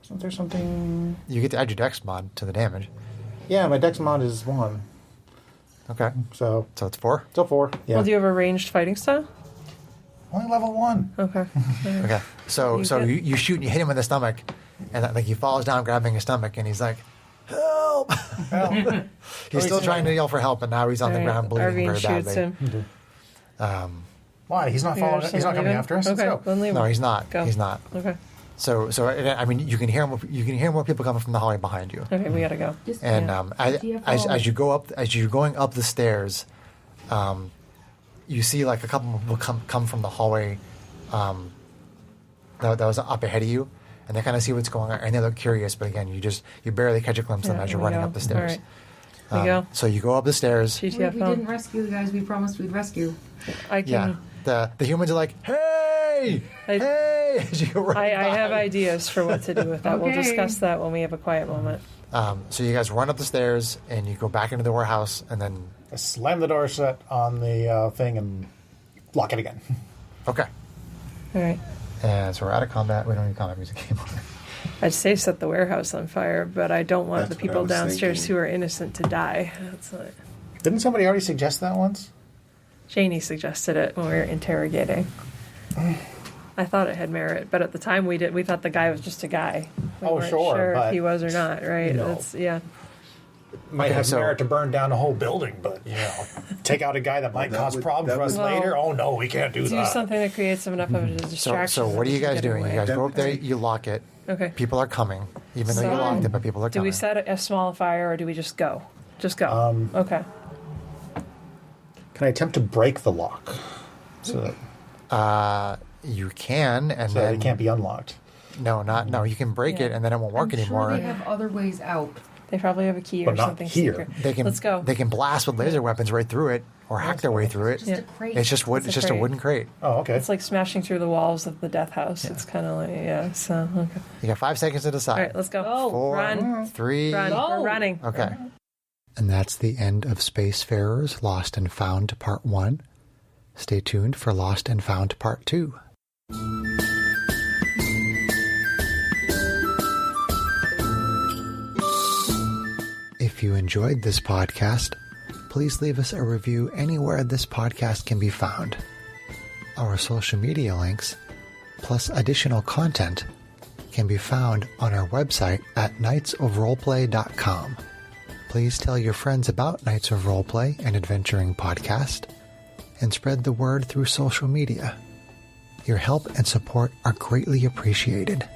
[SPEAKER 2] Isn't there something?
[SPEAKER 1] You get to add your dex mod to the damage.
[SPEAKER 2] Yeah, my dex mod is 1.
[SPEAKER 1] Okay.
[SPEAKER 2] So,
[SPEAKER 1] So it's 4?
[SPEAKER 2] still 4. Yeah.
[SPEAKER 4] Well, do you have a ranged fighting style?
[SPEAKER 2] Only level 1.
[SPEAKER 4] Okay.
[SPEAKER 1] Okay. So
[SPEAKER 4] You
[SPEAKER 1] so
[SPEAKER 4] get-
[SPEAKER 1] you shoot and you hit him in the stomach, and like he falls down grabbing his stomach, and he's like, "Help!"
[SPEAKER 2] Hell.
[SPEAKER 1] He's still trying to yell for help, and now he's on the ground bleeding
[SPEAKER 4] Arvine
[SPEAKER 1] very
[SPEAKER 4] shoots
[SPEAKER 1] badly.
[SPEAKER 4] him.
[SPEAKER 2] Why? He's not following. He's not coming after us.
[SPEAKER 4] Okay,
[SPEAKER 2] Let's go.
[SPEAKER 4] then leave
[SPEAKER 1] No,
[SPEAKER 4] him.
[SPEAKER 1] he's not.
[SPEAKER 4] Go.
[SPEAKER 1] He's not.
[SPEAKER 4] Okay.
[SPEAKER 1] So I mean, you can hear him. You can hear more people coming from the hallway behind you.
[SPEAKER 4] Okay, we gotta go.
[SPEAKER 3] Just
[SPEAKER 1] And as you go up, as you're going up the stairs, you see like a couple will come from the hallway that was up ahead of you, and they kind of see what's going on, and they look curious. But again, you barely catch a glimpse of them
[SPEAKER 4] Yeah,
[SPEAKER 1] as you're
[SPEAKER 4] we
[SPEAKER 1] running
[SPEAKER 4] go.
[SPEAKER 1] up the stairs.
[SPEAKER 4] All right. We go.
[SPEAKER 1] So you go up the stairs.
[SPEAKER 3] we
[SPEAKER 4] GTFO.
[SPEAKER 3] didn't rescue the guys we promised we'd rescue.
[SPEAKER 4] I can.
[SPEAKER 1] Yeah, the humans are like, hey,
[SPEAKER 4] I-
[SPEAKER 1] hey. away as you go running
[SPEAKER 4] I have
[SPEAKER 1] by.
[SPEAKER 4] ideas for what to do with that. We'll
[SPEAKER 3] Okay.
[SPEAKER 4] discuss that when we have a quiet moment.
[SPEAKER 1] So you guys run up the stairs and you go back into the warehouse and then...
[SPEAKER 2] I slam the door shut on the thing and lock it again.
[SPEAKER 1] Okay.
[SPEAKER 4] All right.
[SPEAKER 1] And so we're out of combat. We don't need combat music anymore.
[SPEAKER 4] I'd say set the warehouse on fire, but I don't want
[SPEAKER 5] That's
[SPEAKER 4] the
[SPEAKER 5] what I
[SPEAKER 4] people
[SPEAKER 5] was
[SPEAKER 4] downstairs
[SPEAKER 5] thinking.
[SPEAKER 4] who are innocent to die. That's what
[SPEAKER 2] Didn't somebody already suggest that once?
[SPEAKER 4] Janie suggested it when we were interrogating. I thought it had merit, but at the time we thought the guy was just a guy. We
[SPEAKER 2] Oh,
[SPEAKER 4] weren't
[SPEAKER 2] sure,
[SPEAKER 4] if
[SPEAKER 2] but-
[SPEAKER 4] he was or not, right?
[SPEAKER 2] No.
[SPEAKER 4] That's yeah.
[SPEAKER 2] Might
[SPEAKER 1] Okay,
[SPEAKER 2] have
[SPEAKER 1] so-
[SPEAKER 2] merit to burn down a whole building, but take out a guy that might
[SPEAKER 5] that
[SPEAKER 2] cause
[SPEAKER 5] would-
[SPEAKER 2] problems
[SPEAKER 5] that
[SPEAKER 2] for us
[SPEAKER 5] would-
[SPEAKER 2] later. Oh no, we can't do
[SPEAKER 4] Do
[SPEAKER 2] that.
[SPEAKER 4] something that creates enough of a
[SPEAKER 1] So,
[SPEAKER 4] distraction.
[SPEAKER 1] what are you
[SPEAKER 4] that
[SPEAKER 1] guys
[SPEAKER 4] get
[SPEAKER 1] doing? You
[SPEAKER 4] away.
[SPEAKER 1] guys go up there, you lock it.
[SPEAKER 4] Okay.
[SPEAKER 1] People are coming, even though you
[SPEAKER 4] So-
[SPEAKER 1] locked it, but people are
[SPEAKER 4] Do
[SPEAKER 1] coming.
[SPEAKER 4] we set a small fire or do we just go? Just go. Okay.
[SPEAKER 2] Can I attempt to break the lock so that,
[SPEAKER 1] You can, and
[SPEAKER 2] so that
[SPEAKER 1] then...
[SPEAKER 2] it can't be unlocked?
[SPEAKER 1] No, you can break
[SPEAKER 4] Yeah.
[SPEAKER 1] it and then it won't work
[SPEAKER 3] I'm
[SPEAKER 1] anymore.
[SPEAKER 3] Sure they have other ways out.
[SPEAKER 4] They probably have a key
[SPEAKER 2] But
[SPEAKER 4] or
[SPEAKER 2] not
[SPEAKER 4] something
[SPEAKER 2] here.
[SPEAKER 4] secret.
[SPEAKER 1] They can
[SPEAKER 4] Let's go.
[SPEAKER 1] They can blast with laser weapons right through it, or hack their way through it.
[SPEAKER 3] Just
[SPEAKER 4] Yeah.
[SPEAKER 3] a crate.
[SPEAKER 1] It's just wood.
[SPEAKER 4] It's
[SPEAKER 1] It's
[SPEAKER 4] a
[SPEAKER 1] just a
[SPEAKER 4] crate.
[SPEAKER 1] wooden crate.
[SPEAKER 2] Oh, okay.
[SPEAKER 4] It's like smashing through the walls of the death house. It's kind of like so. Okay.
[SPEAKER 1] You got 5 seconds to decide.
[SPEAKER 4] All right, let's go.
[SPEAKER 3] Go.
[SPEAKER 1] 4,
[SPEAKER 4] Run.
[SPEAKER 1] 3.
[SPEAKER 4] Run.
[SPEAKER 3] Go.
[SPEAKER 4] We're running.
[SPEAKER 1] Okay. And that's the end of Spacefarers Lost and Found Part 1. Stay tuned for Lost and Found Part 2. If you enjoyed this podcast, please leave us a review anywhere this podcast can be found. Our social media links, plus additional content, can be found on our website at knightsofroleplay.com. Please tell your friends about Knights of Roleplay and Adventuring Podcast, and spread the word through social media. Your help and support are greatly appreciated.